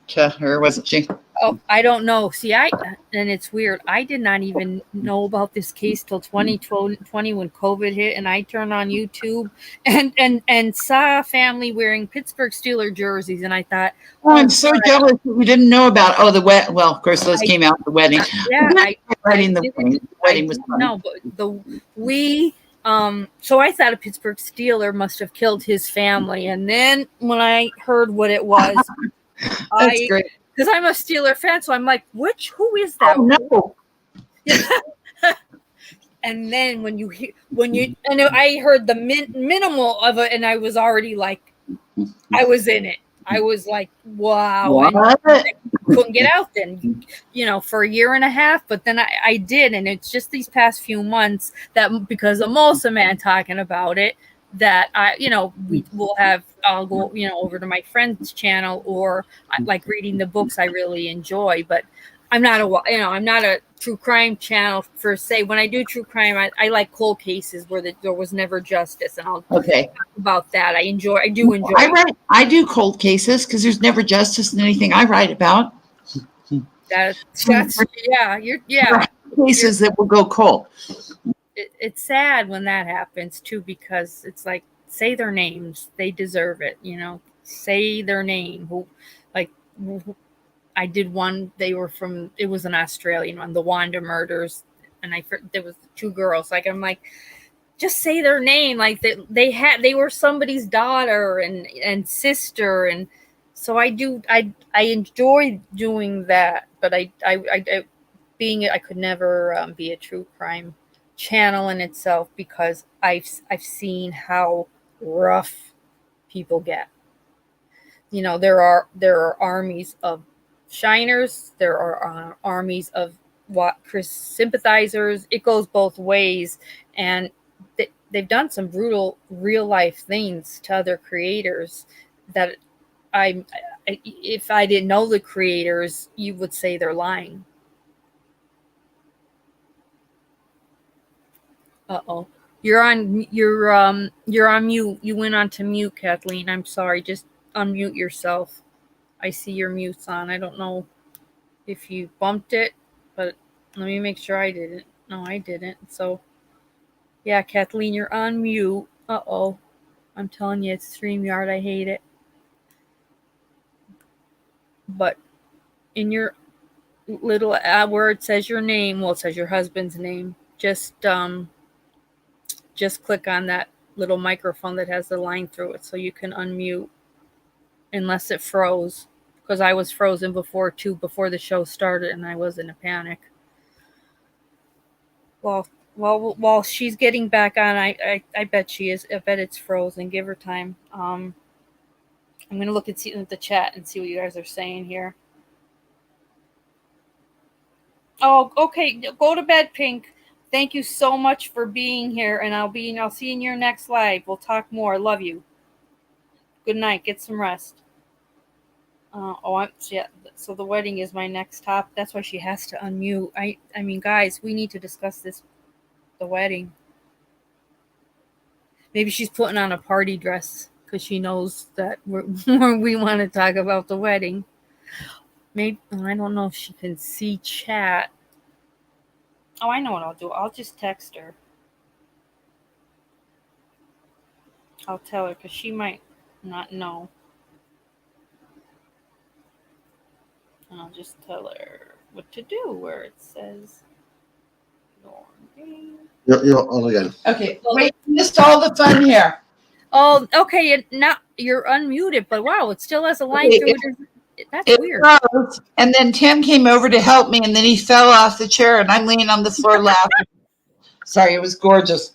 C: to her, wasn't she?
A: Oh, I don't know. See, and it's weird. I did not even know about this case till 2020 when COVID hit, and I turned on YouTube and saw a family wearing Pittsburgh Steelers jerseys, and I thought,
C: "Oh, I'm so jealous that we didn't know about." Oh, the wet. Well, of course, those came out the wedding.
A: Yeah,
C: the wedding was fun.
A: No, but so I thought a Pittsburgh Steeler must have killed his family, and then when I heard what it was,
C: that's great.
A: Because I'm a Steeler fan, so I'm like, who is that?
C: Oh, no.
A: And then and I heard the minimal of it, and I was already like, I was in it. I was like, wow. And I couldn't get out then, for a year and a half, but then I did. And it's just these past few months that because of Melissa Man talking about it, that I'll go, over to my friend's channel, or like reading the books I really enjoy, but I'm not a true crime channel per se. When I do true crime, I like cold cases where there was never justice, and I'll talk about that. I do enjoy.
C: I do cold cases because there's never justice in anything I write about.
A: That's
C: cases that will go cold.
A: It's sad when that happens too, because it's like, say their names, they deserve it. Say their name. I did one. It was an Australian one, the Murdaugh Murders, and there was 2 girls. Like, I'm like, just say their name. Like they were somebody's daughter and sister, and so I enjoy doing that. But I could never be a true crime channel in itself, because I've seen how rough people get. There are armies of shiners, there are armies of Chris sympathizers. It goes both ways, and they've done some brutal real life things to other creators that if I didn't know the creators, you would say they're lying. Uh-oh. You're on mute. You went on to mute, Kathleen. I'm sorry. Just unmute yourself. I see your mute's on. I don't know if you bumped it, but let me make sure I didn't. No, I didn't. So, yeah, Kathleen, you're on mute. Uh-oh. I'm telling you, it's StreamYard. I hate it. But in your little where it says your name, it says your husband's name, just click on that little microphone that has the line through it so you can unmute, unless it froze, because I was frozen before the show started, and I was in a panic. While she's getting back on, I bet she is. I bet it's frozen. Give her time. I'm going to look at the chat and see what you guys are saying here. Oh, okay. Go to bed, Pink. Thank you so much for being here, and I'll see you in your next live. We'll talk more. Love you. Good night. Get some rest. So the wedding is my next top. That's why she has to unmute. I mean, guys, we need to discuss the wedding. Maybe she's putting on a party dress because she knows that we want to talk about the wedding. Maybe, I don't know if she can see chat. Oh, I know what I'll do. I'll just text her. I'll tell her because she might not know. And I'll just tell her what to do where it says
D: You're on again.
C: Okay, wait, you missed all the fun here.
A: Oh, okay. You're unmuted, but wow, it still has a line
C: Okay,
A: through it. That's
C: It
A: weird.
C: froze, and then Tim came over to help me, and then he fell off the chair, and I'm leaning on the floor laughing. Sorry, it was gorgeous.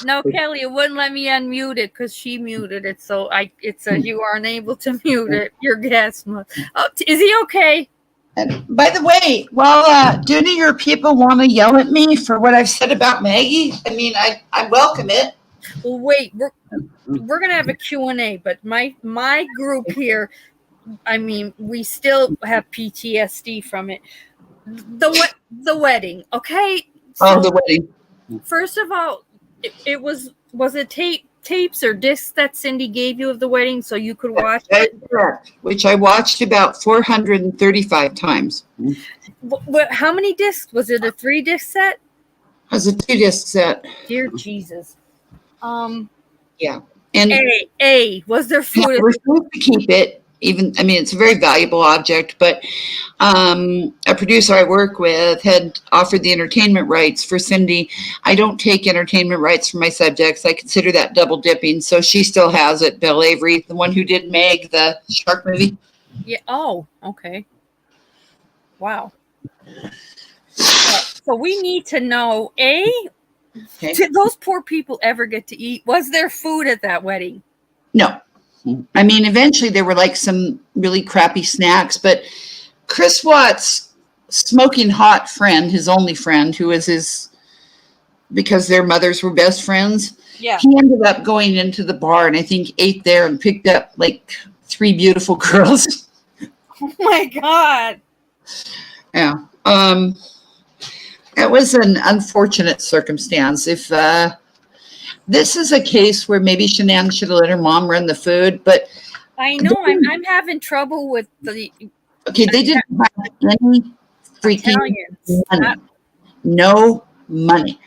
A: No, Kelly, it wouldn't let me unmute it because she muted it. So it says you are unable to mute it. Your guest must. Oh, is he okay?
C: And by the way, while do any of your people want to yell at me for what I've said about Maggie? I mean, I welcome it.
A: Well, wait, we're gonna have a Q&A, but my group here, I mean, we still have PTSD from it. The wedding, okay?
C: So, the wedding.
A: First of all, it was it tapes or discs that Cindy gave you of the wedding so you could watch it?
C: Correct. Which I watched about 435 times.
A: How many discs? Was it a 3-disc set?
C: It was a 2-disc set.
A: Dear Jesus.
C: Yeah. And
A: was there food?
C: we're supposed to keep it. It's a very valuable object, but a producer I work with had offered the entertainment rights for Cindy. I don't take entertainment rights for my subjects. I consider that double dipping. So she still has it. Bill Avery, the one who did Meg, the shark movie.
A: Yeah. Oh, okay. Wow. So we need to know, did those poor people ever get to eat? Was there food at that wedding?
C: No. I mean, eventually there were like some really crappy snacks, but Chris Watts' smoking hot friend, his only friend, who was because their mothers were best friends.
A: Yeah.
C: He ended up going into the bar and I think ate there and picked up like 3 beautiful girls.
A: Oh my God.
C: Yeah. It was an unfortunate circumstance. If, this is a case where maybe Shanann should have let her mom run the food, but
A: I know I'm having trouble with the.
C: Okay, they didn't have any freaking
A: Italians.
C: money. No money,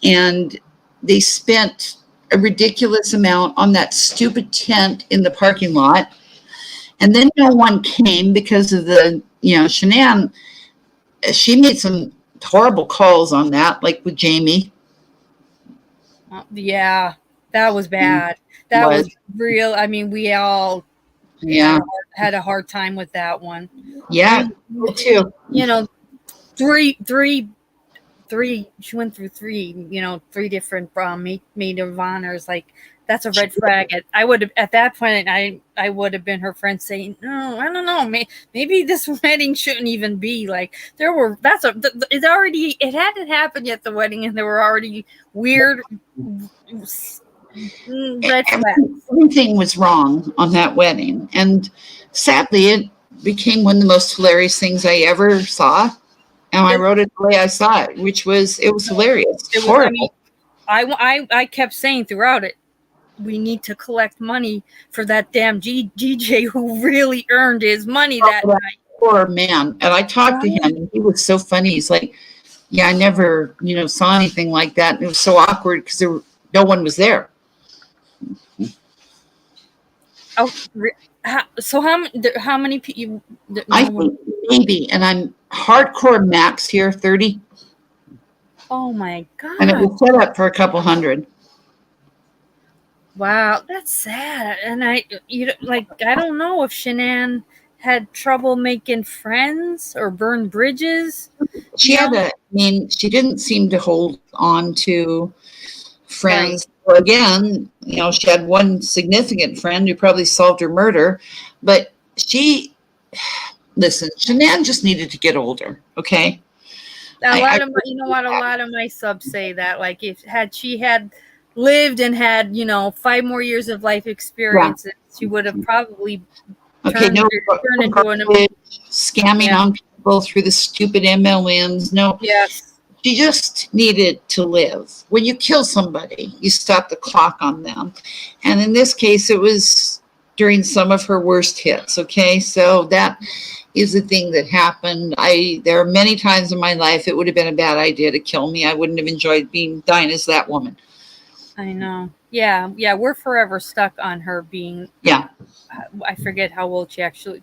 C: and they spent a ridiculous amount on that stupid tent in the parking lot, and then no one came because of the Shanann. She made some horrible calls on that, like with Jamie.
A: Yeah, that was bad. That was real. I mean, we all had a hard time with that one.
C: Yeah, me too.
A: Three. She went through 3. 3 different maid of honors. Like that's a red flag. I would have at that point. I would have been her friend saying, "No, I don't know. Maybe this wedding shouldn't even be like there were." It hadn't happened yet the wedding, and there were already weird red flags.
C: Everything was wrong on that wedding, and sadly, it became one of the most hilarious things I ever saw. And I wrote it the way I saw it, which was hilarious. It was horrible.
A: I kept saying throughout it, we need to collect money for that damn GJ who really earned his money that night.
C: Poor man. And I talked to him, and he was so funny. He's like, yeah, I never, saw anything like that. And it was so awkward because no one was there.
A: Oh, so how many people?
C: I think maybe, and I'm hardcore max here, 30.
A: Oh my God.
C: And it was set up for a couple hundred.
A: Wow, that's sad. And I don't know if Shanann had trouble making friends or burn bridges.
C: She didn't seem to hold on to friends. Right. Again, she had one significant friend who probably solved her murder, but Shanann just needed to get older. Okay.
A: A lot of my subs say that, like, had she lived and had 5 more years of life experience, she would have probably turned into an
C: scamming on people through the stupid MLMs. No.
A: Yes.
C: She just needed to live. When you kill somebody, you stop the clock on them. And in this case, it was during some of her worst hits. Okay. So that is the thing that happened. There are many times in my life it would have been a bad idea to kill me. I wouldn't have enjoyed dying as that woman.
A: I know. Yeah, yeah, we're forever stuck on her being.
C: Yeah.
A: I forget how old she actually.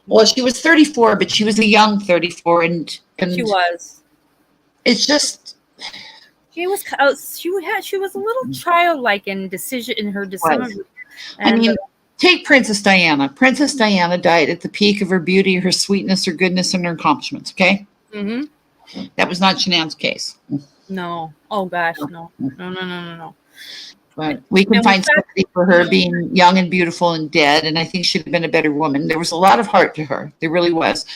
C: Well, she was 34, but she was a young 34, and
A: She was.
C: it's just.
A: She was. She was a little childlike in decision in her decision.
C: I mean, take Princess Diana. Princess Diana died at the peak of her beauty, her sweetness, her goodness, and her accomplishments. Okay.
A: Mm-hmm.
C: That was not Shanann's case.
A: No. Oh gosh, no. No.
C: But we can find sympathy for her being young and beautiful and dead, and I think she'd have been a better woman. There was a lot of heart to her. There really was.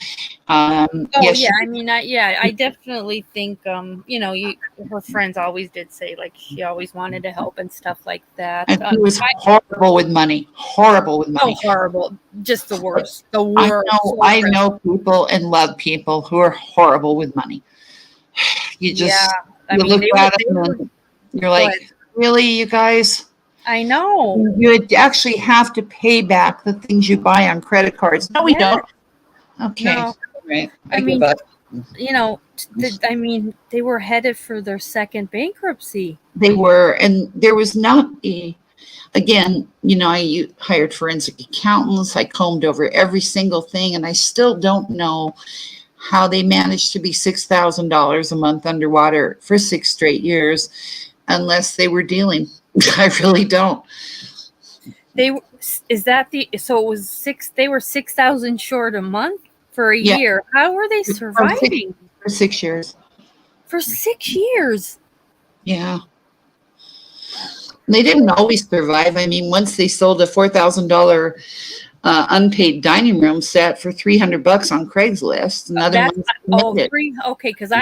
A: Yes, yeah. I mean, I definitely think, her friends always did say, like, she always wanted to help and stuff like that.
C: And she was horrible with money. Horrible with money.
A: Oh, horrible. Just the worst. The worst.
C: I know people and love people who are horrible with money. You just look at them and you're like, really, you guys?
A: I know.
C: You would actually have to pay back the things you buy on credit cards. No, we don't. Okay.
A: No.
C: Right.
A: I mean, they were headed for their second bankruptcy.
C: They were, and there was not again, I hired forensic accountants. I combed over every single thing, and I still don't know how they managed to be $6,000 a month underwater for 6 straight years, unless they were dealing. I really don't.
A: It was 6. They were 6,000 short a month for a year. How were they surviving?
C: For 6 years.
A: For 6 years.
C: Yeah. They didn't always survive. I mean, once they sold a $4,000 unpaid dining room set for $300 on Craigslist.
A: Okay, because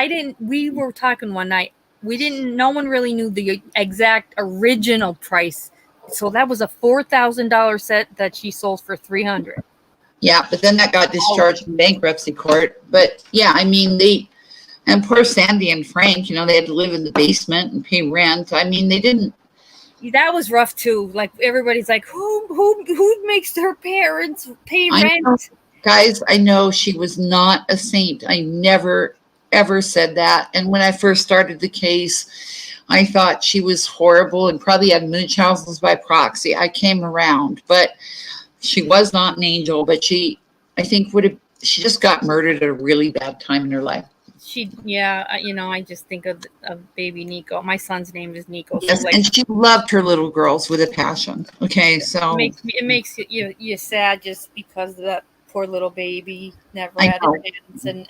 A: we were talking one night. No one really knew the exact original price. So that was a $4,000 set that she sold for $300.
C: Yeah, but then that got discharged in bankruptcy court. But yeah, I mean, and poor Sandy and Frank, they had to live in the basement and pay rent. I mean, they didn't.
A: That was rough too. Like, everybody's like, who makes their parents pay rent?
C: Guys, I know she was not a saint. I never ever said that. And when I first started the case, I thought she was horrible and probably had Munchausen's by proxy. I came around, but she was not an angel. But she just got murdered at a really bad time in her life.
A: I just think of baby Nico. My son's name is Nico.
C: Yes, and she loved her little girls with a passion. Okay, so
A: it makes you sad just because of that poor little baby never had parents, and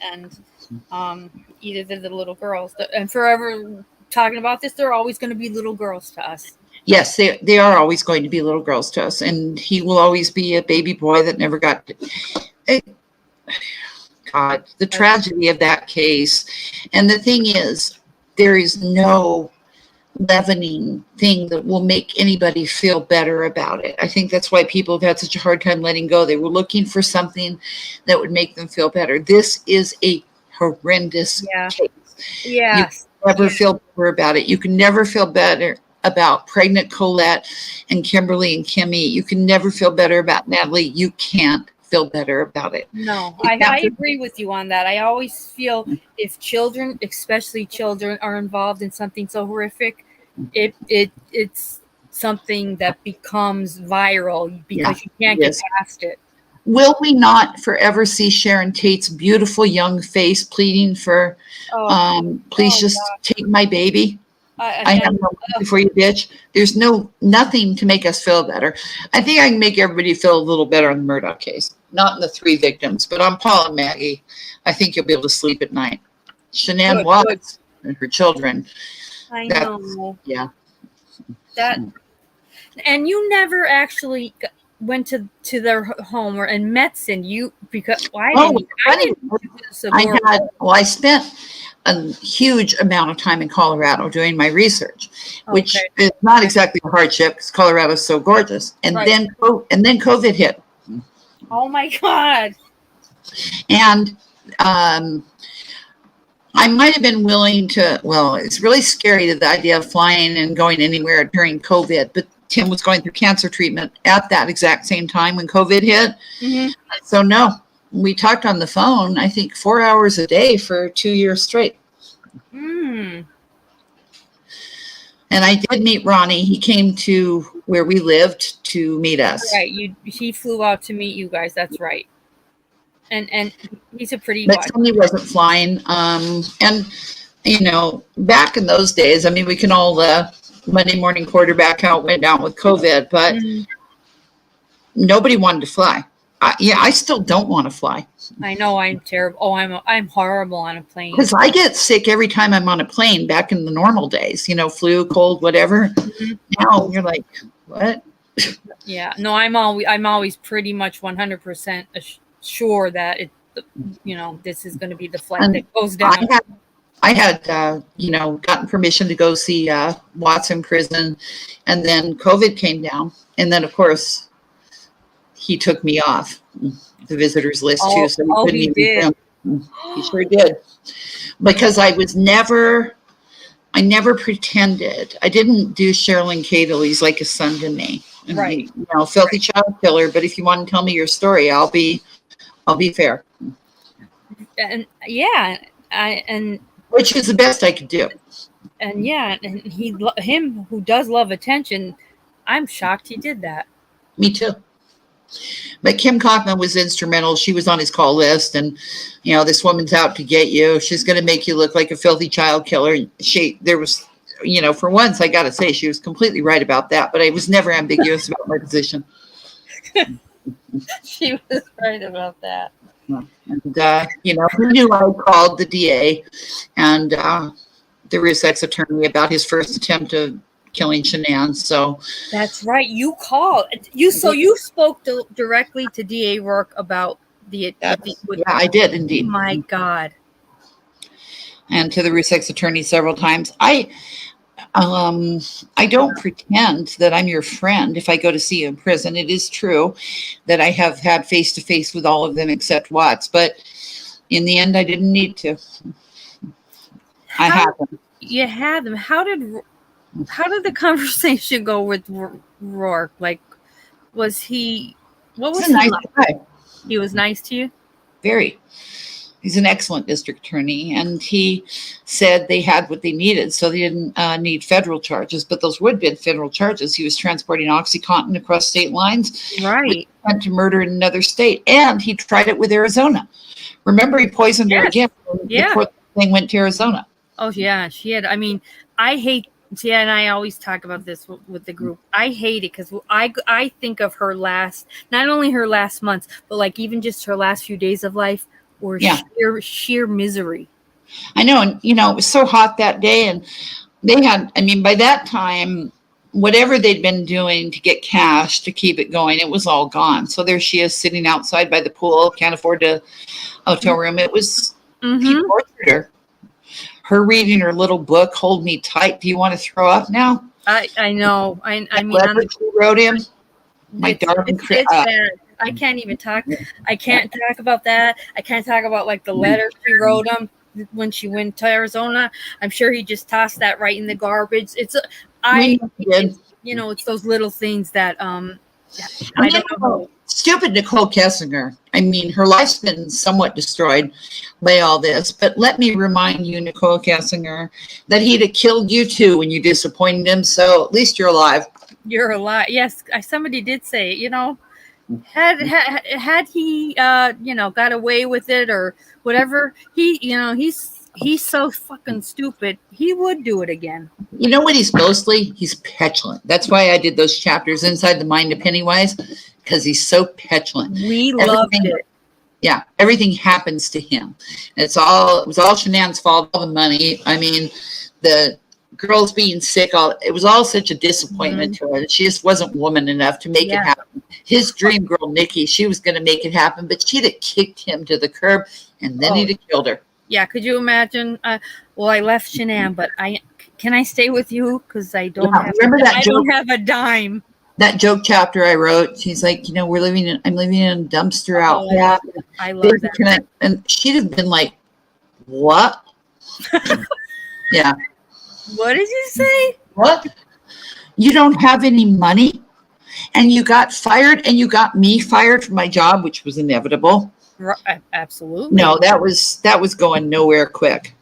A: either the little girls. And forever talking about this, they're always going to be little girls to us.
C: Yes, they are always going to be little girls to us, and he will always be a baby boy that never got. God, the tragedy of that case. And the thing is, there is no leavening thing that will make anybody feel better about it. I think that's why people have had such a hard time letting go. They were looking for something that would make them feel better. This is a horrendous case.
A: Yeah.
C: You never feel better about it. You can never feel better about pregnant Colette and Kimberly and Kimmy. You can never feel better about Natalie. You can't feel better about it.
A: No, I agree with you on that. I always feel if children, especially children, are involved in something so horrific, it's something that becomes viral because you can't get past it.
C: Will we not forever see Sharon Tate's beautiful young face pleading for, please just take my baby? I have no money for you, bitch. There's nothing to make us feel better. I think I can make everybody feel a little better on the Murdaugh case. Not in the 3 victims, but on Paul and Maggie, I think you'll be able to sleep at night. Shanann Watts and her children.
A: I know.
C: Yeah.
A: And you never actually went to their home and met Cindy. I spent a huge amount of time in Colorado doing my research, which is not exactly a hardship because Colorado is so gorgeous. And then COVID hit. Oh my God.
C: And I might have been willing to, it's really scary the idea of flying and going anywhere during COVID, but Tim was going through cancer treatment at that exact same time when COVID hit. Mm-hmm. So no, we talked on the phone, I think 4 hours a day for 2 years straight.
A: Mm.
C: And I did meet Ronnie. He came to where we lived to meet us.
A: Right. He flew out to meet you guys. That's right. And he's a pretty.
C: But Tony wasn't flying. And back in those days, I mean, we can all Monday morning quarterback out went down with COVID, but nobody wanted to fly. I still don't want to fly.
A: I know I'm terrible. Oh, I'm horrible on a plane.
C: Because I get sick every time I'm on a plane back in the normal days, flu, cold, whatever. Mm-hmm. Now you're like, what?
A: Yeah, no, I'm always pretty much 100% sure that this is going to be the flight that goes down.
C: I had gotten permission to go see Watts in prison, and then COVID came down, and then of course he took me off the visitors list too. So he did. He sure did, because I never pretended. I didn't do Sherilyn Cadle. He's like a son to me, and
A: right?
C: Filthy child killer. But if you want to tell me your story, I'll be fair.
A: And yeah, and
C: which is the best I could do.
A: And yeah, and him who does love attention, I'm shocked he did that.
C: Me too. But Kim Kaufman was instrumental. She was on his call list, and this woman's out to get you. She's going to make you look like a filthy child killer. There was, for once, I got to say, she was completely right about that. But I was never ambiguous about my position.
A: She was right about that.
C: And who knew I called the DA and the Ruth ex attorney about his first attempt of killing Shanann. So
A: that's right. You called you. So you spoke directly to DA Rourke about the
C: yeah, I did indeed.
A: My God.
C: And to the Ruth ex attorney several times. I don't pretend that I'm your friend if I go to see you in prison. It is true that I have had face-to-face with all of them except Watts, but in the end, I didn't need to. I had them.
A: You had them. How did the conversation go with Rourke? Like, what was he
C: nice guy.
A: He was nice to you?
C: Very. He's an excellent district attorney, and he said they had what they needed, so they didn't need federal charges, but those would have been federal charges. He was transporting OxyContin across state lines.
A: Right.
C: To murder in another state, and he tried it with Arizona. Remember, he poisoned her again before the thing went to Arizona.
A: Oh, yeah, she had. I mean, I hate. Yeah, and I always talk about this with the group. I hate it because I think of her not only her last months, but like even just her last few days of life. Or sheer misery.
C: I know. And, it was so hot that day. And they had, by that time, whatever they'd been doing to get cash to keep it going, it was all gone. So there she is sitting outside by the pool, can't afford a hotel room. It was, he tortured her. Her reading her little book, Hold Me Tight. Do you want to throw up now?
A: I know. I mean,
C: she wrote him. My darling.
A: It's bad. I can't even talk. I can't talk about that. I can't talk about like the letter she wrote him when she went to Arizona. I'm sure he just tossed that right in the garbage. It's those little things that I don't know.
C: Stupid Nicole Kessinger. Her life's been somewhat destroyed by all this. But let me remind you, Nicole Kessinger, that he'd have killed you too when you disappointed him. So at least you're alive.
A: You're alive. Yes, somebody did say, had he got away with it or whatever, he's so fucking stupid, he would do it again.
C: You know what he's mostly? He's petulant. That's why I did those chapters Inside the Mind of Pennywise, because he's so petulant.
A: We loved it.
C: Yeah, everything happens to him. It was all Shanann's fault, all the money. The girls being sick, it was all such a disappointment to her. She just wasn't woman enough to make it happen. His dream girl, Nikki, she was going to make it happen, but she'd have kicked him to the curb, and then he'd have killed her.
A: Yeah, could you imagine? I left Shanann, but can I stay with you? Because I don't have a dime.
C: That joke chapter I wrote, she's like, I'm living in a dumpster out.
A: Yeah, I love that.
C: And she'd have been like, what? Yeah.
A: What did you say?
C: What? You don't have any money? And you got fired, and you got me fired from my job, which was inevitable.
A: Absolutely.
C: No, that was going nowhere quick.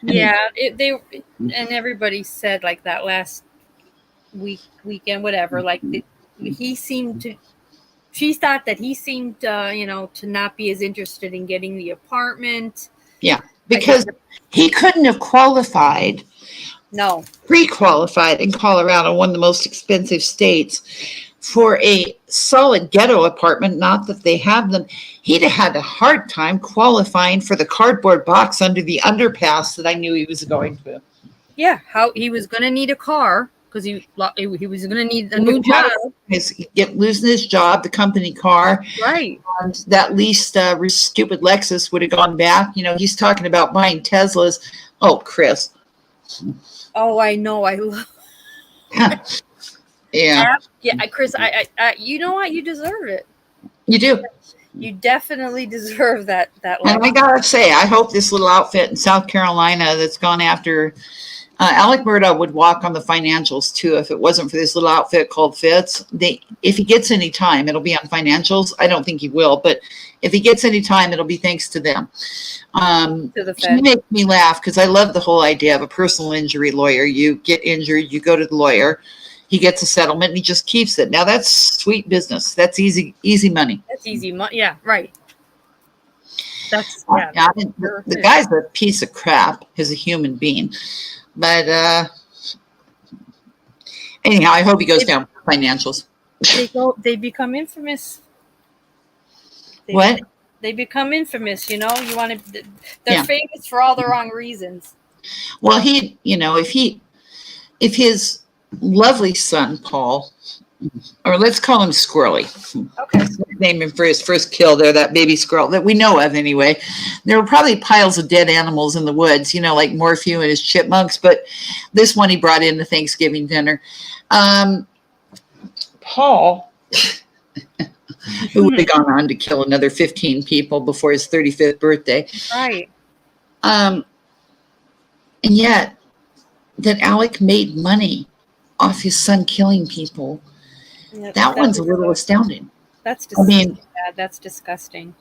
A: Yeah, and everybody said like that last weekend, whatever. Like he seemed to. She thought that he seemed, to not be as interested in getting the apartment.
C: Yeah, because he couldn't have qualified.
A: No.
C: Pre-qualified in Colorado, one of the most expensive states, for a solid ghetto apartment. Not that they have them. He'd have had a hard time qualifying for the cardboard box under the underpass that I knew he was going to.
A: Yeah, how he was going to need a car because he was going to need a new job.
C: Losing his job, the company car.
A: Right.
C: And that least stupid Lexus would have gone back. He's talking about buying Teslas. Oh, Chris.
A: Oh, I know. I love.
C: Yeah.
A: Yeah, Chris. I you know what? You deserve it.
C: You do.
A: You definitely deserve that.
C: And I gotta say, I hope this little outfit in South Carolina that's gone after Alec Murdaugh would walk on the financials too if it wasn't for this little outfit called Fitz. If he gets any time, it'll be on financials. I don't think he will, but if he gets any time, it'll be thanks to them. He makes me laugh because I love the whole idea of a personal injury lawyer. You get injured, you go to the lawyer, he gets a settlement, and he just keeps it. Now that's sweet business. That's easy money.
A: That's easy money. Yeah, right. That's
C: the guy's a piece of crap as a human being. But anyhow, I hope he goes down for financials.
A: They become infamous. They become infamous, You want to. They're famous for all the wrong reasons.
C: Well, if his lovely son Paul, or let's call him Squirrely.
A: Okay.
C: Name him for his first kill there, that baby squirrel that we know of anyway. There were probably piles of dead animals in the woods, like Morphew and his chipmunks, but this one he brought in the Thanksgiving dinner. Paul, who would have gone on to kill another 15 people before his 35th birthday.
A: Right.
C: And yet that Alec made money off his son killing people. Yeah, that one's a little astounding.
A: That's disgusting. That's disgusting.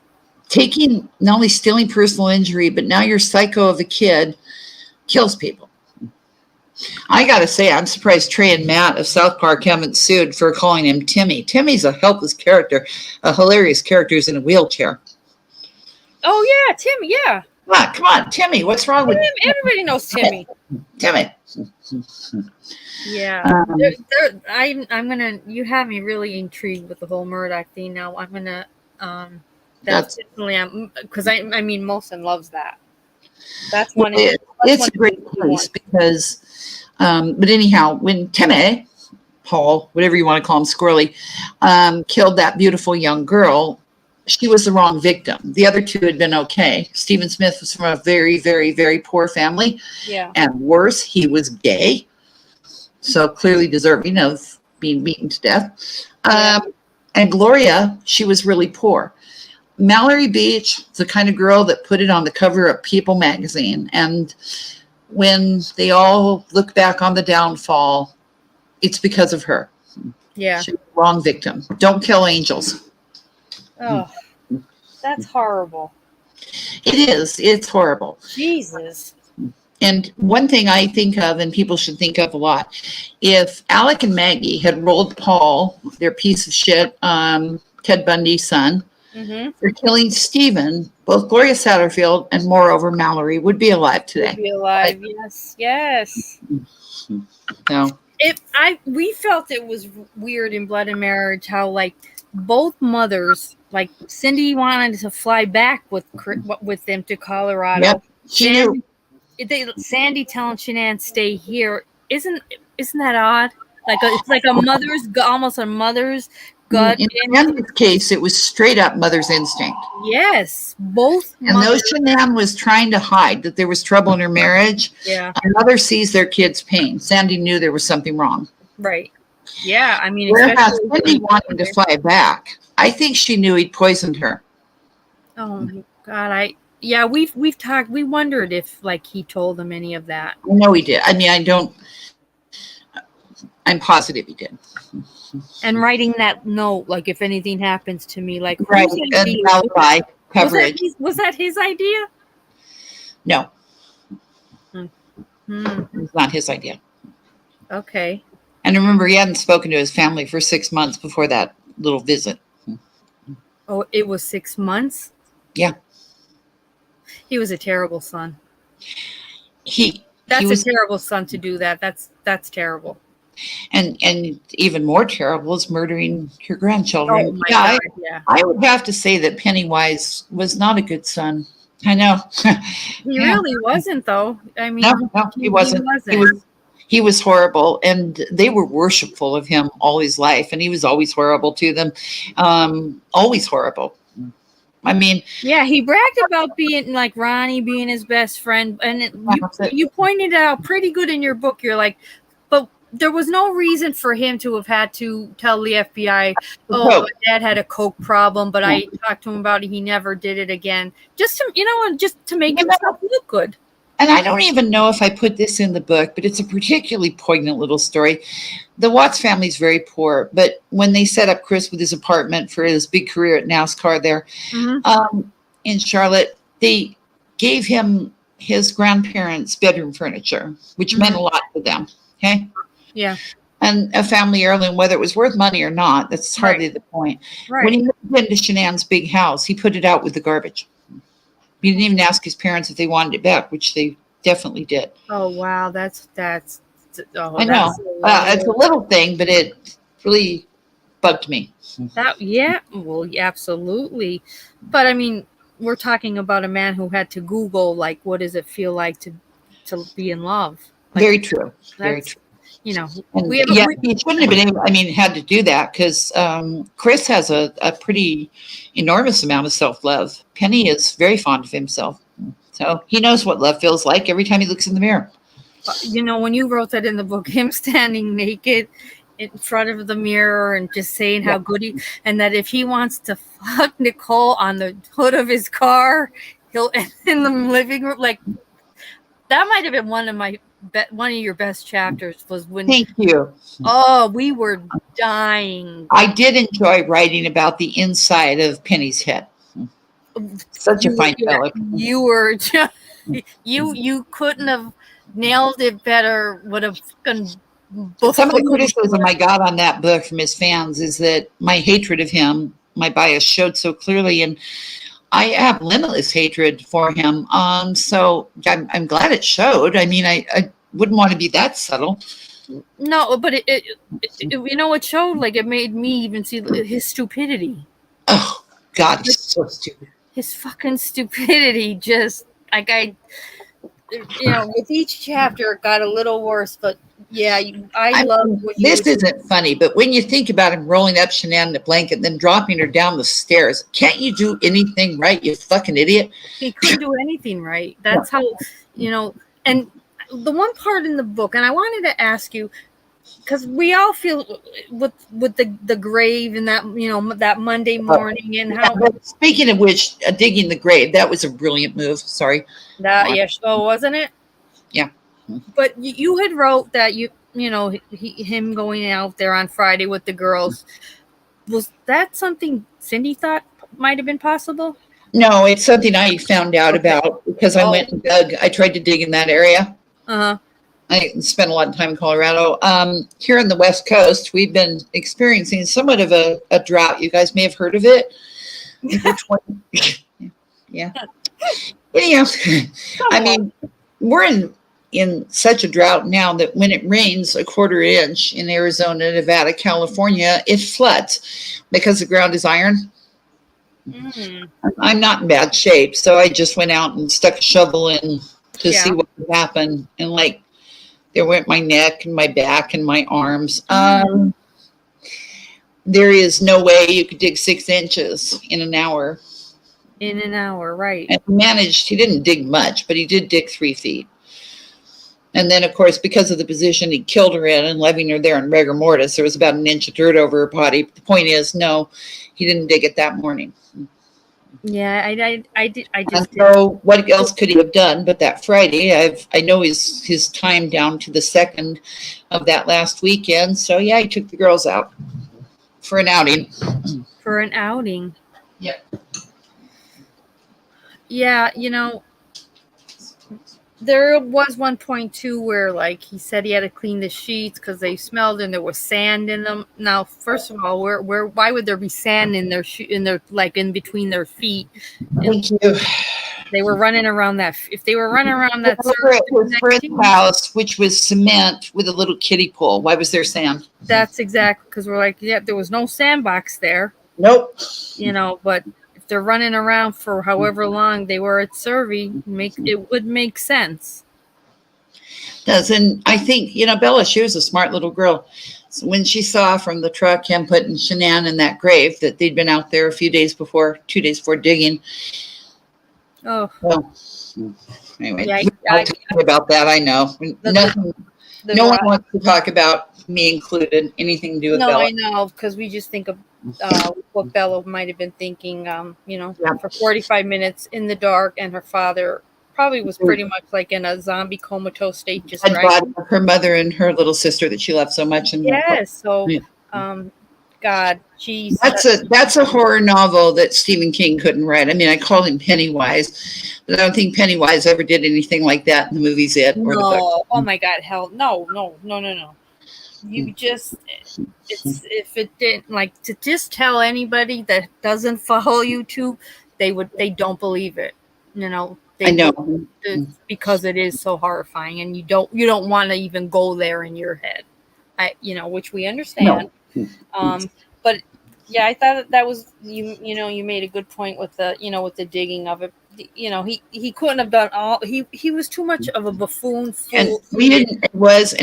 C: Taking, not only stealing personal injury, but now your psycho of a kid kills people. I got to say, I'm surprised Trey and Matt of South Park haven't sued for calling him Timmy. Timmy's a helpless character, a hilarious character who's in a wheelchair.
A: Oh, yeah, Timmy, yeah.
C: Come on, Timmy, what's wrong with
A: him? Everybody knows Timmy.
C: Timmy.
A: Yeah. I'm gonna. You have me really intrigued with the whole Murdaugh thing. Now I'm gonna. That's definitely because I mean Molson loves that. That's one.
C: It's a great case because, but anyhow, when Timmy, Paul, whatever you want to call him, Squirrely, killed that beautiful young girl, she was the wrong victim. The other two had been okay. Stephen Smith was from a very, very, very poor family.
A: Yeah.
C: And worse, he was gay. So clearly deserving of being beaten to death. And Gloria, she was really poor. Mallory Beach, the kind of girl that put it on the cover of People magazine. And when they all look back on the downfall, it's because of her.
A: Yeah.
C: She was the wrong victim. Don't kill angels.
A: Oh, that's horrible.
C: It is. It's horrible.
A: Jesus.
C: And one thing I think of, and people should think of a lot, if Alec and Maggie had rolled Paul, their piece of shit, Ted Bundy's son, for killing Stephen, both Gloria Satterfield and moreover Mallory would be alive today.
A: Would be alive, yes.
C: No.
A: We felt it was weird in Blood and Marriage how like both mothers, like Cindy wanted to fly back with them to Colorado.
C: Yep.
A: Sandy telling Shanann stay here. Isn't that odd? Like it's like a mother's, almost a mother's gut.
C: In Shanann's case, it was straight up mother's instinct.
A: Yes, both.
C: And though Shanann was trying to hide that there was trouble in her marriage, a mother sees their kid's pain. Sandy knew there was something wrong.
A: Right. Yeah, I mean,
C: whereas Cindy wanted to fly back, I think she knew he'd poisoned her.
A: Oh my God, we've talked. We wondered if like he told them any of that.
C: I know he did. I mean, I'm positive he did.
A: And writing that note, like if anything happens to me, like
C: right, and alibi coverage.
A: Was that his idea?
C: No.
A: Mm-hmm.
C: It was not his idea.
A: Okay.
C: And remember, he hadn't spoken to his family for 6 months before that little visit.
A: Oh, it was 6 months?
C: Yeah.
A: He was a terrible son.
C: That's
A: a terrible son to do that. That's terrible.
C: And even more terrible is murdering your grandchildren.
A: Oh my God, yeah.
C: I would have to say that Pennywise was not a good son. I know.
A: He really wasn't, though. I mean,
C: no, he wasn't. He was horrible, and they were worshipful of him all his life, and he was always horrible to them. Always horrible. I mean,
A: yeah, he bragged about being like Ronnie being his best friend, and you pointed out pretty good in your book. You're like, but there was no reason for him to have had to tell the FBI, "Oh, my dad had a coke problem, but I talked to him about it. He never did it again." Just to make himself look good.
C: And I don't even know if I put this in the book, but it's a particularly poignant little story. The Watts family is very poor, but when they set up Chris with his apartment for his big career at NASCAR there in Charlotte, they gave him his grandparents' bedroom furniture, which meant a lot to them. Okay.
A: Yeah.
C: And a family heirloom, whether it was worth money or not, that's hardly the point.
A: Right.
C: When he moved into Shanann's big house, he put it out with the garbage. He didn't even ask his parents if they wanted it back, which they definitely did.
A: Oh wow, that's.
C: I know. It's a little thing, but it really bugged me.
A: Well, absolutely. But I mean, we're talking about a man who had to Google, like, what does it feel like to be in love? Like,
C: very true. Very true.
A: You know,
C: he shouldn't have been able, had to do that because Chris has a pretty enormous amount of self-love. Penny is very fond of himself. So he knows what love feels like every time he looks in the mirror.
A: When you wrote that in the book, him standing naked in front of the mirror and just saying how good and that if he wants to fuck Nicole on the hood of his car, he'll in the living room. Like, that might have been one of your best chapters was when.
C: Thank you.
A: Oh, we were dying.
C: I did enjoy writing about the inside of Penny's head. Such a fine fellow.
A: You were just, you couldn't have nailed it better. Would have.
C: Some of the criticism I got on that book from his fans is that my hatred of him, my bias, showed so clearly, and I have limitless hatred for him. So I'm glad it showed. I mean, I wouldn't want to be that subtle.
A: No, but it showed, like, it made me even see his stupidity.
C: Oh God, he's so stupid. His
A: fucking stupidity, just like with each chapter it got a little worse, but yeah, I love what
C: this isn't funny, but when you think about him rolling up Shanann in a blanket and then dropping her down the stairs, can't you do anything right, you fucking idiot?
A: He couldn't do anything right. That's how, and the one part in the book, and I wanted to ask you, because we all feel with the grave and that, that Monday morning and how.
C: Speaking of which, digging the grave, that was a brilliant move. Sorry.
A: Wasn't it?
C: Yeah.
A: But you had wrote that him going out there on Friday with the girls, was that something Cindy thought might have been possible?
C: No, it's something I found out about because I went and dug. I tried to dig in that area. I spent a lot of time in Colorado. Here on the West Coast, we've been experiencing somewhat of a drought. You guys may have heard of it. Yeah. Anyhow, I mean, we're in such a drought now that when it rains a quarter inch in Arizona, Nevada, California, it floods because the ground is iron. I'm not in bad shape, so I just went out and stuck a shovel in to see what would happen. And there went my neck and my back and my arms. There is no way you could dig 6 inches in an hour.
A: In an hour, right.
C: And he didn't dig much, but he did dig 3 feet. And then, of course, because of the position he killed her in and leaving her there in rigor mortis, there was about an inch of dirt over her body. But the point is, no, he didn't dig it that morning.
A: Yeah, I did.
C: So what else could he have done? But that Friday, I know his time down to the 2nd of that last weekend. So yeah, he took the girls out for an outing.
A: Yeah, There was one point too where, like, he said he had to clean the sheets because they smelled and there was sand in them. Now, first of all, why would there be sand in their like in between their feet?
C: Thank you.
A: They were running around that. If they were running around that,
C: Over at his friend's house, which was cement with a little kiddie pool. Why was there sand?
A: That's exactly, because we're like, yeah, there was no sandbox there.
C: Nope.
A: But if they're running around for however long they were at Survey, it would make sense.
C: Does. And I think, Bella, she was a smart little girl. So when she saw from the truck him putting Shanann in that grave, that they'd been out there 2 days before digging.
A: Oh.
C: Well, anyway, yeah, I'll talk about that. I know. No one wants to talk about me included, anything to do with Bella.
A: No, I know, because we just think of what Bella might have been thinking, for 45 minutes in the dark, and her father probably was pretty much like in a zombie comatose state, just right.
C: Her mother and her little sister that she loved so much. And
A: yes, so God, geez.
C: That's a horror novel that Stephen King couldn't write. I mean, I call him Pennywise, but I don't think Pennywise ever did anything like that in the movies yet. Or the book.
A: Oh my God, hell, no. You just, if it didn't, like, to just tell anybody that doesn't follow YouTube, they don't believe it. I know, because it is so horrifying, and you don't want to even go there in your head. Which we understand. No. But yeah, I thought that was you made a good point with the digging of it. He couldn't have done all. He was too much of a buffoon.
C: And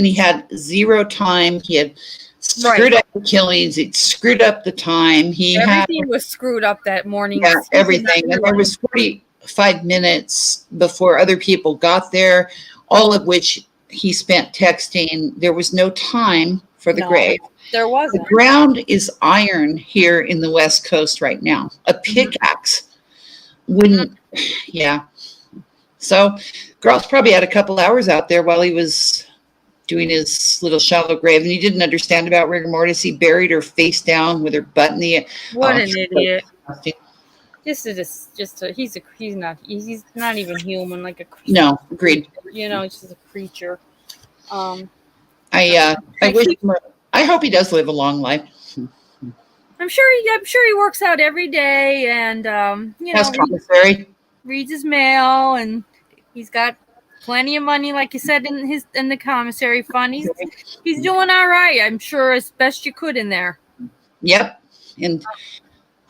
C: he had zero time. He had screwed up the killings. It screwed up the time.
A: Everything was screwed up that morning.
C: Yeah, everything. And there was 45 minutes before other people got there, all of which he spent texting. There was no time for the grave.
A: There wasn't.
C: The ground is iron here in the West Coast right now. A pickaxe wouldn't, yeah. So Gross probably had a couple hours out there while he was doing his little shallow grave, and he didn't understand about rigor mortis. He buried her face down with her butt in the.
A: What an idiot! He's not even human, like a creature.
C: No, agreed.
A: He's just a creature.
C: I hope he does live a long life.
A: I'm sure he works out every day, and reads his mail, and he's got plenty of money, like you said in the commissary fund. He's doing all right. I'm sure, as best you could in there. Yep.
C: And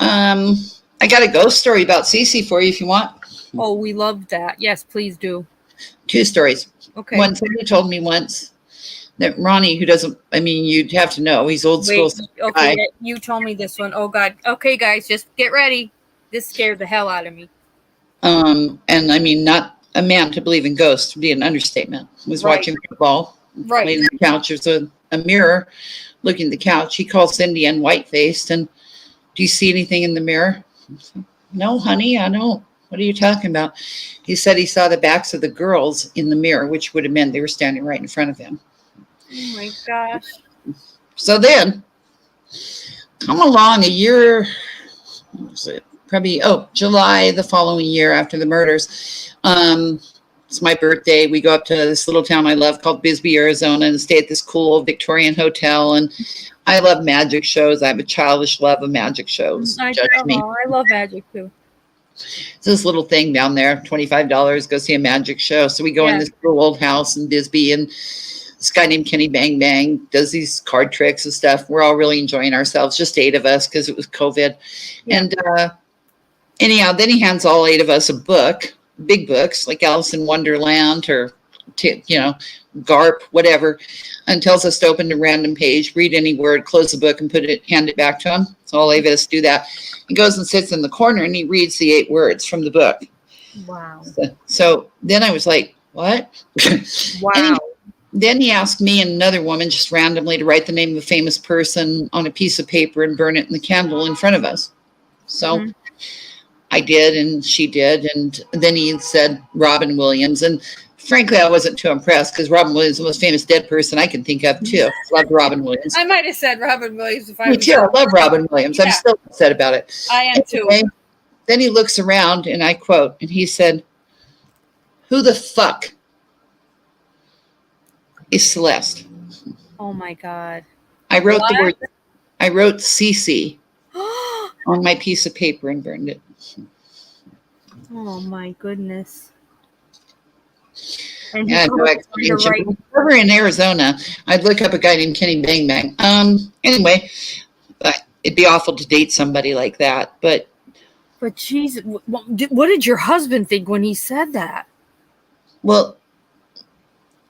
C: I got a ghost story about Cece for you if you want.
A: Oh, we love that. Yes, please do.
C: 2 stories.
A: Okay.
C: One, somebody told me once that Ronnie, you'd have to know, he's old school.
A: Okay, you told me this one. Oh God. Okay, guys, just get ready. This scared the hell out of me.
C: And not a man to believe in ghosts would be an understatement. Was watching football.
A: Right.
C: Laid on the couch. There's a mirror looking at the couch. He called Cindy in white-faced, and do you see anything in the mirror? Said, no, honey, I don't. What are you talking about? He said he saw the backs of the girls in the mirror, which would have meant they were standing right in front of him.
A: Oh my gosh.
C: So then, come along a year, what was it? Probably, July the following year after the murders. It's my birthday. We go up to this little town I love called Bisbee, Arizona, and stay at this cool old Victorian hotel. And I love magic shows. I have a childish love of magic shows.
A: I love magic too.
C: It's this little thing down there, $25, go see a magic show. So we go in this cool old house in Bisbee, and this guy named Kenny Bang Bang does these card tricks and stuff. We're all really enjoying ourselves, just 8 of us because it was COVID. Yeah. And anyhow, then he hands all 8 of us a book, big books like Alice in Wonderland or, Garp, whatever, and tells us to open a random page, read any word, close the book, and hand it back to him. So all 8 of us do that. He goes and sits in the corner, and he reads the 8 words from the book.
A: Wow.
C: So then I was like, what?
A: Wow.
C: Then he asked me and another woman just randomly to write the name of a famous person on a piece of paper and burn it in the candle in front of us. So I did, and she did. And then he said Robin Williams. And frankly, I wasn't too impressed because Robin Williams is the most famous dead person I can think of, too. Loved Robin Williams.
A: I might have said Robin Williams if I
C: was. Me too. I love Robin Williams. Yeah. I'm still upset about it.
A: I am too.
C: Then he looks around, and I quote, and he said, "Who the fuck is Celeste.
A: Oh my God.
C: I wrote CC on my piece of paper and burned it.
A: Oh my goodness. And
C: Yeah, no explanation. Over in Arizona, I'd look up a guy named Kenny Bang Bang. Anyway, it'd be awful to date somebody like that. But
A: geez, what did your husband think when he said that?
C: Well,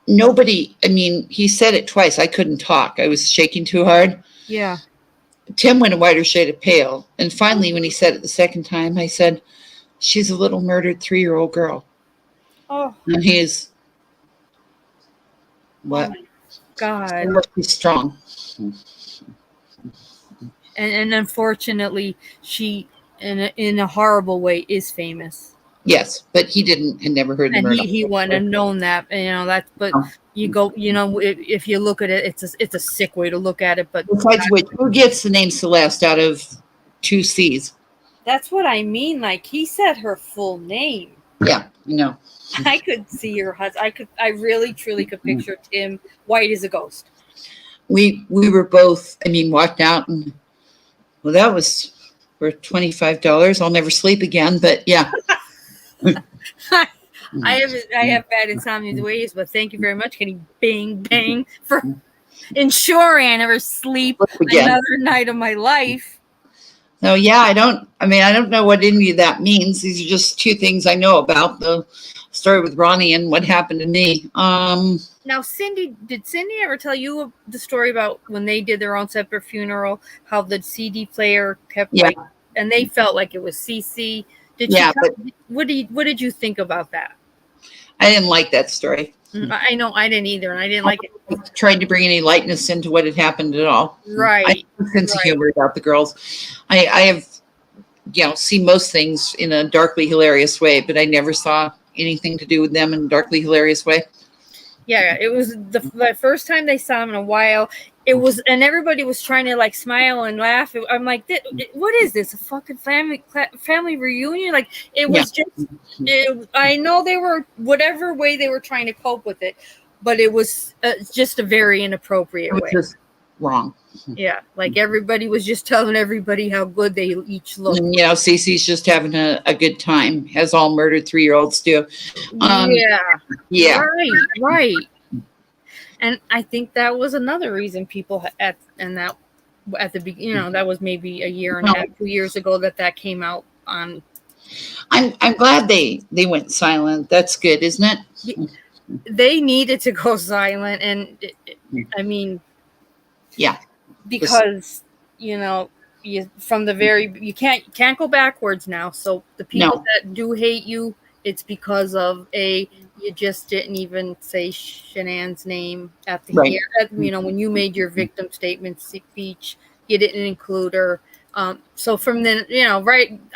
C: nobody, I mean, he said it twice. I couldn't talk. I was shaking too hard.
A: Yeah.
C: Tim went a whiter shade of pale. And finally, when he said it the second time, I said, she's a little murdered 3-year-old girl.
A: Oh.
C: And he's, what?
A: Oh my God.
C: He's strong.
A: And unfortunately, she, in a horrible way, is famous.
C: Yes, but he had never heard the Murdaugh.
A: He wouldn't have known that, that's. But you go, if you look at it, it's a sick way to look at it. But
C: besides which, who gets the name Celeste out of 2 C's?
A: That's what I mean. Like, he said her full name.
C: Yeah,
A: I could see her husband. I really, truly could picture Tim white as a ghost.
C: We were both, walked out and, well, that was for $25. I'll never sleep again, but yeah.
A: I have bad insomnia ways, but thank you very much, Kenny Bang Bang, for ensuring I never sleep another night of my life.
C: No, yeah, I don't know what any of that means. These are just 2 things I know about the story with Ronnie and what happened to me.
A: Now, did Cindy ever tell you the story about when they did their own separate funeral, how the CD player kept and they felt like it was CC? What did you think about that?
C: I didn't like that story.
A: I know I didn't either, and I didn't like it.
C: I tried to bring any lightness into what had happened at all.
A: Right.
C: I have a sense of humor about the girls. I have, seen most things in a darkly hilarious way, but I never saw anything to do with them in a darkly hilarious way.
A: Yeah, it was the first time they saw him in a while. It was, and everybody was trying to like smile and laugh. I'm like, what is this? A fucking family reunion? Like, it was just. I know they were whatever way they were trying to cope with it, but it was just a very inappropriate way.
C: Just wrong.
A: Yeah, like everybody was just telling everybody how good they each looked.
C: And, Cece's just having a good time, as all murdered 3-year-olds do. Yeah.
A: Right. And I think that was another reason people at the beginning, that was maybe a year and a half, 2 years ago that came out on.
C: I'm glad they went silent. That's good, isn't it?
A: They needed to go silent, and
C: yeah,
A: because from the very you can't go backwards now. So the people that do hate you, it's because of you just didn't even say Shanann's name at the hearing. When you made your victim statement speech, you didn't include her. So from then,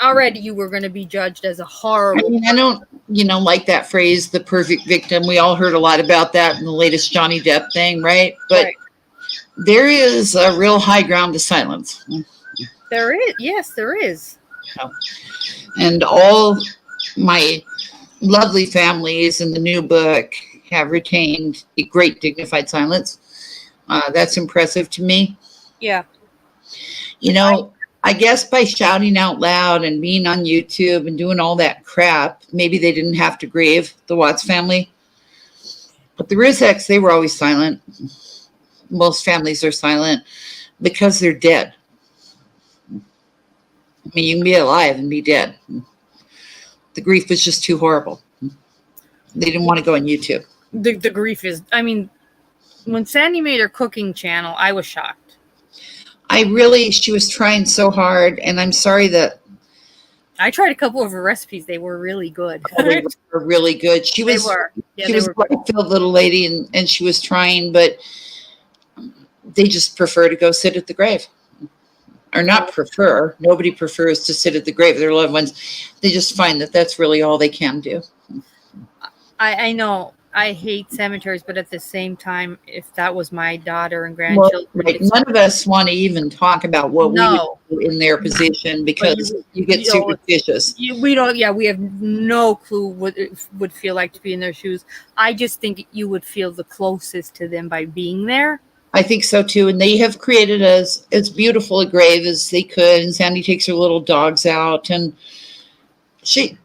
A: already you were going to be judged as a horrible.
C: I don't, like that phrase, the perfect victim. We all heard a lot about that in the latest Johnny Depp thing, right? But there is a real high ground to silence.
A: There is. Yes, there is.
C: And all my lovely families in the new book have retained a great dignified silence. That's impressive to me.
A: Yeah.
C: I guess by shouting out loud and being on YouTube and doing all that crap, maybe they didn't have to grieve the Watts family. But the Rizeks, they were always silent. Most families are silent because they're dead. You can be alive and be dead. The grief was just too horrible. They didn't want to go on YouTube.
A: The grief is, when Sandy made her cooking channel, I was shocked.
C: She was trying so hard, and I'm sorry that
A: I tried a couple of her recipes. They were really good.
C: They were really good. She was a filled little lady, and she was trying, but they just prefer to go sit at the grave. Or not prefer. Nobody prefers to sit at the grave of their loved ones. They just find that that's really all they can do.
A: I know. I hate cemeteries, but at the same time, if that was my daughter and grandchildren,
C: right. None of us want to even talk about what we would do in their position because you get superstitious.
A: We don't. Yeah, we have no clue what it would feel like to be in their shoes. I just think you would feel the closest to them by being there.
C: I think so too, and they have created as beautiful a grave as they could. And Sandy takes her little dogs out, and she,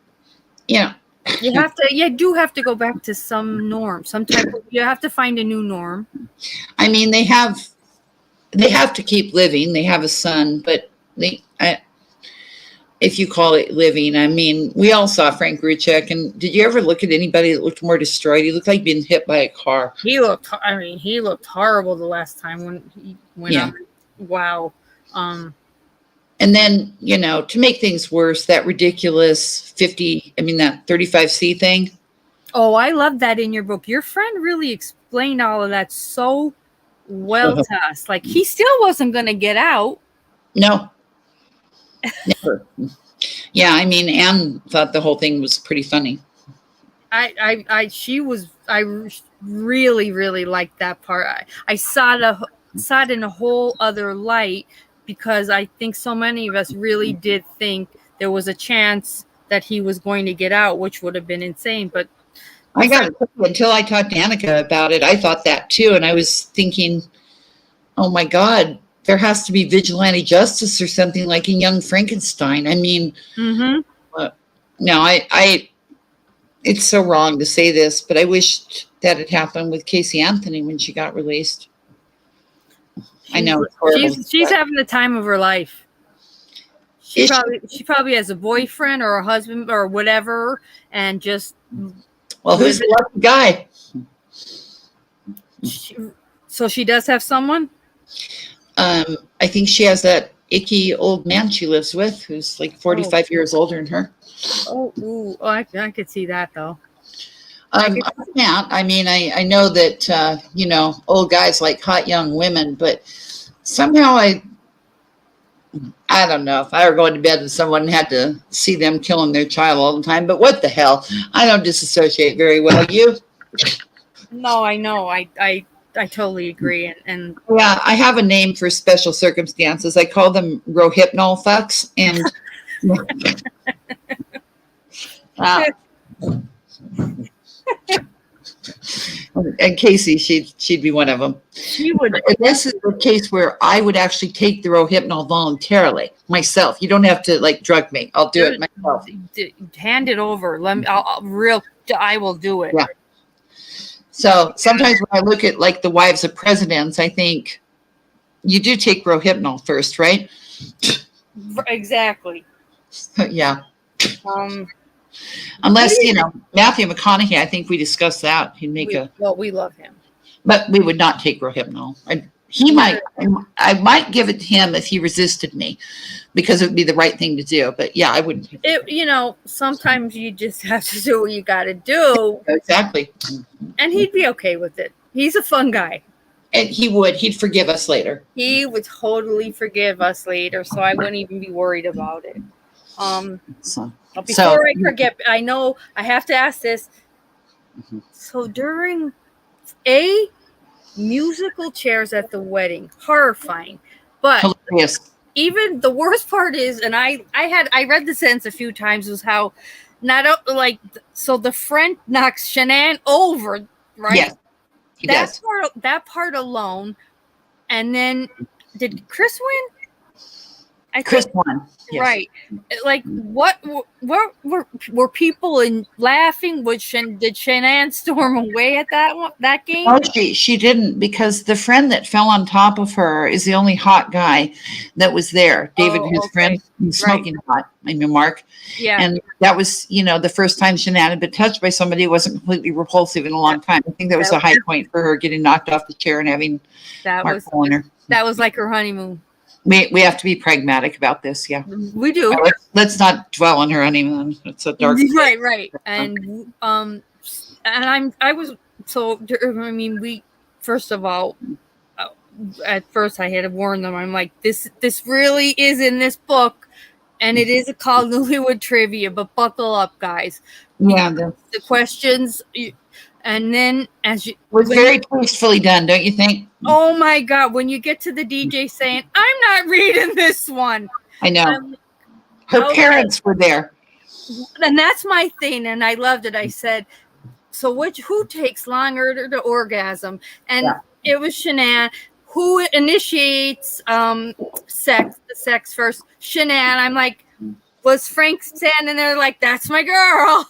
A: you have to. You do have to go back to some norm. You have to find a new norm.
C: I mean, they have to keep living. They have a son, but if you call it living, I mean, we all saw Frank Ruchek, and did you ever look at anybody that looked more destroyed? He looked like being hit by a car.
A: He looked horrible the last time when he went on. Wow.
C: And then, to make things worse, that ridiculous that 35C thing.
A: Oh, I love that in your book. Your friend really explained all of that so well to us. Like, he still wasn't going to get out.
C: No. Never. Yeah, I mean, Anne thought the whole thing was pretty funny.
A: I really, really liked that part. I saw it in a whole other light because I think so many of us really did think there was a chance that he was going to get out, which would have been insane. But
C: I got until I talked to Annika about it, I thought that too, and I was thinking, oh my God. There has to be vigilante justice or something like in Young Frankenstein. I mean, no, it's so wrong to say this, but I wished that had happened with Casey Anthony when she got released. I know it's horrible.
A: She's having the time of her life. She probably has a boyfriend or a husband or whatever, and just
C: who's the lucky guy?
A: So she does have someone.
C: I think she has that icky old man she lives with who's like 45 years older than her.
A: I could see that though.
C: I know that, old guys like hot young women, but somehow I don't know if I were going to bed with someone and had to see them killing their child all the time, but what the hell? I don't disassociate very well. You?
A: No, I know. I totally agree. And
C: yeah, I have a name for special circumstances. I call them rohypnol fucks. And and Casey, she'd be one of them.
A: She would.
C: And this is the case where I would actually take the rohypnol voluntarily myself. You don't have to drug me. I'll do it myself.
A: Hand it over. Let me. I will do it.
C: Yeah. So sometimes when I look at the wives of presidents, I think you do take rohypnol first, right?
A: Exactly.
C: Yeah. Unless, Matthew McConaughey, I think we discussed that. He'd make
A: we love him.
C: But we would not take rohypnol. I might give it to him if he resisted me because it would be the right thing to do. But yeah, I wouldn't.
A: Sometimes you just have to do what you got to do.
C: Exactly.
A: And he'd be okay with it. He's a fun guy.
C: And he'd forgive us later.
A: He would totally forgive us later. So I wouldn't even be worried about it. Before I forget, I know I have to ask this. Mm-hmm. So during musical chairs at the wedding, horrifying, but
C: hilarious.
A: Even the worst part is, and I read the sentence a few times, was how so the friend knocks Shanann over, right?
C: Yes, he does.
A: That part alone, and then did Chris win?
C: Chris won. Yes.
A: Right. What were people laughing? Did Shanann storm away at that game?
C: No, she didn't, because the friend that fell on top of her is the only hot guy that was there. David, his friend, smoking hot. Mark.
A: Yeah.
C: And that was, the first time Shanann had been touched by somebody who wasn't completely repulsive in a long time. I think that was a high point for her, getting knocked off the chair and having Mark pulling her.
A: That was like her honeymoon.
C: We have to be pragmatic about this, yeah.
A: We do.
C: Let's not dwell on her honeymoon. It's a dark.
A: Right. And we first of all, at first I had to warn them. I'm like, this really is in this book, and it is called Hollywood Trivia. But buckle up, guys.
C: Yeah.
A: The questions. And then as you
C: was very tastefully done, don't you think?
A: Oh my God, when you get to the DJ saying, I'm not reading this one.
C: I know. Her parents were there.
A: And that's my thing, and I loved it. I said, so who takes longer to orgasm? And it was Shanann. Who initiates the sex first? Shanann. I'm like, was Frank standing there like, that's my girl?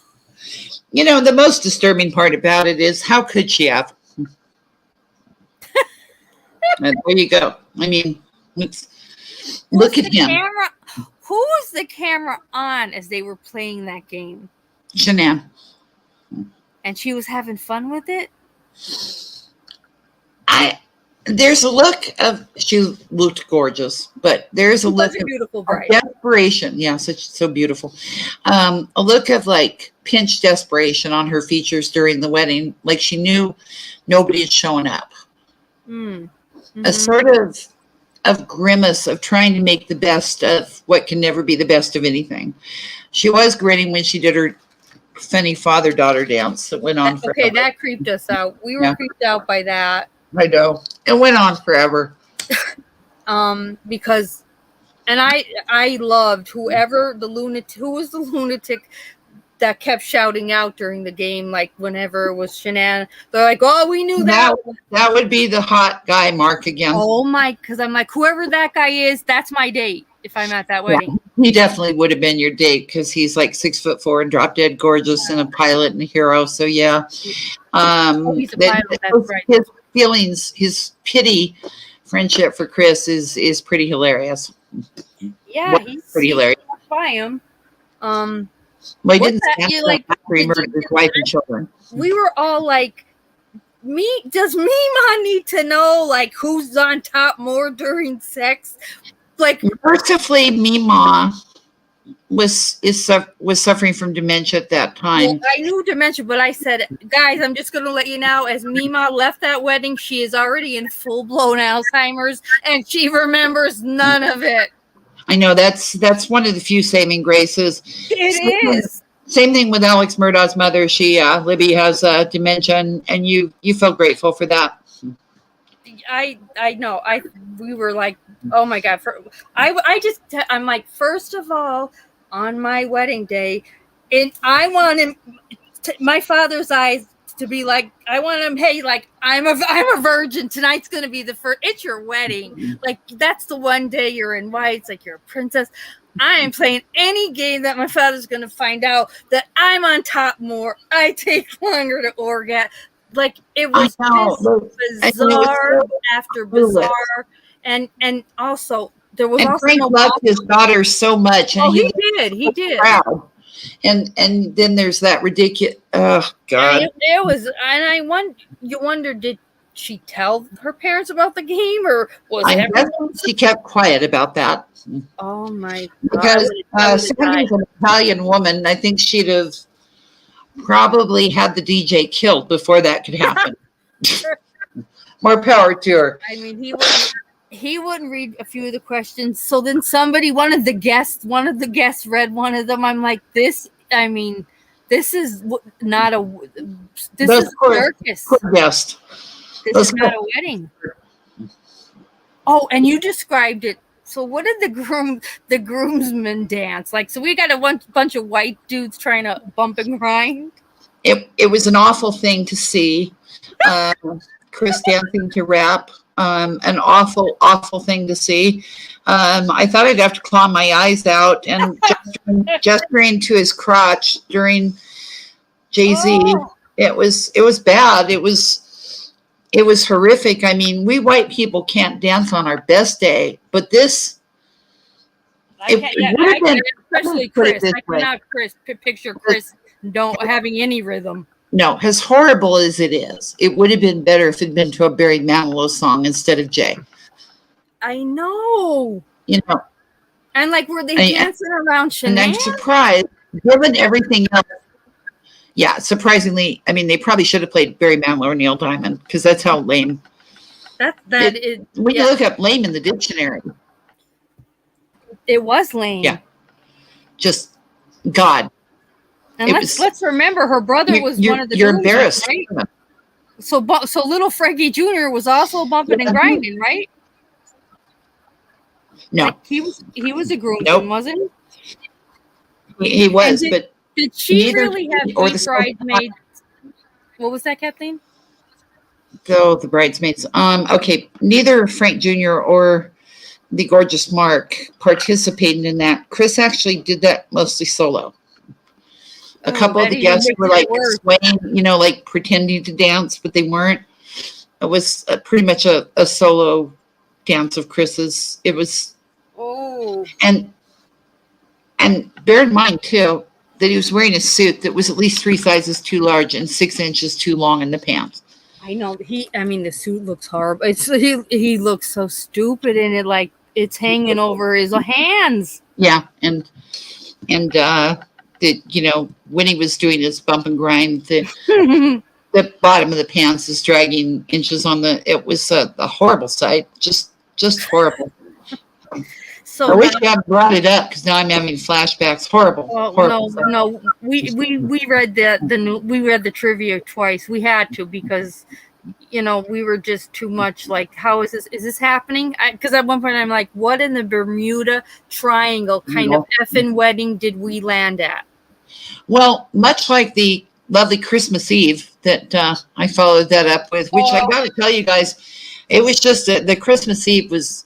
C: You know, the most disturbing part about it is, how could she have? And there you go. I mean, look at him.
A: Who was the camera on as they were playing that game?
C: Shanann.
A: And she was having fun with it?
C: There's a look of, she looked gorgeous, but there's a look
A: of
C: desperation. Yeah, so beautiful. A look of like pinched desperation on her features during the wedding. Like she knew nobody had shown up.
A: Mm-hmm.
C: A sort of grimace of trying to make the best of what can never be the best of anything. She was grinning when she did her funny father-daughter dance that went on forever.
A: Okay, that creeped us out. We were creeped out by that.
C: I know. It went on forever.
A: Because, and I loved who was the lunatic that kept shouting out during the game, like whenever it was Shanann. They're like, oh, we knew that.
C: That would be the hot guy, Mark, again.
A: Oh my, because I'm like, whoever that guy is, that's my date if I'm at that wedding.
C: He definitely would have been your date because he's like 6'4" and drop dead gorgeous and a pilot and a hero. So yeah.
A: He's a pilot, that's right.
C: His feelings, his pity, friendship for Chris is pretty hilarious.
A: Yeah, he's
C: pretty hilarious.
A: By him.
C: Well, he didn't stand
A: like
C: after he murdered his wife and children.
A: We were all like, does Mima need to know like who's on top more during sex? Like,
C: mercifully, Mima was suffering from dementia at that time.
A: Well, I knew dementia, but I said, guys, I'm just going to let you know, as Mima left that wedding, she is already in full-blown Alzheimer's, and she remembers none of it.
C: I know, that's one of the few saving graces.
A: It is.
C: Same thing with Alex Murdaugh's mother. She, Libby, has dementia, and you felt grateful for that.
A: I know. We were like, oh my God. I'm like, first of all, on my wedding day, and I want him, my father's eyes to be like, I want him, hey, like, I'm a virgin. Tonight's going to be the first, it's your wedding. Like, that's the one day you're in white. It's like you're a princess. I am playing any game that my father's going to find out that I'm on top more. I take longer to orgasm. Like, it was bizarre after bizarre. And also, there was
C: and
A: also
C: Frank loved his daughter so much. And
A: he did.
C: Proud. And then there's that ridiculous, oh God.
A: It was, and you wonder, did she tell her parents about the game, or was
C: she kept quiet about that?
A: Oh my God.
C: Because Sandy's an Italian woman, I think she'd have probably had the DJ killed before that could happen. More power to her.
A: I mean, he wouldn't read a few of the questions. So then one of the guests read one of them. I'm like, this is not a, this is a circus.
C: Guest.
A: This is not a wedding. Oh, and you described it. So what did the groomsmen dance? Like, so we got a bunch of white dudes trying to bump and grind.
C: It was an awful thing to see. Chris dancing to rap. An awful, awful thing to see. I thought I'd have to claw my eyes out, and gesturing to his crotch during Jay-Z. Oh. It was bad. It was horrific. I mean, we white people can't dance on our best day, but this.
A: Especially Chris. I cannot picture Chris having any rhythm.
C: No, as horrible as it is, it would have been better if it had been to a Barry Manilow song instead of Jay.
A: I know.
C: You know.
A: And like, were they dancing around Shanann?
C: And I'm surprised, given everything else. Yeah, surprisingly, I mean, they probably should have played Barry Manilow or Neil Diamond, because that's how lame. When you look up lame in the dictionary.
A: It was lame.
C: Yeah. Just God.
A: And let's remember, her brother was one of the
C: You're embarrassed,
A: right? So little Frankie Jr. was also bumping and grinding, right?
C: No,
A: like he was a groomsman, wasn't he?
C: He was, but
A: did she really have eight bridesmaids? What was that, Kathleen?
C: The bridesmaids. Okay, neither Frank Jr. or the gorgeous Mark participated in that. Chris actually did that mostly solo. A couple of the guests were like swaying, like pretending to dance, but they weren't. It was pretty much a solo dance of Chris's. It was.
A: Oh.
C: And bear in mind too that he was wearing a suit that was at least 3 sizes too large and 6 inches too long in the pants.
A: I know the suit looks horrible. He looks so stupid in it, like it's hanging over his hands.
C: Yeah, and when he was doing his bump and grind, the bottom of the pants is dragging inches on it was a horrible sight, just horrible.
A: So
C: I wish I had brought it up because now I'm having flashbacks. Horrible. Horrible.
A: No. We read we read the trivia twice. We had to because we were just too much like, how is this? Is this happening? Because at one point I'm like, what in the Bermuda Triangle kind of effing wedding did we land at?
C: Well, much like the lovely Christmas Eve that I followed that up with, which I got to tell you guys, it was just the Christmas Eve was.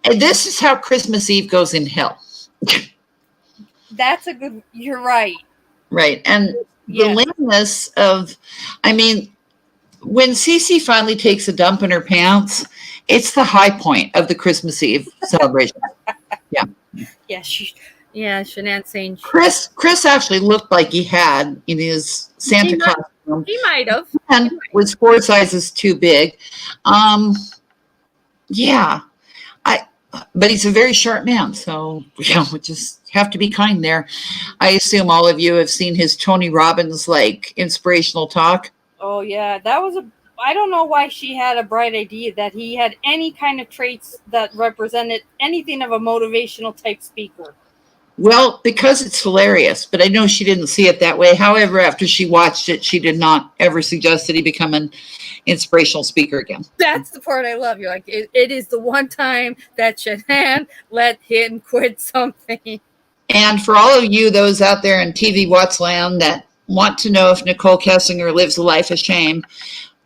C: And this is how Christmas Eve goes in hell.
A: That's a good, you're right.
C: Right. And the lameness of, when Cece finally takes a dump in her pants, it's the high point of the Christmas Eve celebration. Yeah.
A: Yeah, Shanann saying.
C: Chris actually looked like he had in his Santa costume.
A: He might have.
C: And was 4 sizes too big. Yeah. But he's a very sharp man, so we just have to be kind there. I assume all of you have seen his Tony Robbins inspirational talk.
A: Oh yeah, that was I don't know why she had a bright idea that he had any kind of traits that represented anything of a motivational type speaker.
C: Well, because it's hilarious, but I know she didn't see it that way. However, after she watched it, she did not ever suggest that he become an inspirational speaker again.
A: That's the part I love. You're like, it is the one time that Shanann let him quit something.
C: And for all of you, those out there in TV Watts land that want to know if Nicole Kessinger lives a life of shame,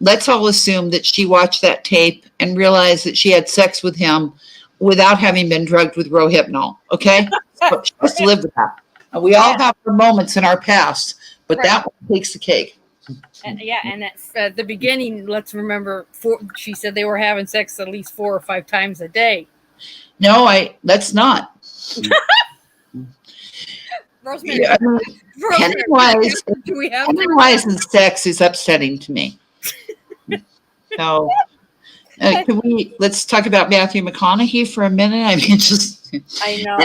C: let's all assume that she watched that tape and realized that she had sex with him without having been drugged with Rohypnol. Okay? So she has to live with that. And we all have our moments in our past, but that one takes the cake.
A: And at the beginning, let's remember, she said they were having sex at least 4 or 5 times a day.
C: No, let's not.
A: Rosemary,
C: Pennywise and sex is upsetting to me. So let's talk about Matthew McConaughey for a minute.
A: I know.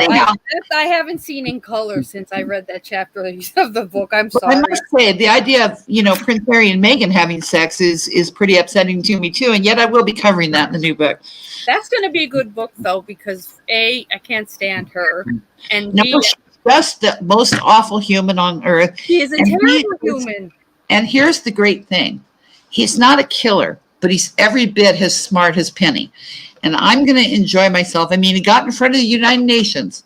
A: I haven't seen In Color since I read that chapter of the book. I'm sorry.
C: I must say, the idea of, Prince Harry and Meghan having sex is pretty upsetting to me too. And yet I will be covering that in the new book.
A: That's going to be a good book though, because A, I can't stand her. And B,
C: she's just the most awful human on earth.
A: He is a terrible human.
C: And here's the great thing. He's not a killer, but he's every bit as smart as Penny. And I'm going to enjoy myself. He got in front of the United Nations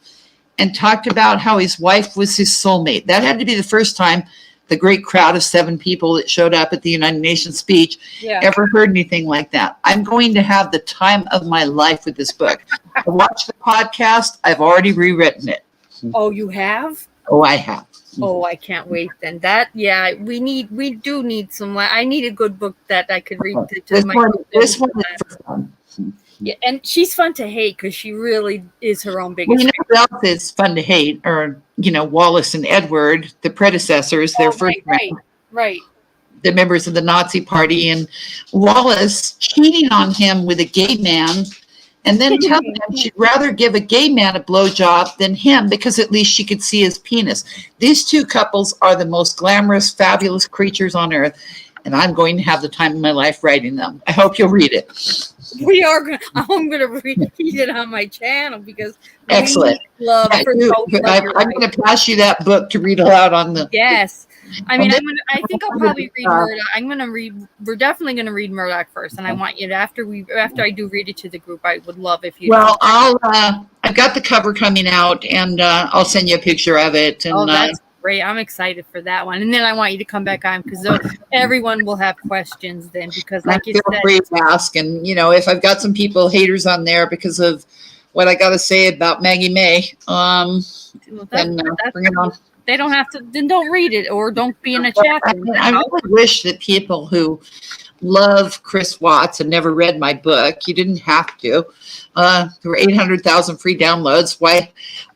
C: and talked about how his wife was his soulmate. That had to be the first time the great crowd of 7 people that showed up at the United Nations speech ever heard anything like that. I'm going to have the time of my life with this book. I watched the podcast. I've already rewritten it.
A: Oh, you have?
C: Oh, I have.
A: Oh, I can't wait then. We do need some. I need a good book that I could read
C: this one is fun.
A: Yeah, and she's fun to hate because she really is her own biggest.
C: Well, who else is fun to hate? Or Wallace and Edward, the predecessors, their first
A: right.
C: The members of the Nazi Party, and Wallace cheating on him with a gay man, and then telling him she'd rather give a gay man a blowjob than him because at least she could see his penis. These two couples are the most glamorous, fabulous creatures on earth. and I'm going to have the time of my life writing them. I hope you'll read it.
A: I'm gonna read it on my channel because
C: excellent.
A: Love.
C: Yeah, I'm going to pass you that book to read aloud on the.
A: Yes, I mean, I think I'll probably read Murdaugh. We're definitely gonna read Murdaugh first, and I want you to after I do read it to the group. I would love if you.
C: Well, I've got the cover coming out, and I'll send you a picture of it. And,
A: that's great. I'm excited for that one. And then I want you to come back on because everyone will have questions then because like you said.
C: Feel free to ask. And, if I've got some haters on there because of what I got to say about Maggie May, then bring it on.
A: They don't have to, then don't read it or don't be in a chat.
C: I really wish that people who love Chris Watts and never read my book, you didn't have to. There were 800,000 free downloads.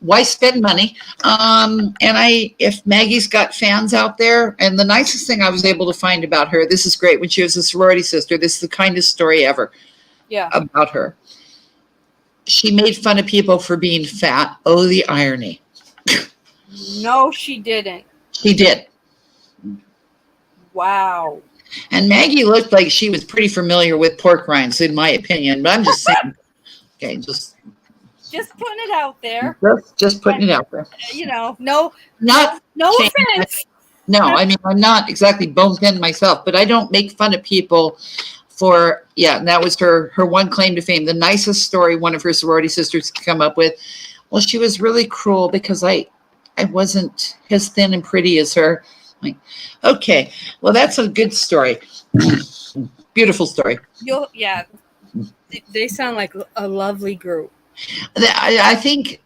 C: Why spend money? If Maggie's got fans out there, and the nicest thing I was able to find about her, this is great, when she was a sorority sister, this is the kindest story ever about her. She made fun of people for being fat. Oh, the irony.
A: No, she didn't.
C: She did.
A: Wow.
C: And Maggie looked like she was pretty familiar with pork rinds, in my opinion. But I'm just saying. Okay, just
A: putting it out there.
C: Just putting it out there.
A: No offense.
C: No, I mean, I'm not exactly bone thin myself, but I don't make fun of people for, and that was her one claim to fame. The nicest story one of her sorority sisters could come up with. Well, she was really cruel because I wasn't as thin and pretty as her. Like, okay, well, that's a good story. Beautiful story.
A: They sound like a lovely group.
C: I think,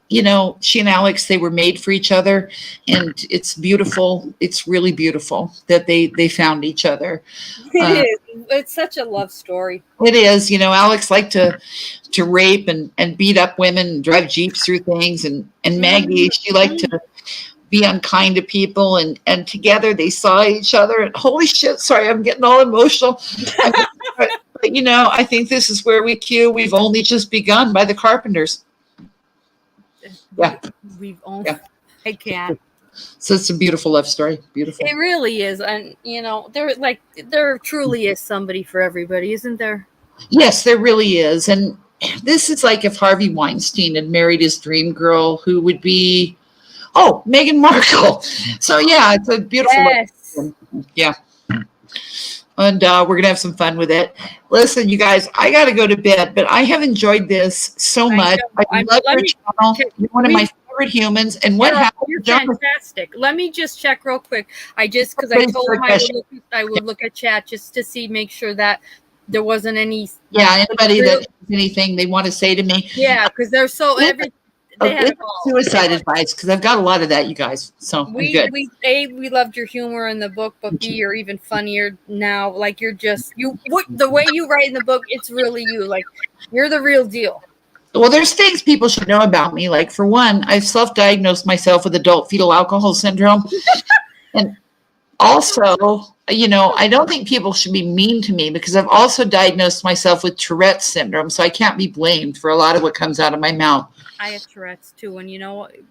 C: she and Alex, they were made for each other, and it's beautiful. It's really beautiful that they found each other.
A: It is. It's such a love story.
C: It is. Alex liked to rape and beat up women and drive Jeeps through things. And Maggie, she liked to be unkind to people, and together they saw each other. And holy shit, sorry, I'm getting all emotional. But I think this is where we've only just begun by the Carpenters. Yeah.
A: We've only, I can't.
C: So it's a beautiful love story. Beautiful.
A: It really is. And, there truly is somebody for everybody, isn't there?
C: Yes, there really is. And this is like if Harvey Weinstein had married his dream girl, who would be, Meghan Markle. So, it's a beautiful love story. Yeah. And we're going to have some fun with it. Listen, you guys, I got to go to bed, but I have enjoyed this so much. I love your channel. You're one of my favorite humans. And what happened?
A: You're fantastic. Let me just check real quick. Because I told him I would look at chat just to make sure that there wasn't any.
C: Yeah, anybody that has anything they want to say to me.
A: Yeah, because they're so
C: suicide advice, because I've got a lot of that, you guys. So
A: we loved your humor in the book, but B, you're even funnier now. Like the way you write in the book, it's really you. Like you're the real deal.
C: Well, there's things people should know about me. Like for one, I've self-diagnosed myself with adult fetal alcohol syndrome, and also, I don't think people should be mean to me because I've also diagnosed myself with Tourette's syndrome, so I can't be blamed for a lot of what comes out of my mouth.
A: I have Tourette's too, and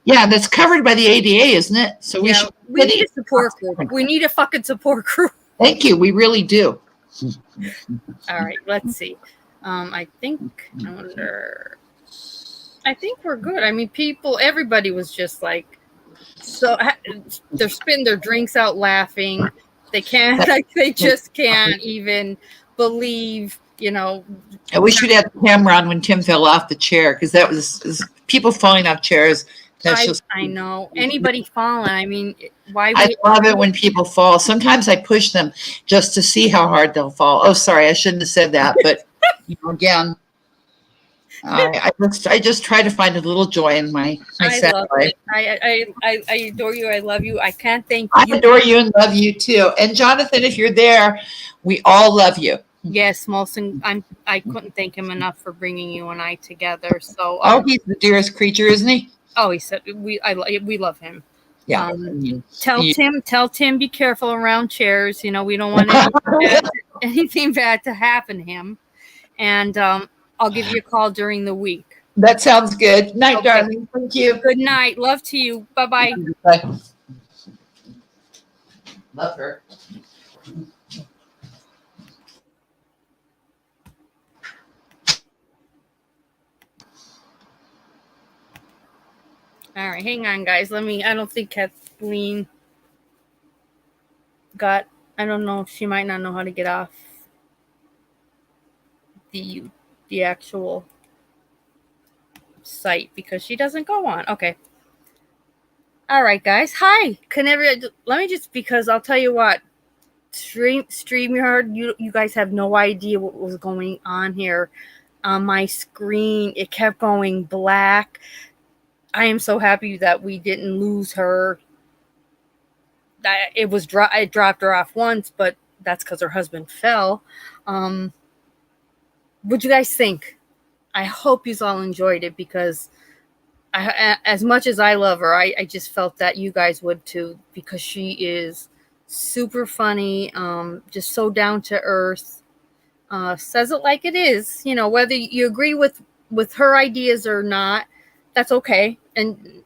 C: that's covered by the ADA, isn't it? So we
A: need a support group. We need a fucking support group.
C: Thank you. We really do.
A: All right, let's see. I think we're good. I mean, everybody was just like, so they're spitting their drinks out laughing. They just can't even believe,
C: I wish we'd had the camera on when Tim fell off the chair, because that was people falling off chairs.
A: I know. Anybody falling. I mean, why?
C: I love it when people fall. Sometimes I push them just to see how hard they'll fall. Oh, sorry, I shouldn't have said that. But again, I just try to find a little joy in my sad life.
A: I adore you. I love you. I can't thank you.
C: I adore you and love you too. And Jonathan, if you're there, we all love you.
A: Yes, Molson. I couldn't thank him enough for bringing you and I together. So,
C: he's the dearest creature, isn't he?
A: Oh, he said we love him.
C: Yeah.
A: Tell Tim be careful around chairs. We don't want anything bad to happen to him. And I'll give you a call during the week.
C: That sounds good. Night, darling. Thank you.
A: Good night. Love to you. Bye-bye.
C: Bye. Love her.
A: All right, hang on, guys. I don't think Kathleen got, I don't know if she might not know how to get off the actual site because she doesn't go on. Okay. All right, guys. Hi. Let me just, because I'll tell you what, StreamYard, you guys have no idea what was going on here on my screen. It kept going black. I am so happy that we didn't lose her. It dropped her off once, but that's because her husband fell. What'd you guys think? I hope you all enjoyed it, because as much as I love her, I just felt that you guys would too, because she is super funny, just so down to earth, says it like it is. Whether you agree with her ideas or not, that's okay. And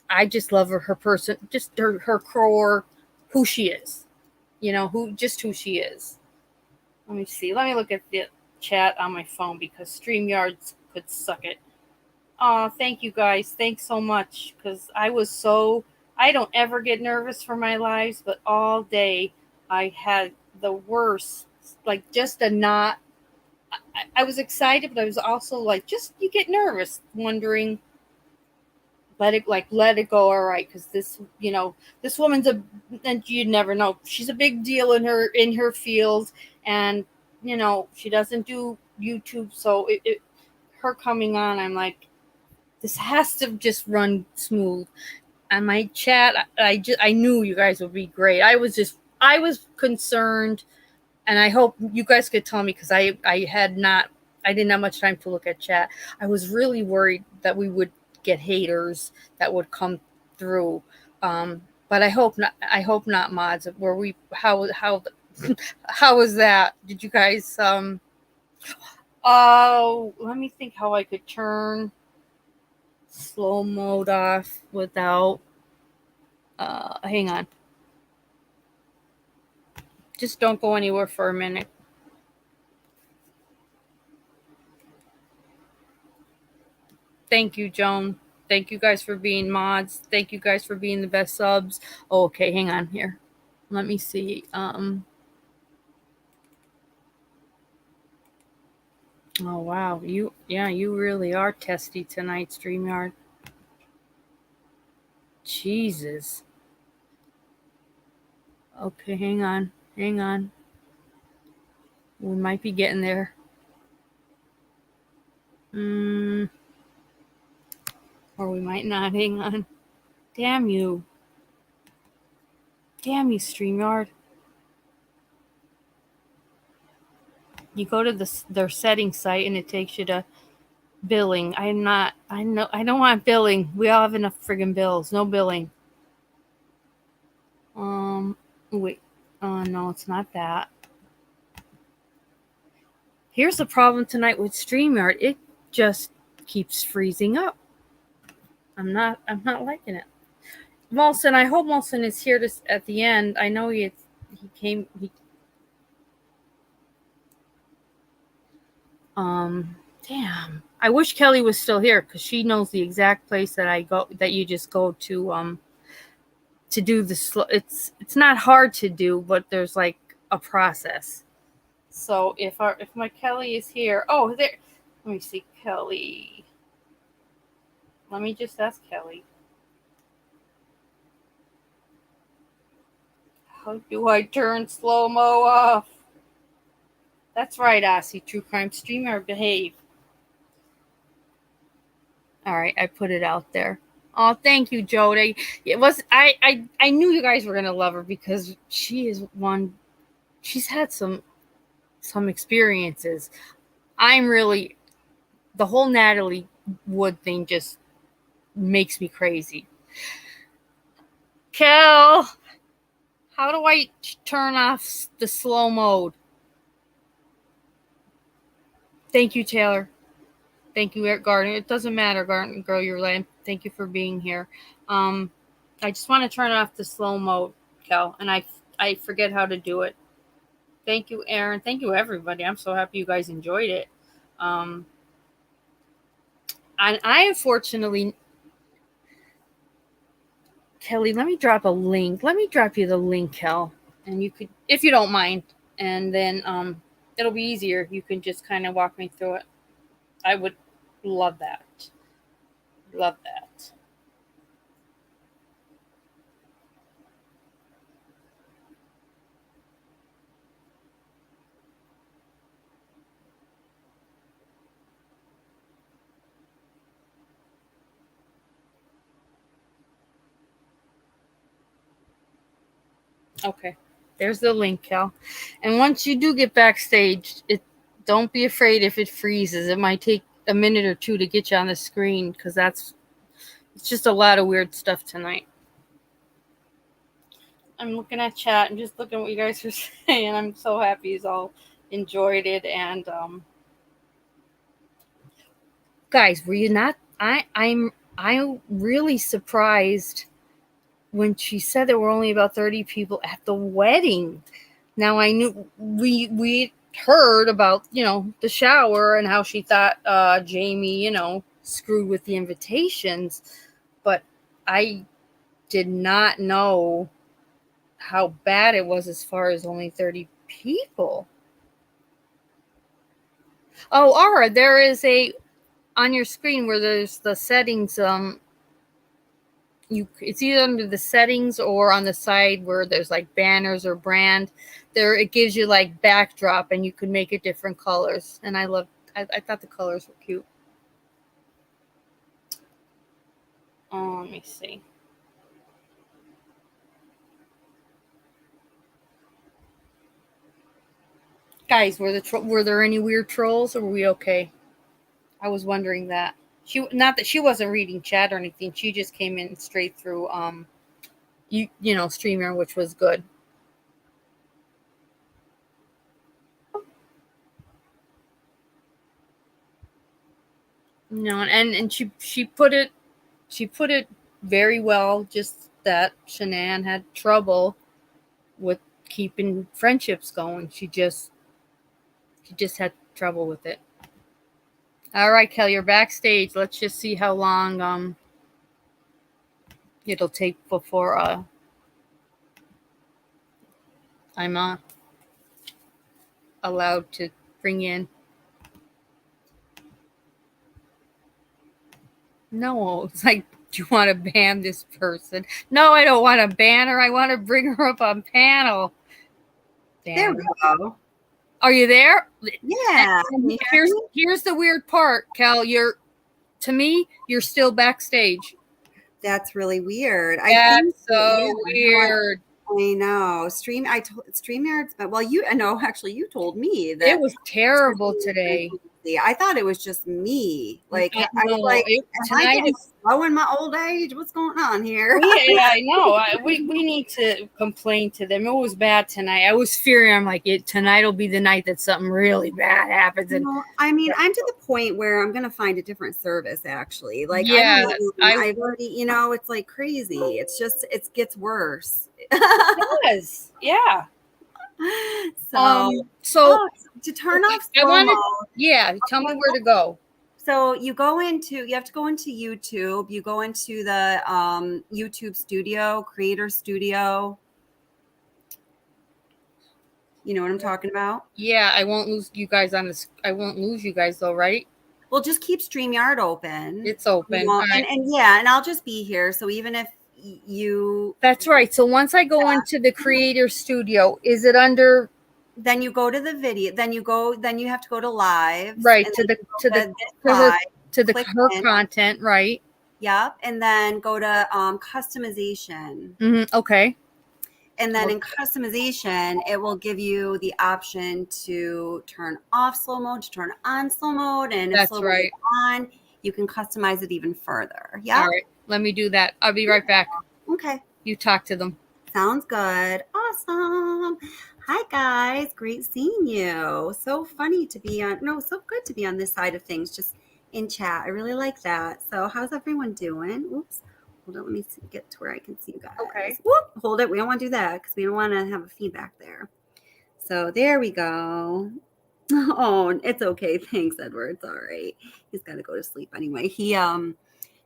A: I just love her person, just her core, who she is. Who she is. Let me see. Let me look at the chat on my phone, because StreamYard could suck it. Oh, thank you guys. Thanks so much. Because I don't ever get nervous for my lives, but all day I had the worst, like just a knot. I was excited, but I was also like, you get nervous, wondering, let it go. All right. Because this woman's and you never know. She's a big deal in her field. And, she doesn't do YouTube. So her coming on, I'm like, this has to just run smooth. And my chat, I knew you guys would be great. I was concerned, and I hope you guys could tell me, because I didn't have much time to look at chat. I was really worried that we would get haters that would come through. But I hope not. I hope not, mods. How was that? Did you guys oh, let me think how I could turn slow mode off without hang on. Just don't go anywhere for a minute. Thank you, Joan. Thank you guys for being mods. Thank you guys for being the best subs. Oh, okay, hang on here. Let me see. Oh wow, you really are testy tonight, StreamYard. Jesus. Okay, hang on. We might be getting there. Or we might not. Hang on. Damn you, StreamYard. You go to their settings site and it takes you to billing. I don't want billing. We all have enough friggin' bills. No billing. Wait. Oh no, it's not that. Here's the problem tonight with StreamYard. It just keeps freezing up. I'm not liking it. Molson, I hope Molson is here at the end. I know he came. Damn. I wish Kelly was still here, because she knows the exact place that you just go to do the it's not hard to do, but there's like a process. So if my Kelly is here, oh, there. Let me see, Kelly. Let me just ask Kelly. How do I turn slow-mo off? That's right, Aussie True Crime Streamer, behave. All right, I put it out there. Oh, thank you, Jody. It was I knew you guys were gonna love her, because she is one. She's had some experiences. The whole Natalie Wood thing just makes me crazy. Kel, how do I turn off the slow mode? Thank you, Taylor. Thank you, Eric Gardner. It doesn't matter, Gardner girl, you're lame. Thank you for being here. I just want to turn off the slow mode, Kel, and I forget how to do it. Thank you, Aaron. Thank you, everybody. I'm so happy you guys enjoyed it. And I unfortunately Kelly, let me drop a link. Let me drop you the link, Kel. And you could, if you don't mind. And then it'll be easier. You can just kind of walk me through it. I would love that. Love that. Okay, there's the link, Cal. And once you do get backstage, don't be afraid if it freezes. It might take a minute or two to get you on the screen because it's just a lot of weird stuff tonight. I'm looking at chat and just looking at what you guys are saying. I'm so happy you all enjoyed it. And guys, were you not? I'm really surprised when she said there were only about 30 people at the wedding. Now I knew we heard about, the shower and how she thought Jamie, screwed with the invitations, but I did not know how bad it was as far as only 30 people. Oh, Ara, there is on your screen where there's the settings, it's either under the settings or on the side where there's like banners or brand. There it gives you like backdrop and you can make it different colors. And I thought the colors were cute. Let me see. Guys, were there any weird trolls or were we okay? I was wondering that. Not that she wasn't reading chat or anything. She just came in straight through StreamYard, which was good. And she put it very well, just that Shanann had trouble with keeping friendships going. She just had trouble with it. All right, Kelly, you're backstage. Let's just see how long it'll take before I'm allowed to bring in. No, it's like, do you want to ban this person? No, I don't want to ban her. I want to bring her up on panel.
D: There we go.
A: Are you there?
D: Yeah.
A: Here's the weird part, Cal. To me, you're still backstage.
D: That's really weird.
A: That's so weird.
D: I know. StreamYard's, well, actually you told me that
A: it was terrible today.
D: I thought it was just me. Like, I was like, am I getting slow in my old age? What's going on here?
A: Yeah, I know. We need to complain to them. It was bad tonight. I was fearing. I'm like, tonight will be the night that something really bad happens. And
D: I'm to the point where I'm gonna find a different service. Actually, like,
A: yeah,
D: I've already, it's like crazy. It gets worse.
A: It does. Yeah.
D: So to turn off slow mode,
A: tell me where to go.
D: So you have to go into YouTube. You go into the YouTube Studio, Creator Studio. You know what I'm talking about?
A: Yeah, I won't lose you guys I won't lose you guys though, right?
D: Well, just keep StreamYard open.
A: It's open.
D: Right. And I'll just be here. So even if
A: That's right. So once I go into the Creator Studio, is it under?
D: Then you go to the video. Then you have to go to live.
A: Right, to her content, right?
D: Yep. And then go to customization.
A: Mm-hmm. Okay.
D: And then in customization, it will give you the option to turn off slow mode, to turn on slow mode. And if slow mode is on, you can customize it even further. Yeah.
A: All right. Let me do that. I'll be right back.
D: Okay.
A: You talk to them.
D: Sounds good. Awesome. Hi, guys. Great seeing you. So funny to be so good to be on this side of things, just in chat. I really like that. So how's everyone doing? Oops. Hold on. Let me get to where I can see you guys.
A: Okay.
D: Whoop. Hold it. We don't want to do that because we don't want to have a feedback there. So there we go. Oh, it's okay. Thanks, Edward. It's all right. He's got to go to sleep anyway.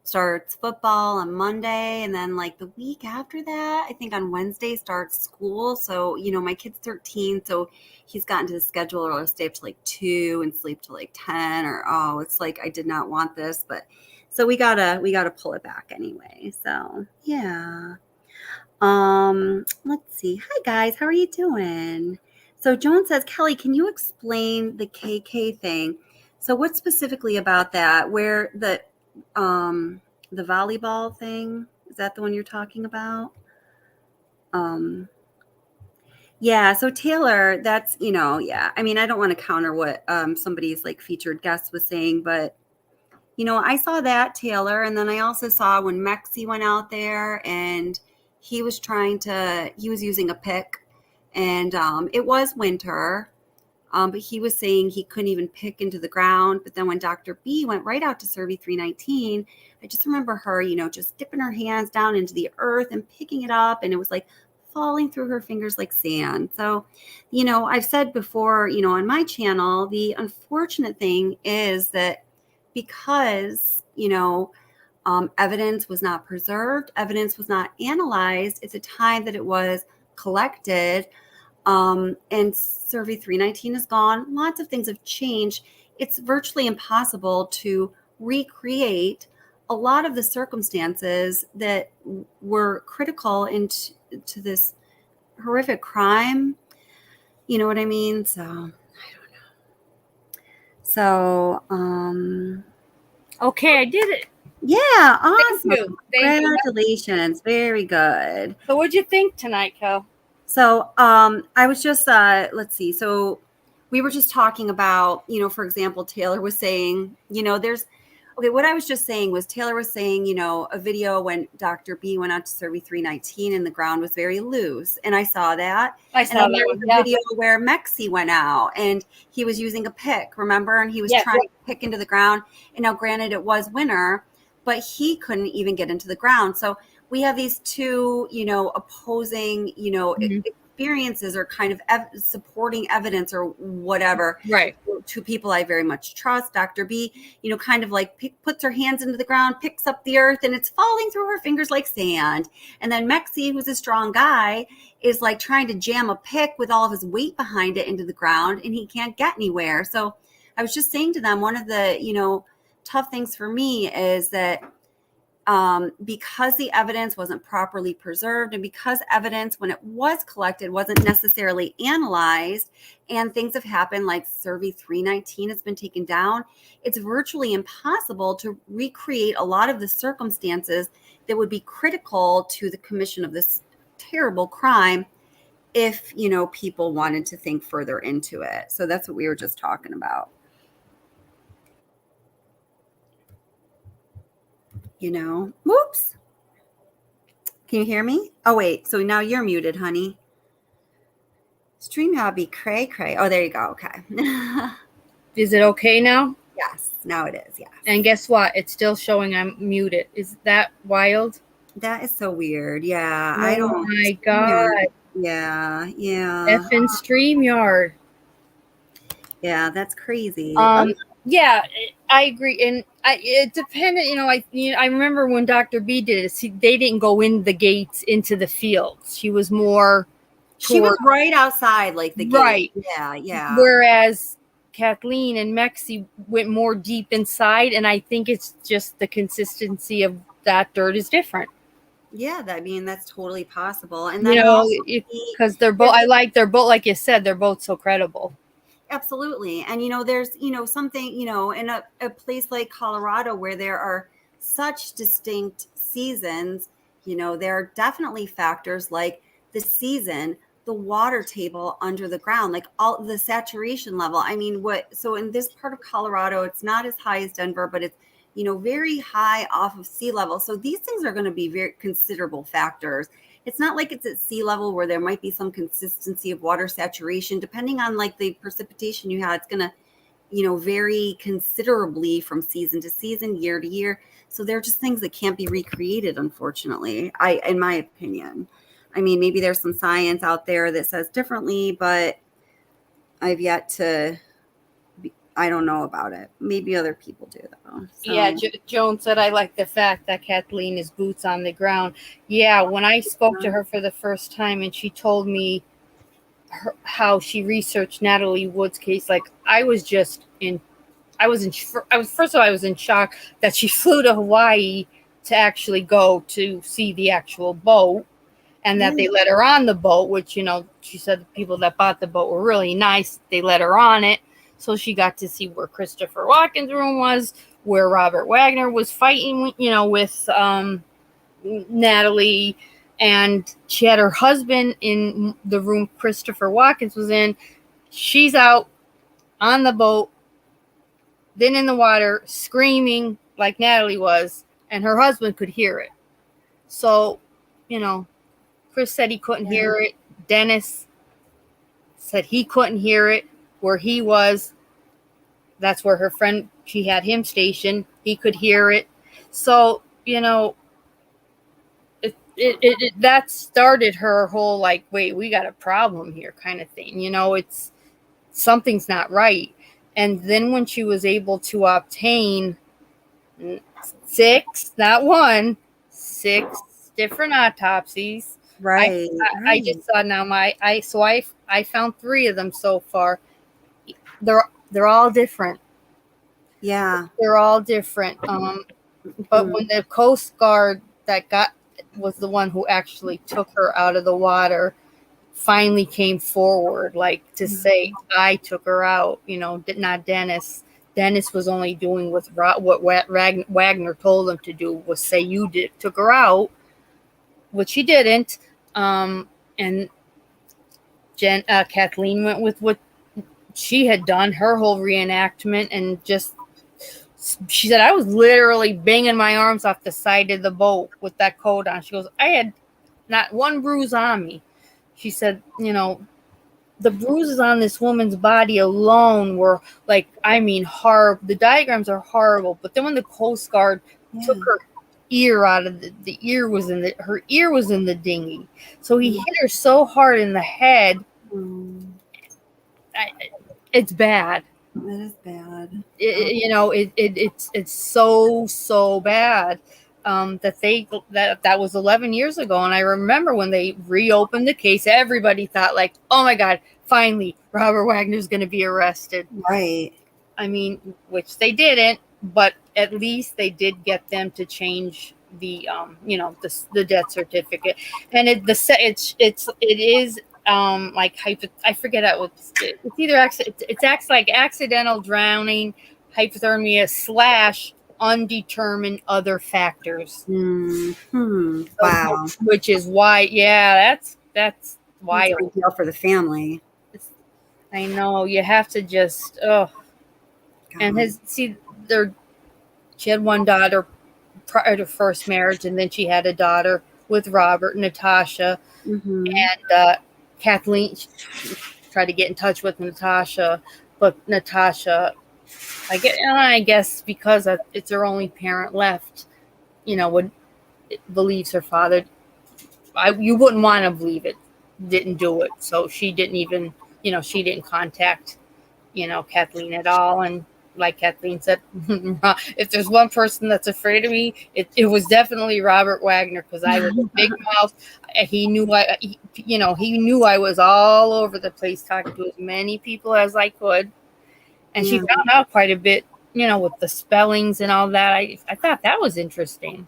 D: starts football on Monday, and then like the week after that, I think on Wednesday starts school. So, my kid's 13, so he's gotten to the schedule where I'll stay up to like 2 and sleep till like 10, or it's like I did not want this, but so we gotta pull it back anyway. So yeah. Let's see. Hi guys, how are you doing? So Joan says, Kelly, can you explain the KK thing? So what specifically about that? Where the volleyball thing, is that the one you're talking about? Yeah, so Taylor, that's, yeah. I mean, I don't want to counter what somebody's like featured guest was saying, but I saw that, Taylor, and then I also saw when Mexi went out there and he was using a pick, and it was winter, but he was saying he couldn't even pick into the ground. But then when Dr. B went right out to Survey 319, I just remember her, just dipping her hands down into the earth and picking it up, and it was like falling through her fingers like sand. So, I've said before, on my channel, the unfortunate thing is that because, evidence was not preserved, evidence was not analyzed at the time that it was collected, and Survey 319 is gone. Lots of things have changed. It's virtually impossible to recreate a lot of the circumstances that were critical into this horrific crime. You know what I mean? So, I don't know. So,
A: Okay, I did it.
D: Yeah, awesome.
A: Thank you.
D: Congratulations. Very good.
A: So what'd you think tonight, Kel?
D: So I was just, let's see. So we were just talking about, for example, Taylor was saying, what I was just saying was Taylor was saying, a video when Dr. B went out to Survey 319 and the ground was very loose. And I saw that.
A: I saw
D: and then
A: that
D: there was a video where Mexi went out and he was using a pick, remember? And he was trying to pick into the ground. And now granted, it was winter, but he couldn't even get into the ground. So we have these two, opposing, experiences or kind of supporting evidence or whatever.
A: Right.
D: Two people I very much trust. Dr. B, kind of like puts her hands into the ground, picks up the earth, and it's falling through her fingers like sand. And then Mexi, who's a strong guy, is like trying to jam a pick with all of his weight behind it into the ground, and he can't get anywhere. So I was just saying to them, one of the, tough things for me is that because the evidence wasn't properly preserved and because evidence when it was collected wasn't necessarily analyzed and things have happened like Survey 319 has been taken down, it's virtually impossible to recreate a lot of the circumstances that would be critical to the commission of this terrible crime if, people wanted to think further into it. So that's what we were just talking about. Whoops. Can you hear me? Oh, wait. So now you're muted, honey. Stream hobby, cray. Oh, there you go. Okay.
A: Is it okay now?
D: Yes. Now it is. Yes.
A: And guess what? It's still showing I'm muted. Is that wild?
D: That is so weird. Yeah.
A: Oh my God.
D: Yeah.
A: Effing StreamYard.
D: Yeah, that's crazy.
A: Yeah, I agree, and it depended. I remember when Dr. B did it. They didn't go in the gates into the fields. She was more.
D: She was right outside, like the gate.
A: Right.
D: Yeah.
A: Whereas Kathleen and Mexi went more deep inside, and I think it's just the consistency of that dirt is different.
D: Yeah, that's totally possible, and
A: because they're both. They're both, like you said, they're both so credible.
D: Absolutely. And, there's, something, in a place like Colorado where there are such distinct seasons, there are definitely factors like the season, the water table under the ground, like all the saturation level. I mean, so in this part of Colorado, it's not as high as Denver, but it's, very high off of sea level. So these things are going to be very considerable factors. It's not like it's at sea level where there might be some consistency of water saturation. Depending on like the precipitation you had, it's going to, vary considerably from season to season, year to year. So there are just things that can't be recreated, unfortunately, in my opinion. I mean, maybe there's some science out there that says differently, but I've yet to I don't know about it. Maybe other people do though. So.
A: Yeah, Joan said, I like the fact that Kathleen is boots on the ground. Yeah, when I spoke to her for the first time and she told me how she researched Natalie Wood's case, like I was in shock that she flew to Hawaii to actually go to see the actual boat, and that they let her on the boat, which, you know, she said the people that bought the boat were really nice. They let her on it. So she got to see where Christopher Walken's room was, where Robert Wagner was fighting, you know, with Natalie. And she had her husband in the room Christopher Walken was in. She's out on the boat, then in the water, screaming like Natalie was, and her husband could hear it. So, you know, Chris said he couldn't hear it. Dennis said he couldn't hear it where he was. That's where her friend, she had him stationed. He could hear it. So, you know, that started her whole like, wait, we got a problem here kind of thing. You know, it's something's not right. And then when she was able to obtain 6 different autopsies.
D: Right.
A: I just saw now I found 3 of them so far. They're all different.
D: Yeah.
A: They're all different. But when the Coast Guard was the one who actually took her out of the water, finally came forward, like to say, I took her out, you know, not Dennis. Dennis was only doing what Wagner told him to do, was say you took her out, which he didn't. And Kathleen went with what she had done, her whole reenactment, and just, she said, I was literally banging my arms off the side of the boat with that coat on. She goes, I had not one bruise on me. She said, you know, the bruises on this woman's body alone were like, I mean, horrible. The diagrams are horrible. But then when the Coast Guard took her ear out of the ear was in her ear was in the dinghy. So he hit her so hard in the head. It's bad.
D: It is bad.
A: You know, it's so bad. That was 11 years ago, and I remember when they reopened the case, everybody thought like, oh my God, finally Robert Wagner's going to be arrested.
D: Right.
A: I mean, which they didn't, but at least they did get them to change the you know, the death certificate, and it is like I forget it's either it's acts like accidental drowning, hypothermia / undetermined other factors.
D: Wow.
A: Which is why, that's wild.
D: It's a deal for the family.
A: I know, you have to just and she had one daughter prior to first marriage, and then she had a daughter with Robert, Natasha, and Kathleen tried to get in touch with Natasha, but Natasha, I guess because it's her only parent left, you know, believes her father. You wouldn't want to believe it. Didn't do it. So she didn't even, you know, she didn't contact, you know, Kathleen at all. And like Kathleen said, if there's one person that's afraid of me, it was definitely Robert Wagner, because I was a big mouth. He knew he knew I was all over the place talking to as many people as I could. And she found out quite a bit, you know, with the spellings and all that. I thought that was interesting.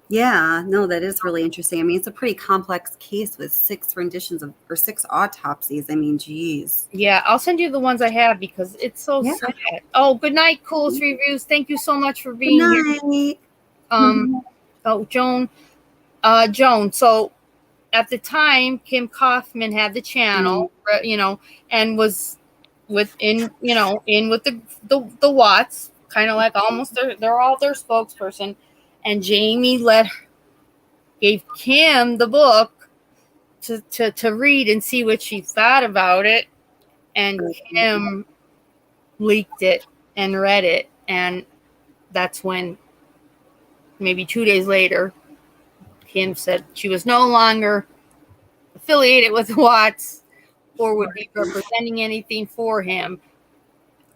D: Yeah, no, that is really interesting. I mean, it's a pretty complex case with 6 renditions or 6 autopsies. I mean, geez.
A: Yeah, I'll send you the ones I have because it's so sad. Oh, good night, Coolest Reviews. Thank you so much for being here. Oh, Joan. So at the time, Kim Kaufman had the channel, you know, and was in with the Watts, kind of like almost they're all their spokesperson. And Jamie gave Kim the book to read and see what she thought about it. And Kim leaked it and read it. And that's when, maybe 2 days later, Kim said she was no longer affiliated with Watts or would be representing anything for him.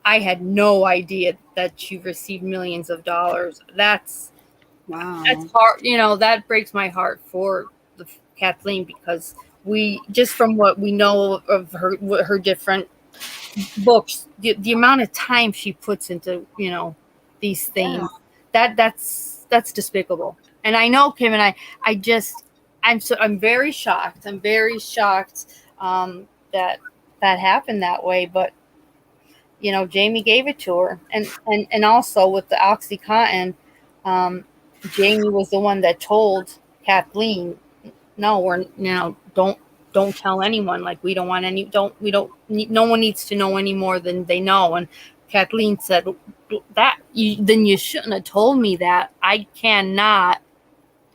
A: I had no idea that she received millions of dollars. That's hard. That breaks my heart for Kathleen, because we, just from what we know of her different books, the amount of time she puts into these things, that's despicable. And I know Kim and I'm very shocked. I'm very shocked that happened that way. But Jamie gave it to her, and also with the OxyContin, Jamie was the one that told Kathleen, no, don't tell anyone. Like, we don't want no one needs to know any more than they know. And Kathleen said, then you shouldn't have told me that. I cannot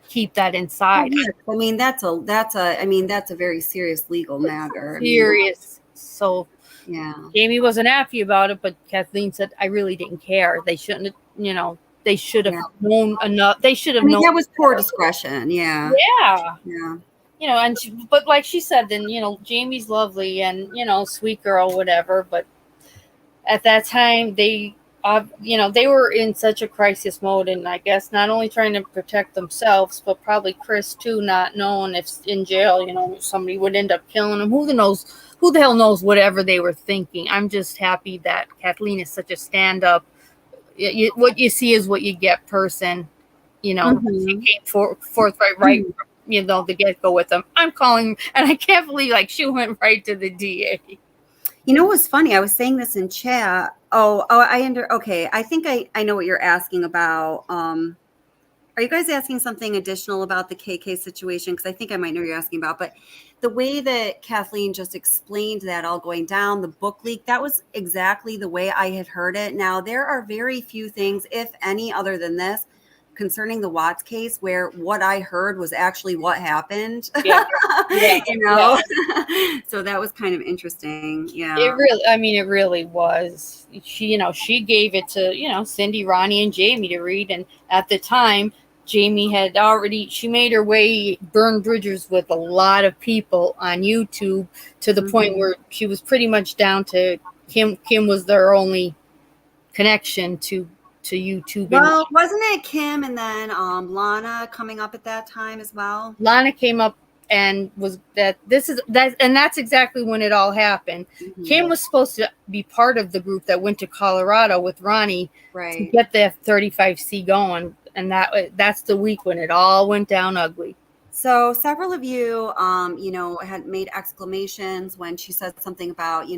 A: keep that inside.
D: I mean, that's a very serious legal matter.
A: Serious. So
D: yeah,
A: Jamie wasn't happy about it, but Kathleen said, I really didn't care. They shouldn't have, they should have known enough. They should have known.
D: That was poor discretion. Yeah.
A: And but like she said, then Jamie's lovely and sweet girl, whatever. But at that time, they were in such a crisis mode, and I guess not only trying to protect themselves, but probably Chris too, not knowing if in jail, somebody would end up killing him. Who the hell knows whatever they were thinking. I'm just happy that Kathleen is such a stand-up. What you see is what you get person. She came forthright, right. The get-go with them. I'm calling, and I can't believe she went right to the DA.
D: What was funny? I was saying this in chat. Okay. I think I know what you're asking about. Are you guys asking something additional about the KK situation? Because I think I might know what you're asking about. But the way that Kathleen just explained that all going down, the book leak, that was exactly the way I had heard it. Now, there are very few things, if any, other than this, concerning the Watts case, where what I heard was actually what happened.
A: Yeah.
D: So that was kind of interesting. Yeah.
A: It really was. She gave it to, Cindy, Ronnie, and Jamie to read. And at the time, Jamie had she made her way, burned bridges with a lot of people on YouTube, to the point where she was pretty much down to Kim. Kim was their only connection to YouTube.
D: Well, wasn't it Kim and then Lana coming up at that time as well?
A: Lana came up and that's exactly when it all happened. Kim was supposed to be part of the group that went to Colorado with Ronnie to get the 35C going, and that's the week when it all went down ugly.
D: So several of you had made exclamations when she said something about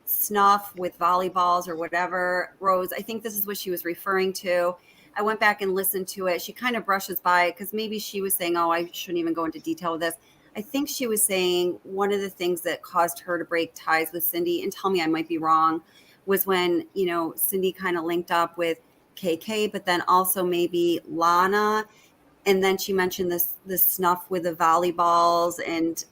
D: snuff with volleyballs or whatever. Rose, I think this is what she was referring to. I went back and listened to it. She kind of brushes by it because maybe she was saying, I shouldn't even go into detail with this. I think she was saying one of the things that caused her to break ties with Cindy, and tell me I might be wrong, was when, Cindy kind of linked up with KK, but then also maybe Lana. And then she mentioned this snuff with the volleyballs. And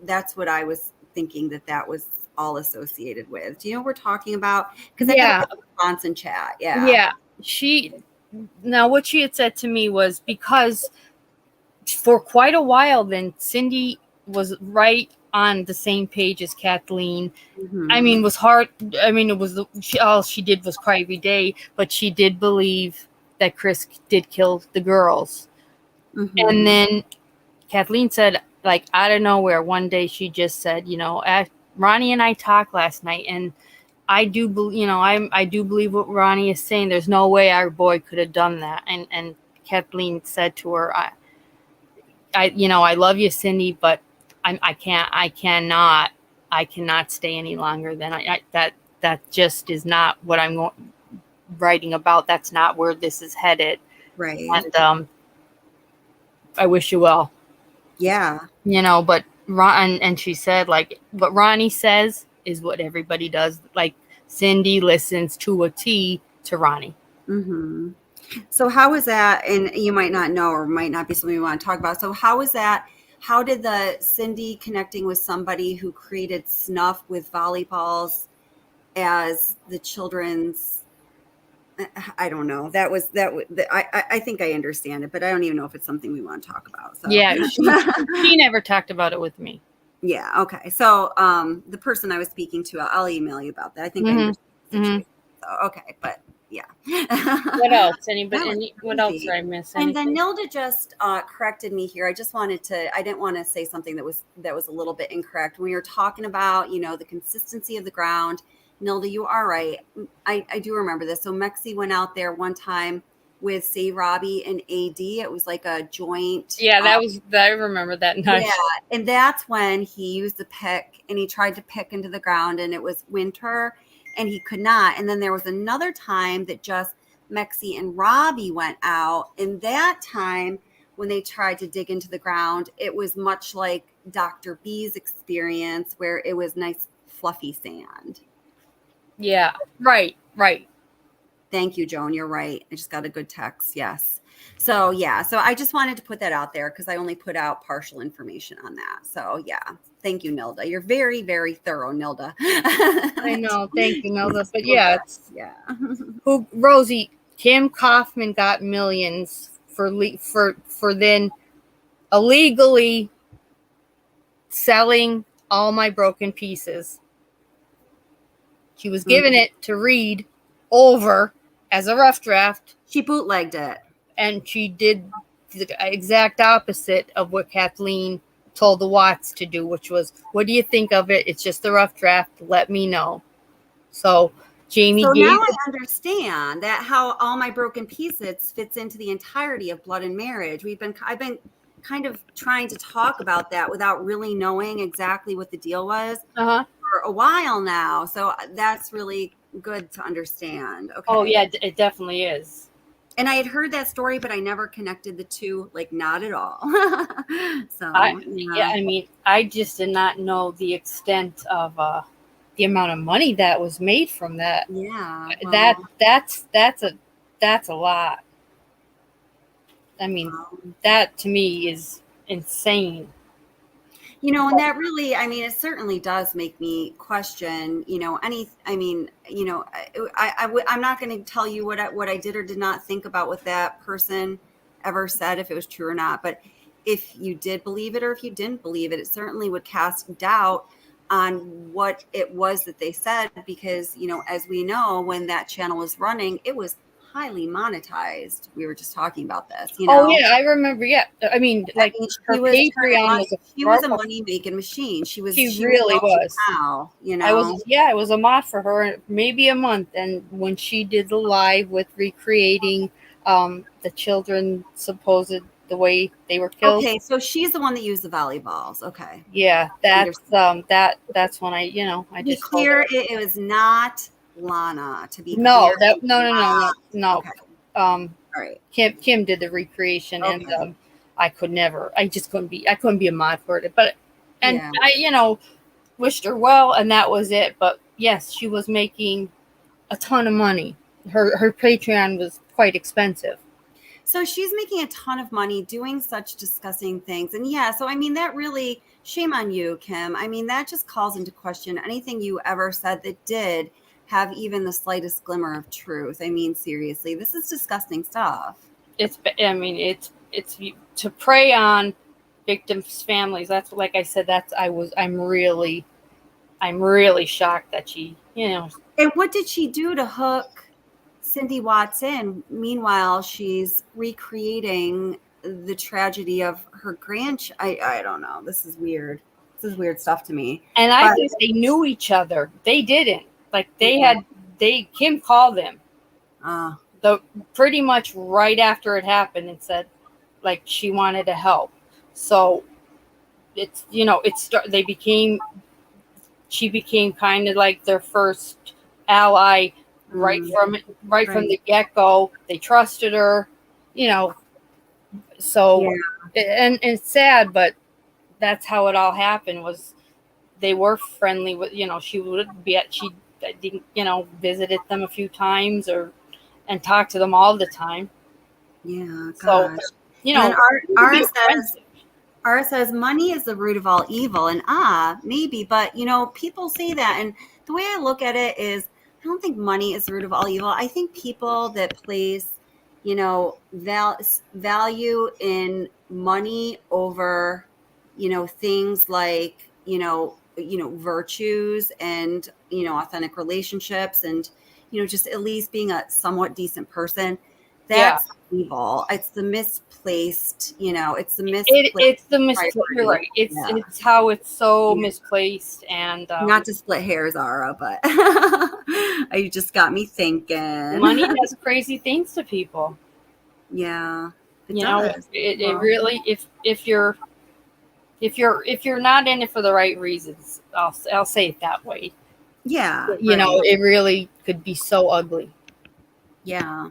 D: that's what I was thinking that was all associated with. Do you know what we're talking about? Because I got a response in chat. Yeah.
A: Now what she had said to me was, because for quite a while then Cindy was right on the same page as Kathleen. It was hard. All she did was cry every day, but she did believe that Chris did kill the girls. And then Kathleen said, out of nowhere, one day she just said, Ronnie and I talked last night, and I do believe, I do believe what Ronnie is saying. There's no way our boy could have done that. And Kathleen said to her, I love you, Cindy, but I cannot stay any longer than that just is not what I'm writing about. That's not where this is headed.
D: Right.
A: And I wish you well.
D: Yeah.
A: But and she said, what Ronnie says is what everybody does. Cindy listens to a T to Ronnie.
D: So how is that? And you might not know, or might not be something you want to talk about. So how is that? How did the Cindy connecting with somebody who created snuff with volleyballs as the children's? I don't know. I think I understand it, but I don't even know if it's something we want to talk about. So.
A: Yeah, she never talked about it with me.
D: Yeah. Okay. So the person I was speaking to, I'll email you about that. I think I understand the situation. though. Okay, but yeah.
A: What else? What else did I miss?
D: And then Nilda just corrected me here. I just wanted to, I didn't want to say something that was a little bit incorrect. When we were talking about, the consistency of the ground, Nilda, you are right. I do remember this. So Mexi went out there one time with Save Robbie and AD. It was like a joint.
A: Yeah, I remember that night.
D: Yeah, and that's when he used the pick and he tried to pick into the ground, and it was winter and he could not. And then there was another time that just Mexi and Robbie went out, and that time when they tried to dig into the ground, it was much like Dr. B's experience where it was nice fluffy sand.
A: Yeah, right.
D: Thank you, Joan. You're right. I just got a good text. Yes. So yeah, so I just wanted to put that out there because I only put out partial information on that. So yeah, thank you, Nilda. You're very, very thorough, Nilda.
A: I know. Thank you, Nilda. But yeah, Rosie, Kim Kaufman got millions for then illegally selling all my broken pieces. She was given it to read over as a rough draft.
D: She bootlegged it.
A: And she did the exact opposite of what Kathleen told the Watts to do, which was, what do you think of it? It's just a rough draft. Let me know. So Jamie
D: So now I understand that how All My Broken Pieces fits into the entirety of Blood and Marriage. I've been kind of trying to talk about that without really knowing exactly what the deal was for a while now. So that's really good to understand. Okay.
A: Oh yeah, it definitely is.
D: And I had heard that story, but I never connected the two, like not at all. So
A: I mean, I just did not know the extent of the amount of money that was made from that.
D: Yeah,
A: well, that's a lot. I mean, that to me is insane.
D: And that really, I mean, it certainly does make me question, I'm not going to tell you what I did or did not think about what that person ever said, if it was true or not. But if you did believe it or if you didn't believe it, it certainly would cast doubt on what it was that they said, because, as we know, when that channel was running, it was highly monetized. We were just talking about this.
A: Oh yeah, I remember. Yeah, I mean, like her Patreon
D: was a money making machine. She
A: really was.
D: Wow,
A: I was a mod for her maybe a month, and when she did the live with recreating the children the way they were killed.
D: Okay, so she's the one that used the volleyballs. Okay.
A: Yeah, that's when I just
D: be clear, it was not Lana, to be
A: no,
D: clear.
A: No.
D: Okay. All right.
A: Kim did the recreation,
D: okay.
A: And I couldn't be a mod for it, but I wished her well, and that was it. But yes, she was making a ton of money. Her Patreon was quite expensive.
D: So she's making a ton of money doing such disgusting things. And yeah, so I mean, that really, shame on you, Kim. I mean, that just calls into question anything you ever said that did have even the slightest glimmer of truth. I mean, seriously, this is disgusting stuff.
A: It's to prey on victims' families. That's, like I said, I'm really shocked that she,
D: And what did she do to hook Cindy Watts in? Meanwhile, she's recreating the tragedy of her grandchild. I don't know. This is weird. This is weird stuff to me.
A: And I think they knew each other. They didn't. Like Kim called them pretty much right after it happened and said, like, she wanted to help. So it's, she became kind of like their first ally right from the get-go. They trusted her, so, and it's sad, but that's how it all happened. Was they were friendly with, she visited them a few times and talked to them all the time.
D: Yeah.
A: So,
D: Ara says money is the root of all evil, and maybe, but people say that, and the way I look at it is, I don't think money is the root of all evil. I think people that place, value in money over, things like, virtues and, authentic relationships and, just at least being a somewhat decent person. That's evil. It's the misplaced, it's the misplaced.
A: It's the misplaced. You're right. It's how it's so misplaced, and
D: not to split hairs, Zara, but you just got me thinking.
A: Money does crazy things to people.
D: Yeah,
A: it really. If you're not in it for the right reasons, I'll say it that way.
D: Yeah,
A: it really could be so ugly.
D: Yeah.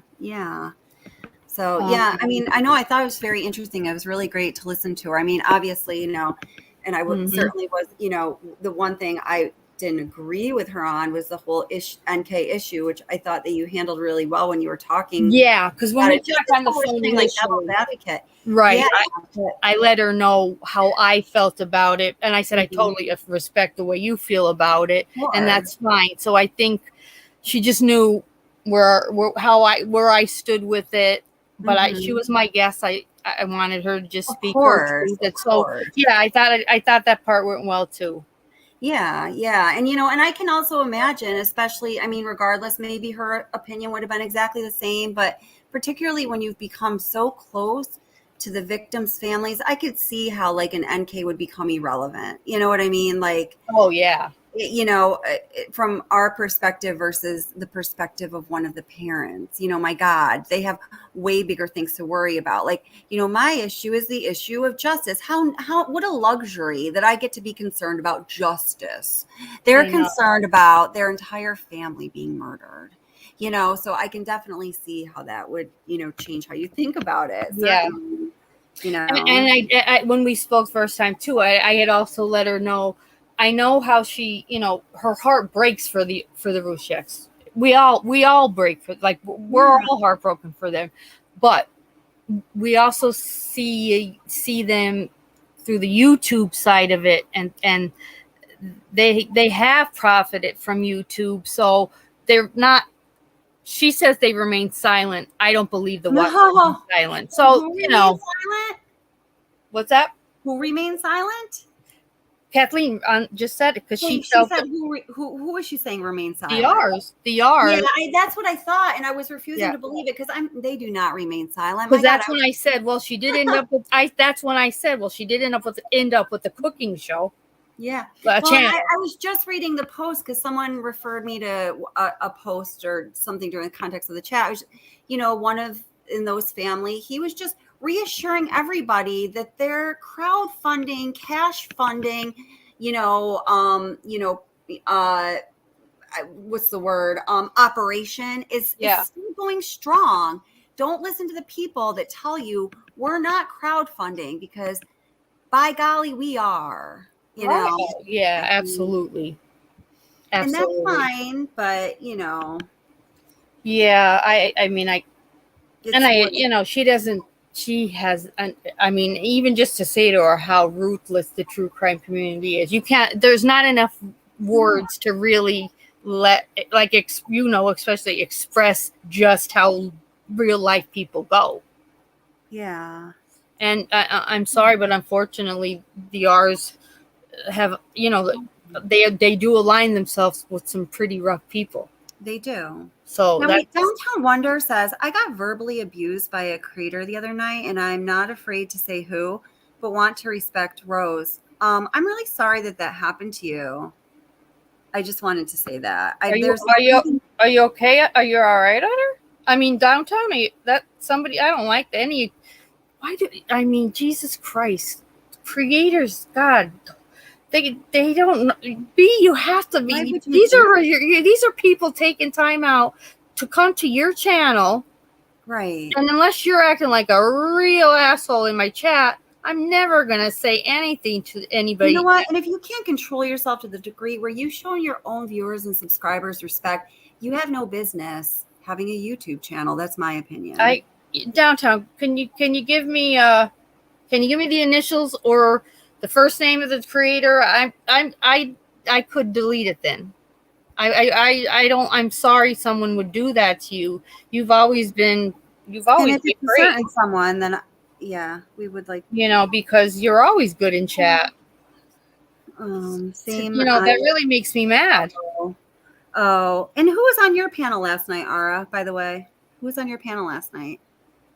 D: So, I mean, I thought it was very interesting. It was really great to listen to her. I mean, obviously, and I certainly was, the one thing I didn't agree with her on was the whole NK issue, which I thought that you handled really well when you were talking.
A: Yeah, because when we talked on the phone,
D: like devil's advocate.
A: Right. Yeah. I let her know how I felt about it. And I said, I totally respect the way you feel about it. Sure. And that's fine. So I think she just knew where I stood with it. But she was my guest. I wanted her to just speak her truth. So yeah, I thought that part went well too.
D: Yeah. And, and I can also imagine, especially, I mean, regardless, maybe her opinion would have been exactly the same, but particularly when you've become so close to the victims' families, I could see how like an NK would become irrelevant. You know what I mean? Like,
A: oh yeah.
D: From our perspective versus the perspective of one of the parents, my God, they have way bigger things to worry about. Like, my issue is the issue of justice. What a luxury that I get to be concerned about justice. They're concerned about their entire family being murdered, so I can definitely see how that would, change how you think about it. Certainly,
A: yeah. And I when we spoke first time too, I had also let her know, I know how she, her heart breaks for the Rusheks. We all break for, like, we're all heartbroken for them, but we also see them through the YouTube side of it, and they have profited from YouTube, so they're not. She says they remain silent. I don't believe the one silent. So silent? What's that?
D: Who remains silent?
A: Kathleen just said it because she
D: said who was she saying remains silent?
A: The R's.
D: Yeah, that's what I thought, and I was refusing to believe it because they do not remain silent.
A: Because that's when I said, well, she did end up with. That's when I said, well, she did end up with the cooking show.
D: Yeah,
A: channel.
D: I was just reading the post because someone referred me to a post or something during the context of the chat. It was, one of in those family, he was just reassuring everybody that their crowdfunding, cash funding, what's the word? Operation is still going strong. Don't listen to the people that tell you we're not crowdfunding, because by golly, we are.
A: Yeah, absolutely.
D: And that's fine, but
A: yeah, I mean, she doesn't. She has, I mean, even just to say to her how ruthless the true crime community is, there's not enough words to really especially express just how real life people go.
D: Yeah.
A: And I'm sorry, but unfortunately, the R's have, they do align themselves with some pretty rough people.
D: They do.
A: So
D: Downtown Wonder says, I got verbally abused by a creator the other night, and I'm not afraid to say who, but want to respect Rose. I'm really sorry that happened to you. I just wanted to say that. Are you
A: okay? Are you all right on her? I mean, Downtown, I don't like any. Jesus Christ, creators, God. They don't be. You have to be. These are people taking time out to come to your channel,
D: right?
A: And unless you're acting like a real asshole in my chat, I'm never gonna say anything to anybody.
D: You know what? And if you can't control yourself to the degree where you've shown your own viewers and subscribers respect, you have no business having a YouTube channel. That's my opinion.
A: Downtown, can you give me the initials or the first name of the creator? I could delete it then. I'm sorry someone would do that to you. You've always been great.
D: And if it's a certain someone, then we would like,
A: because you're always good in chat.
D: Same.
A: That really makes me mad.
D: Oh, and who was on your panel last night, Ara, by the way? Who was on your panel last night?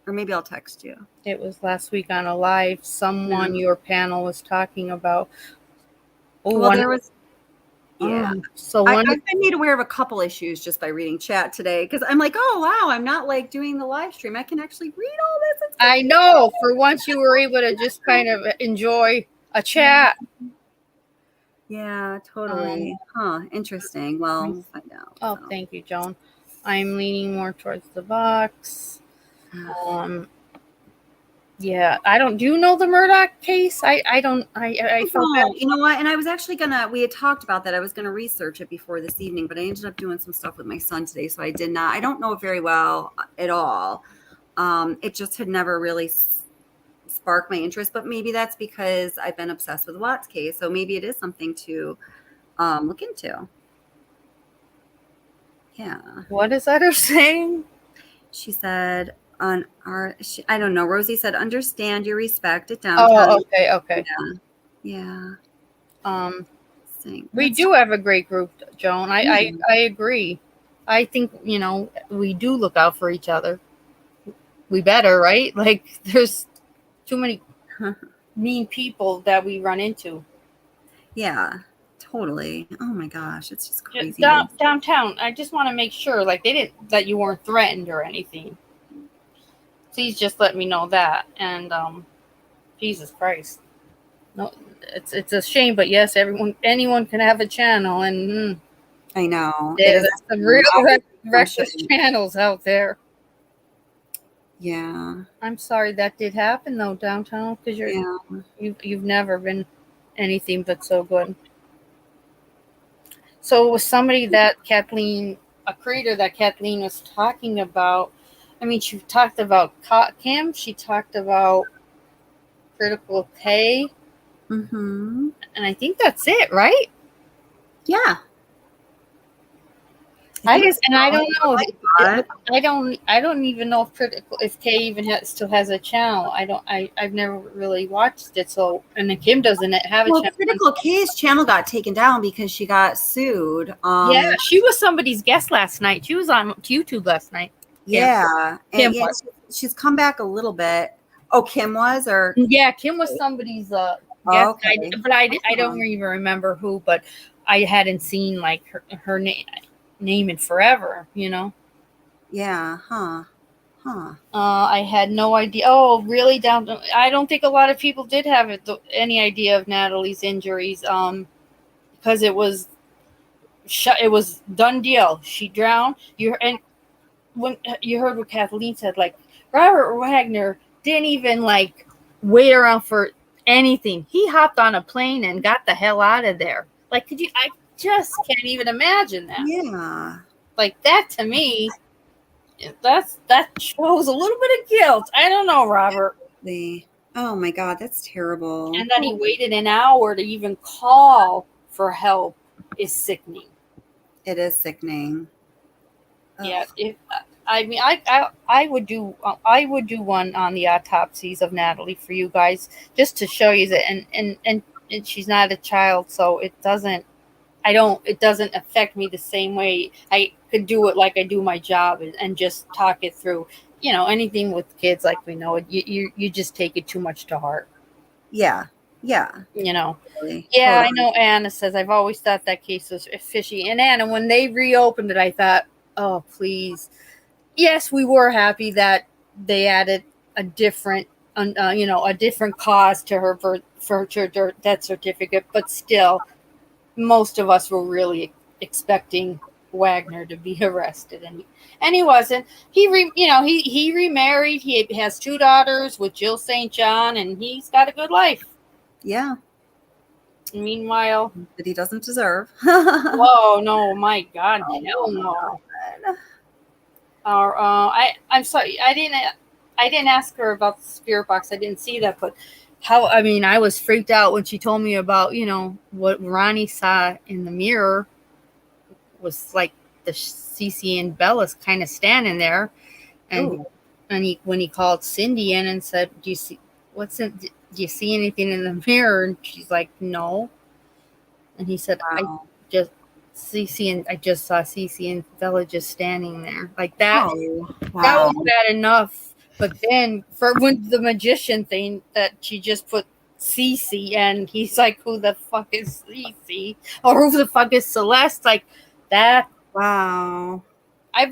D: Or maybe I'll text you.
A: It was last week on a live. Someone your panel was talking about. Oh,
D: well, there was. Yeah.
A: So
D: I've been made aware of a couple issues just by reading chat today, because I'm like, oh wow, I'm not like doing the live stream. I can actually read all this.
A: I know. For once, you were able to just kind of enjoy a chat.
D: Yeah, totally. Interesting. Well, we'll find out.
A: Oh, so. Thank you, Joan. I'm leaning more towards the box. Yeah, I don't. Do you know the Murdaugh case? I don't. I felt that.
D: You know what? And I was actually we had talked about that. I was gonna research it before this evening, but I ended up doing some stuff with my son today, so I did not. I don't know it very well at all. It just had never really sparked my interest, but maybe that's because I've been obsessed with Watt's case, so maybe it is something to look into. Yeah.
A: What is that her saying?
D: She said on I don't know. Rosie said, "Understand your respect at downtown."
A: Oh, okay.
D: Yeah.
A: We do have a great group, Joan. I agree. I think, we do look out for each other. We better, right? Like, there's too many mean people that we run into.
D: Yeah, totally. Oh my gosh, it's just crazy.
A: Downtown, I just want to make sure, like, that you weren't threatened or anything. Please just let me know that. And Jesus Christ, no, it's a shame, but yes, anyone can have a channel, and
D: I know
A: there's some real reckless channels out there.
D: Yeah,
A: I'm sorry that did happen though, downtown, because you've never been anything but so good. So it was somebody that a creator that Kathleen was talking about. I mean, she talked about Kim. She talked about Critical K.
D: Mm-hmm.
A: And I think that's it, right?
D: Yeah.
A: I don't know. I don't even know if Kay even still has a channel. I've never really watched it. So, and then Kim doesn't have a channel.
D: Critical K's channel got taken down because she got sued.
A: Yeah, she was somebody's guest last night. She was on YouTube last night.
D: Yeah,
A: Kim
D: was. She's come back a little bit. Oh, Kim was, or
A: Kim was somebody's guest.
D: Okay.
A: But I don't even remember who. But I hadn't seen like her name in forever.
D: Yeah.
A: I had no idea. Oh, really? I don't think a lot of people did have any idea of Natalie's injuries. Because it was done deal. She drowned. When you heard what Kathleen said, like Robert Wagner didn't even like wait around for anything. He hopped on a plane and got the hell out of there. Like, I just can't even imagine that.
D: Yeah.
A: Like that to me, that shows a little bit of guilt. I don't know, Robert.
D: Oh my God, that's terrible.
A: And then he waited an hour to even call for help is sickening.
D: It is sickening.
A: Yeah, I would do one on the autopsies of Natalie for you guys, just to show you that, and she's not a child, so it doesn't affect me the same way. I could do it like I do my job and just talk it through. Anything with kids, like we know it, you just take it too much to heart.
D: Yeah.
A: Totally. I know Anna says, I've always thought that case was fishy. And Anna, when they reopened it, I thought, oh, please. Yes, we were happy that they added a different cause to her for her death certificate. But still, most of us were really expecting Wagner to be arrested, and he wasn't. He remarried. He has 2 daughters with Jill St. John, and he's got a good life.
D: Yeah.
A: Meanwhile,
D: that he doesn't deserve.
A: Whoa, no, my God, hell no. I'm sorry, I didn't ask her about the spirit box. I didn't see that, but I was freaked out when she told me about, what Ronnie saw in the mirror was like the Cece and Bella's kind of standing there, and when he called Cindy in and said, "Do you see anything in the mirror?" And she's like, "No." And he said,
D: wow.
A: Cece and I just saw Cece and Bella just standing there like that.
D: Oh,
A: That
D: wow.
A: was bad enough. But then for when the magician thing that she just put Cece and he's like, who the fuck is Cece? Or who the fuck is Celeste? Like that.
D: Wow.
A: I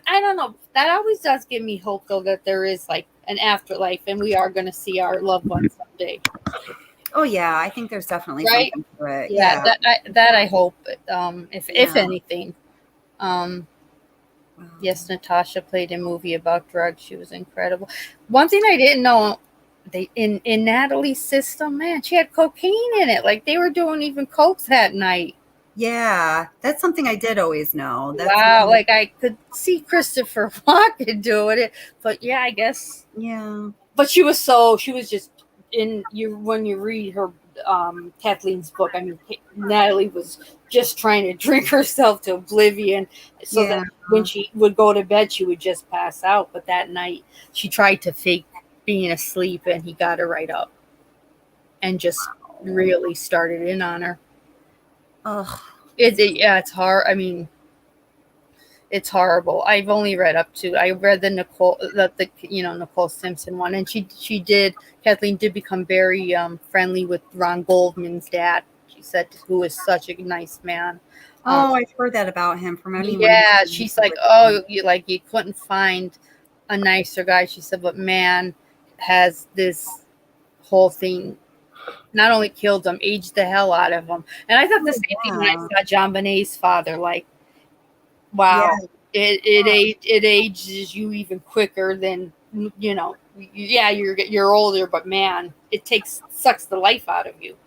A: don't know. That always does give me hope though that there is like an afterlife and we are going to see our loved ones someday.
D: Oh yeah, I think there's definitely
A: Right?
D: something to it.
A: Yeah, that I hope. If anything.
D: Wow.
A: Yes, Natasha played a movie about drugs. She was incredible. One thing I didn't know, they in Natalie's system, man, she had cocaine in it. Like they were doing even coke that night.
D: Yeah, that's something I did always know. That's
A: Wow,
D: something-
A: like I could see Christopher Walken doing it, but yeah, I guess.
D: Yeah.
A: But she was just when you read her Kathleen's book. I mean, Natalie was just trying to drink herself to oblivion, so that when she would go to bed, she would just pass out. But that night, she tried to fake being asleep, and he got her right up, and just really started in on her.
D: Ugh.
A: It's hard. I mean, it's horrible. I've only read up to. I read the Nicole Simpson one, and Kathleen did become very friendly with Ron Goldman's dad. She said, who is such a nice man.
D: I've heard that about him from anyone.
A: Yeah, she's like, you couldn't find a nicer guy. She said, but man has this whole thing. Not only killed him, aged the hell out of him. And I thought the same thing when I saw John Bonet's father. Like, wow, it ages you even quicker than you're older, but man, it sucks the life out of you.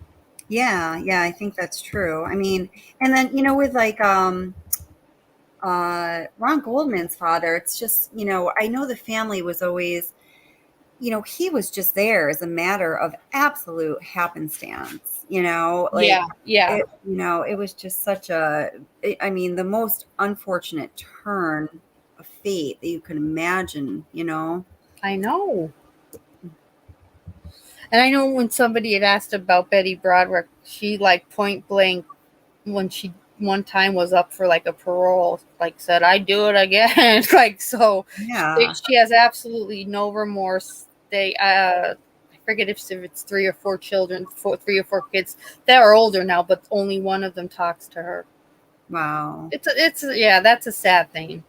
D: Yeah, I think that's true. I mean, and then with like Ron Goldman's father, it's just I know the family was always, he was just there as a matter of absolute happenstance. Like it was just such the most unfortunate turn of fate that you can imagine.
A: I know. And I know when somebody had asked about Betty Broderick, she like point blank when she one time was up for like a parole, like said, "I'd do it again." Like, so she has absolutely no remorse. I forget if it's 3 or 4 children, 3 or 4 kids that are older now, but only one of them talks to her.
D: Wow.
A: That's a sad thing.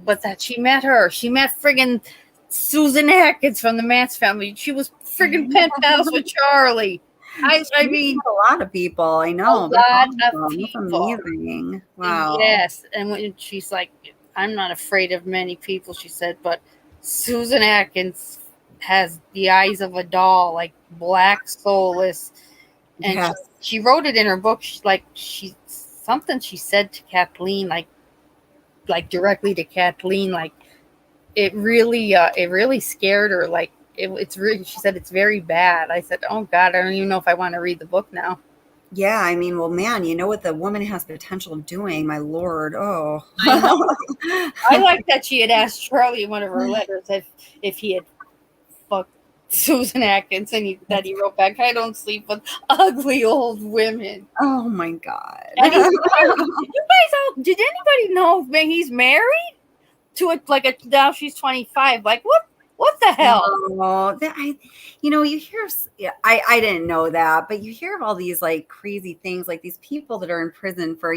A: But that she met friggin' Susan Atkins from the Mance family. She was friggin' pen pals with Charlie. I mean,
D: a lot of people. I know.
A: A lot of people.
D: That's amazing. Wow.
A: Yes, and when she's like, "I'm not afraid of many people," she said, but Susan Atkins has the eyes of a doll, like black, soulless, and she wrote it in her book. She said to Kathleen, like directly to Kathleen, like it really scared her. Like it's really, she said it's very bad. I said, oh God, I don't even know if I want to read the book now.
D: Yeah, I mean, well, man, you know what the woman has potential of doing, my Lord. Oh,
A: I like that she had asked Charlie in one of her letters if he had fucked Susan Atkins, and that he wrote back, "I don't sleep with ugly old women."
D: Oh my God!
A: And you guys, did anybody know he's married to now she's 25? Like what the hell?
D: Oh, you hear. I didn't know that, but you hear of all these like crazy things, like these people that are in prison for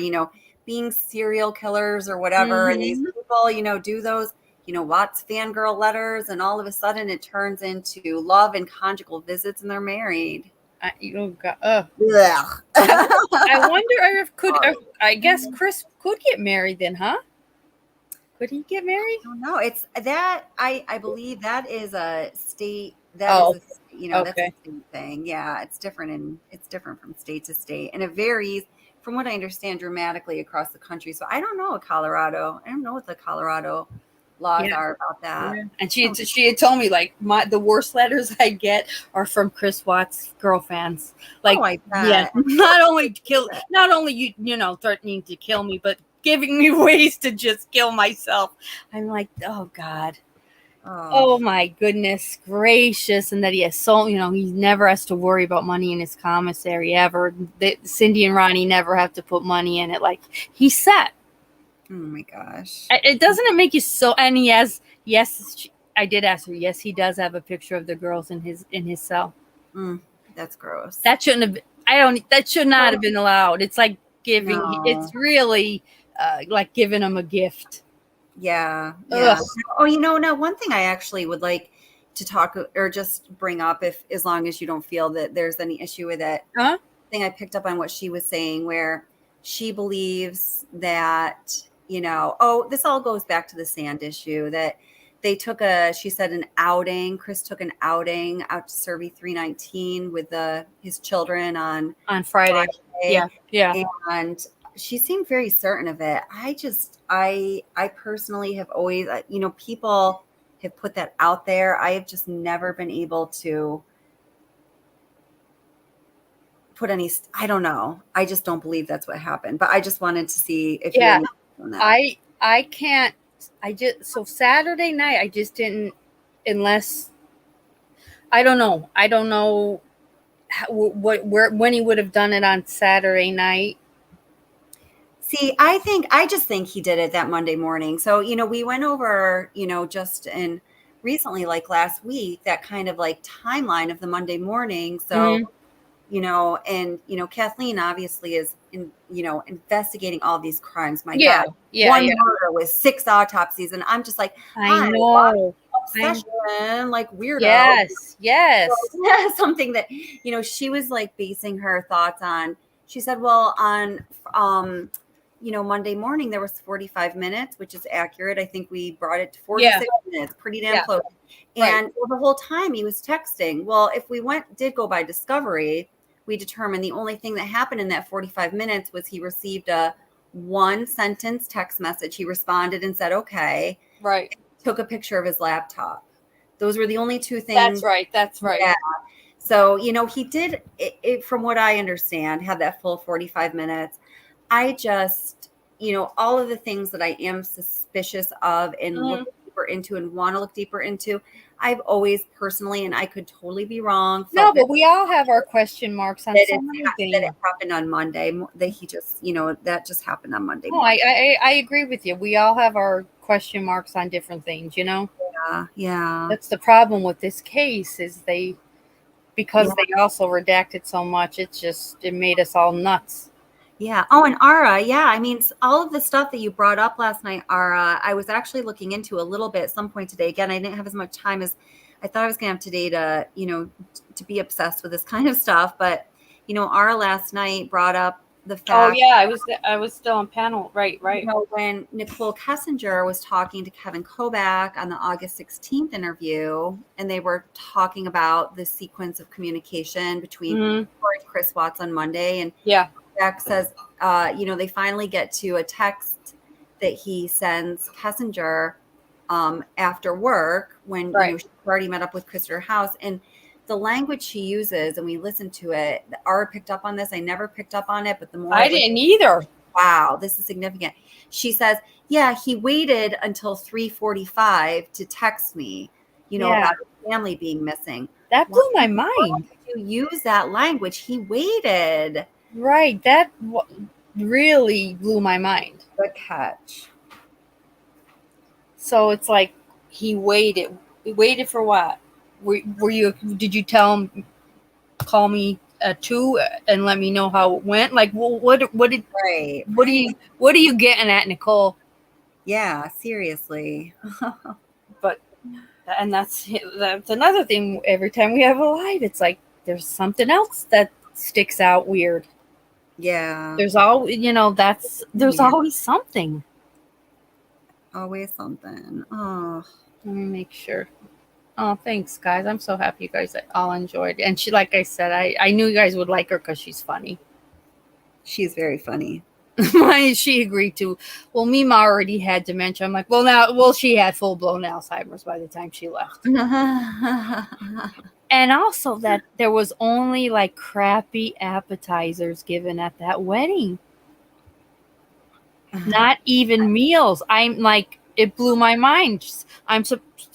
D: being serial killers or whatever, and these people do those Watts fangirl letters, and all of a sudden it turns into love and conjugal visits, and they're married.
A: I wonder I guess Chris could get married then, huh? Could he get married?
D: I don't know. It's that I believe that is a state. That's a state thing. Yeah, it's different from state to state, and it varies, from what I understand, dramatically across the country. So I don't know Colorado. I don't know what the Colorado laws are about that.
A: Yeah. And she had told me like the worst letters I get are from Chris Watts' girl fans. Like, not only you threatening to kill me, but giving me ways to just kill myself. I'm like, oh God. Oh my goodness gracious. And that he has so, he never has to worry about money in his commissary ever. Cindy and Ronnie never have to put money in it. Like, he's set.
D: Oh my gosh.
A: It doesn't make you so, and he has, yes, I did ask her, yes, he does have a picture of the girls in his cell.
D: That's gross.
A: That shouldn't have, that should not have been allowed. It's like it's really like giving him a gift.
D: Yeah.
A: Ugh.
D: Oh, now one thing I actually would like to talk or just bring up, as long as you don't feel that there's any issue with it. Thing I picked up on what she was saying, where she believes that, this all goes back to the sand issue, that they took she said an outing. Chris took an outing out to Survey 319 with his children on
A: Friday. Yeah.
D: And she seemed very certain of it. I personally have always, people have put that out there. I have just never been able to put any, I don't know. I just don't believe that's what happened. But I just wanted to see if you had on that.
A: I can't, so Saturday night, I just didn't, unless, I don't know when he would have done it on Saturday night.
D: See, I just think he did it that Monday morning. So, we went over, just in recently, like last week, that kind of like timeline of the Monday morning. So, Kathleen obviously is investigating all these crimes. My God, one murder with 6 autopsies. And I'm just like,
A: I know.
D: Obsession, like weirdo.
A: Yes.
D: So, something that, she was like basing her thoughts on. She said, well, on, Monday morning, there was 45 minutes, which is accurate. I think we brought it to 46 minutes, pretty damn close. And the whole time he was texting. Well, if we did go by discovery, we determined the only thing that happened in that 45 minutes was he received a 1-sentence text message. He responded and said, okay.
A: Right.
D: Took a picture of his laptop. Those were the only 2 things.
A: That's right.
D: Yeah. So, he did, from what I understand, had that full 45 minutes. I just, all of the things that I am suspicious of and look deeper into and want to look deeper into, I've always personally, and I could totally be wrong.
A: No, but we all have our question marks on so many things.
D: That it happened on Monday. That he just, that just happened on Monday.
A: No, I agree with you. We all have our question marks on different things,
D: Yeah.
A: That's the problem with this case is because they also redacted so much, it made us all nuts.
D: Yeah. Oh, and Ara, I mean, all of the stuff that you brought up last night, Ara, I was actually looking into a little bit at some point today. Again, I didn't have as much time as I thought I was going to have today to, to be obsessed with this kind of stuff. But, Ara last night brought up the fact.
A: Oh, yeah. I was still on panel. Right.
D: When Nicole Kessinger was talking to Kevin Kobach on the August 16th interview, and they were talking about the sequence of communication between her and Chris Watts on Monday. And Jack says, they finally get to a text that he sends Kessinger after work when she already met up with Chris at her house. And the language she uses, and we listened to it, Ara picked up on this. I never picked up on it, but the more
A: I didn't either.
D: Wow, this is significant. She says, he waited until 3:45 to text me, about his family being missing.
A: That blew my mind.
D: Why did you use that language? He waited.
A: Right. That really blew my mind.
D: Good catch.
A: So it's like he waited. He waited for what? Did you tell him, call me at 2 and let me know how it went? Like, well, what are you getting at, Nicole?
D: Yeah, seriously.
A: And that's another thing. Every time we have a live, it's like there's something else that sticks out weird.
D: Yeah.
A: There's there's always something.
D: Always something. Oh.
A: Let me make sure. Oh, thanks, guys. I'm so happy you guys all enjoyed it. And she, like I said, I knew you guys would like her because she's funny.
D: She's very funny.
A: She agreed to. Well, Mima already had dementia. I'm like, well, she had full-blown Alzheimer's by the time she left. And also that there was only like crappy appetizers given at that wedding. Not even meals. I'm like, it blew my mind. I'm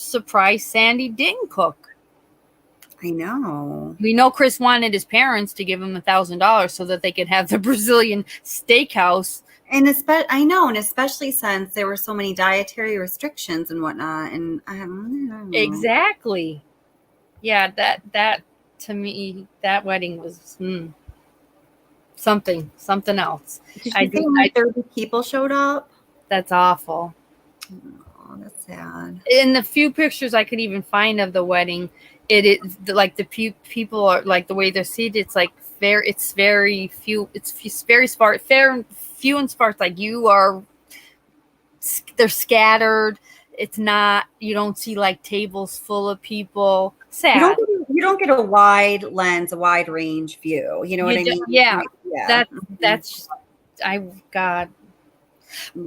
A: surprised Sandy didn't cook.
D: I know.
A: We know Chris wanted his parents to give him $1,000 so that they could have the Brazilian steakhouse.
D: And especially since there were so many dietary restrictions and whatnot. And I don't know.
A: Exactly. Yeah, that to me, that wedding was something else.
D: Did you say only 30 people showed up?
A: That's awful.
D: Oh, that's sad.
A: In the few pictures I could even find of the wedding, it is like the people are like the way they're seated. It's like very few. It's very sparse, few and sparse. Like they're scattered. It's not. You don't see like tables full of people. Sad.
D: You don't get a wide lens, a wide range view. You know what I mean?
A: Yeah. That's. God.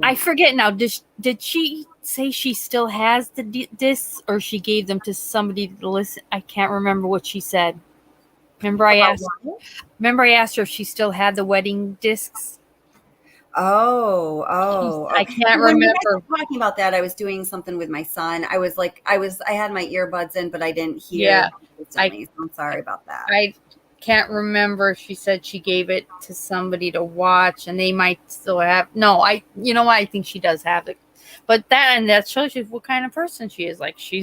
A: I forget now. Did she say she still has the discs, or she gave them to somebody to listen? I can't remember what she said. Remember I asked her if she still had the wedding discs.
D: Oh.
A: I can't remember.
D: When you guys were talking about that, I was doing something with my son. I had my earbuds in, but I didn't hear.
A: Yeah.
D: So I'm sorry about that.
A: I can't remember. She said she gave it to somebody to watch, and they might still have. No, you know what? I think she does have it. But that shows you what kind of person she is. Like she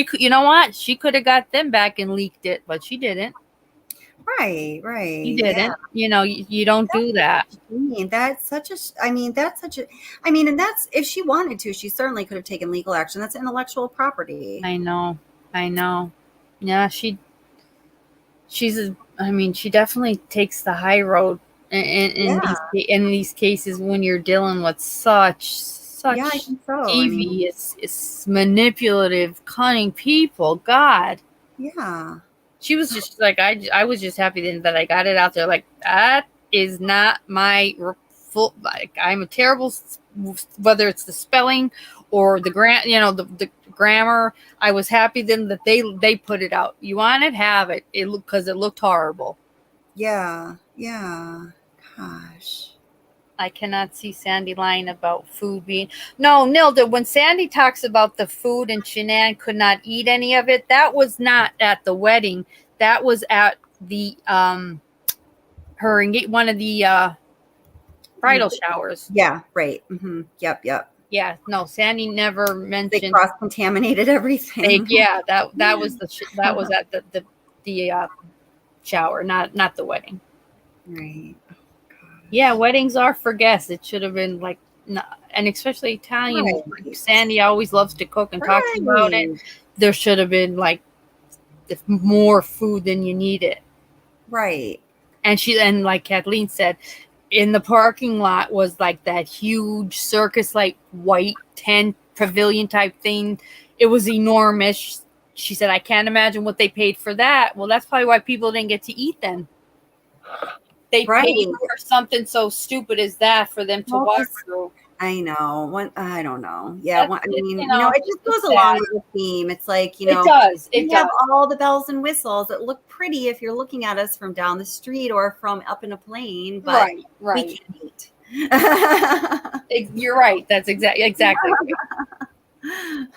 A: could, you know what? She could have got them back and leaked it, but she didn't.
D: Right.
A: She didn't. Yeah. You know, you don't do that.
D: And that's if she wanted to, she certainly could have taken legal action. That's intellectual property.
A: I know. Yeah, she definitely takes the high road in these cases when you're dealing with such devious, manipulative, cunning people. God.
D: Yeah.
A: She was just like, I was just happy then that I got it out there. Like, that is not my full, like, I'm a terrible, whether it's the spelling or the the grammar. I was happy then that they put it out. You want it, have it. Because it looked horrible.
D: Yeah. Gosh.
A: I cannot see Sandy lying about food being... No, Nilda, when Sandy talks about the food and Shanann could not eat any of it, that was not at the wedding. That was at the one of the bridal showers.
D: Yeah, right. Mm-hmm. Yep.
A: Yeah, no, Sandy never mentioned...
D: They cross-contaminated everything.
A: That was at the shower, not the wedding.
D: Right.
A: Yeah, weddings are for guests. It should have been like, and especially Italian.
D: Right.
A: Like Sandy always loves to cook and talks about it. There should have been like more food than you needed.
D: Right.
A: And like Kathleen said, in the parking lot was like that huge circus, like white tent pavilion type thing. It was enormous. She said, I can't imagine what they paid for that. Well, that's probably why people didn't get to eat then. They paid for something so stupid as that for them to walk through.
D: I know. I don't know. Yeah. It just goes along with the theme. It's like, it
A: does.
D: We have all the bells and whistles that look pretty if you're looking at us from down the street or from up in a plane, but
A: right.
D: We can't eat.
A: You're right. That's exactly.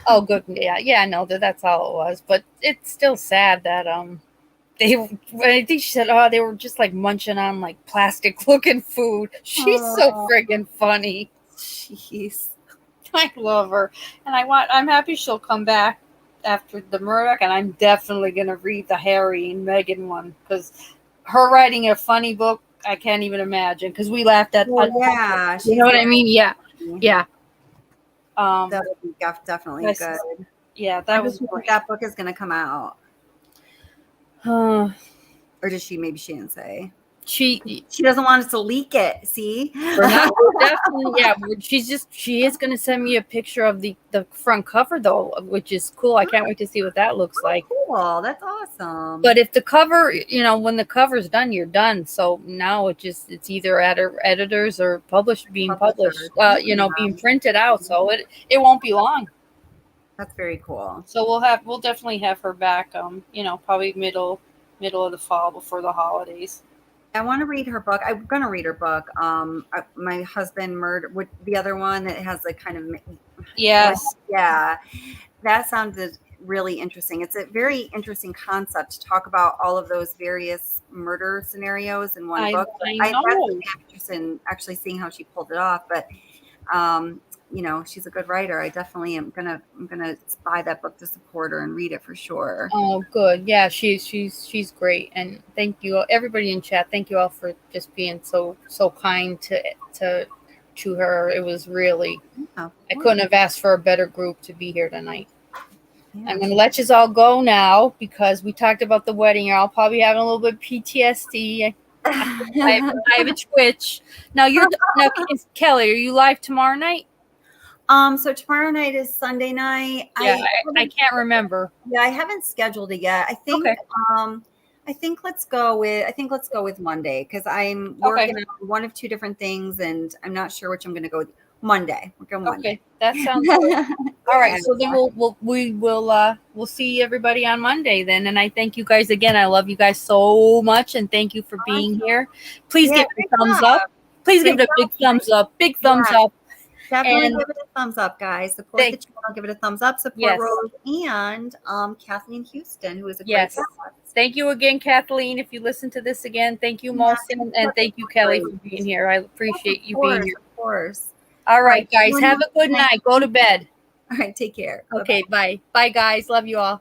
A: Oh, good. Yeah. No, that's all it was. But it's still sad that I think she said, they were just like munching on like plastic looking food. She's so friggin' funny.
D: Jeez.
A: I love her. And I'm happy she'll come back after the Murdaugh, and I'm definitely going to read the Harry and Meghan one, because her writing a funny book, I can't even imagine, because we laughed at
D: yeah.
A: You know what I mean? Yeah.
D: That would be definitely good.
A: Yeah, that was
D: great. That book is going to come out.
A: Or
D: does she? Maybe she didn't say.
A: She
D: doesn't want us to leak it. See?
A: Definitely, yeah. She is going to send me a picture of the front cover though, which is cool. I can't wait to see what that looks like.
D: Cool, that's awesome.
A: But if the cover, when the cover's done, you're done. So now it's either at editors or being published. Being printed out. So it won't be long.
D: That's very cool. So
A: we'll definitely have her back. Probably middle of the fall before the holidays.
D: I want to read her book. I'm going to read her book. My husband murdered, the other one that has like kind of
A: yes,
D: yeah. That sounded really interesting. It's a very interesting concept to talk about all of those various murder scenarios in one book.
A: I know.
D: That's interesting, actually seeing how she pulled it off. But you know, she's a good writer. I definitely am gonna buy that book to support her and read it for sure.
A: Oh, good. Yeah, she's great. And thank you, everybody in chat. Thank you all for just being so kind to her. It was really, I couldn't have asked for a better group to be here tonight. Yeah. I'm going to let you all go now because we talked about the wedding. You're all probably having a little bit of PTSD. I have a twitch. Now Kelly, are you live tomorrow night?
D: So tomorrow night is Sunday night.
A: Yeah, I can't remember.
D: Yeah, I haven't scheduled it yet. I think I think let's go with Monday because I'm working on one of two different things and I'm not sure which I'm going to go with. Monday. We're going Monday.
A: Okay, that sounds good. All right, so then we'll see everybody on Monday then. And I thank you guys again. I love you guys so much, and thank you for being here. Please give it a thumbs up. Please give it a big thumbs up. Big thumbs up.
D: Definitely give it a thumbs up, guys. Support the channel. Give it a thumbs up. Support Rose and Kathleen Hewtson, who is a great guest.
A: Thank you again, Kathleen. If you listen to this again, thank you, Molson, and thank you, Kelly, for being here. I appreciate you being here.
D: Of course.
A: All right, guys. Have a good night. Go to bed.
D: All right. Take care.
A: Okay. Bye. Bye, guys. Love you all.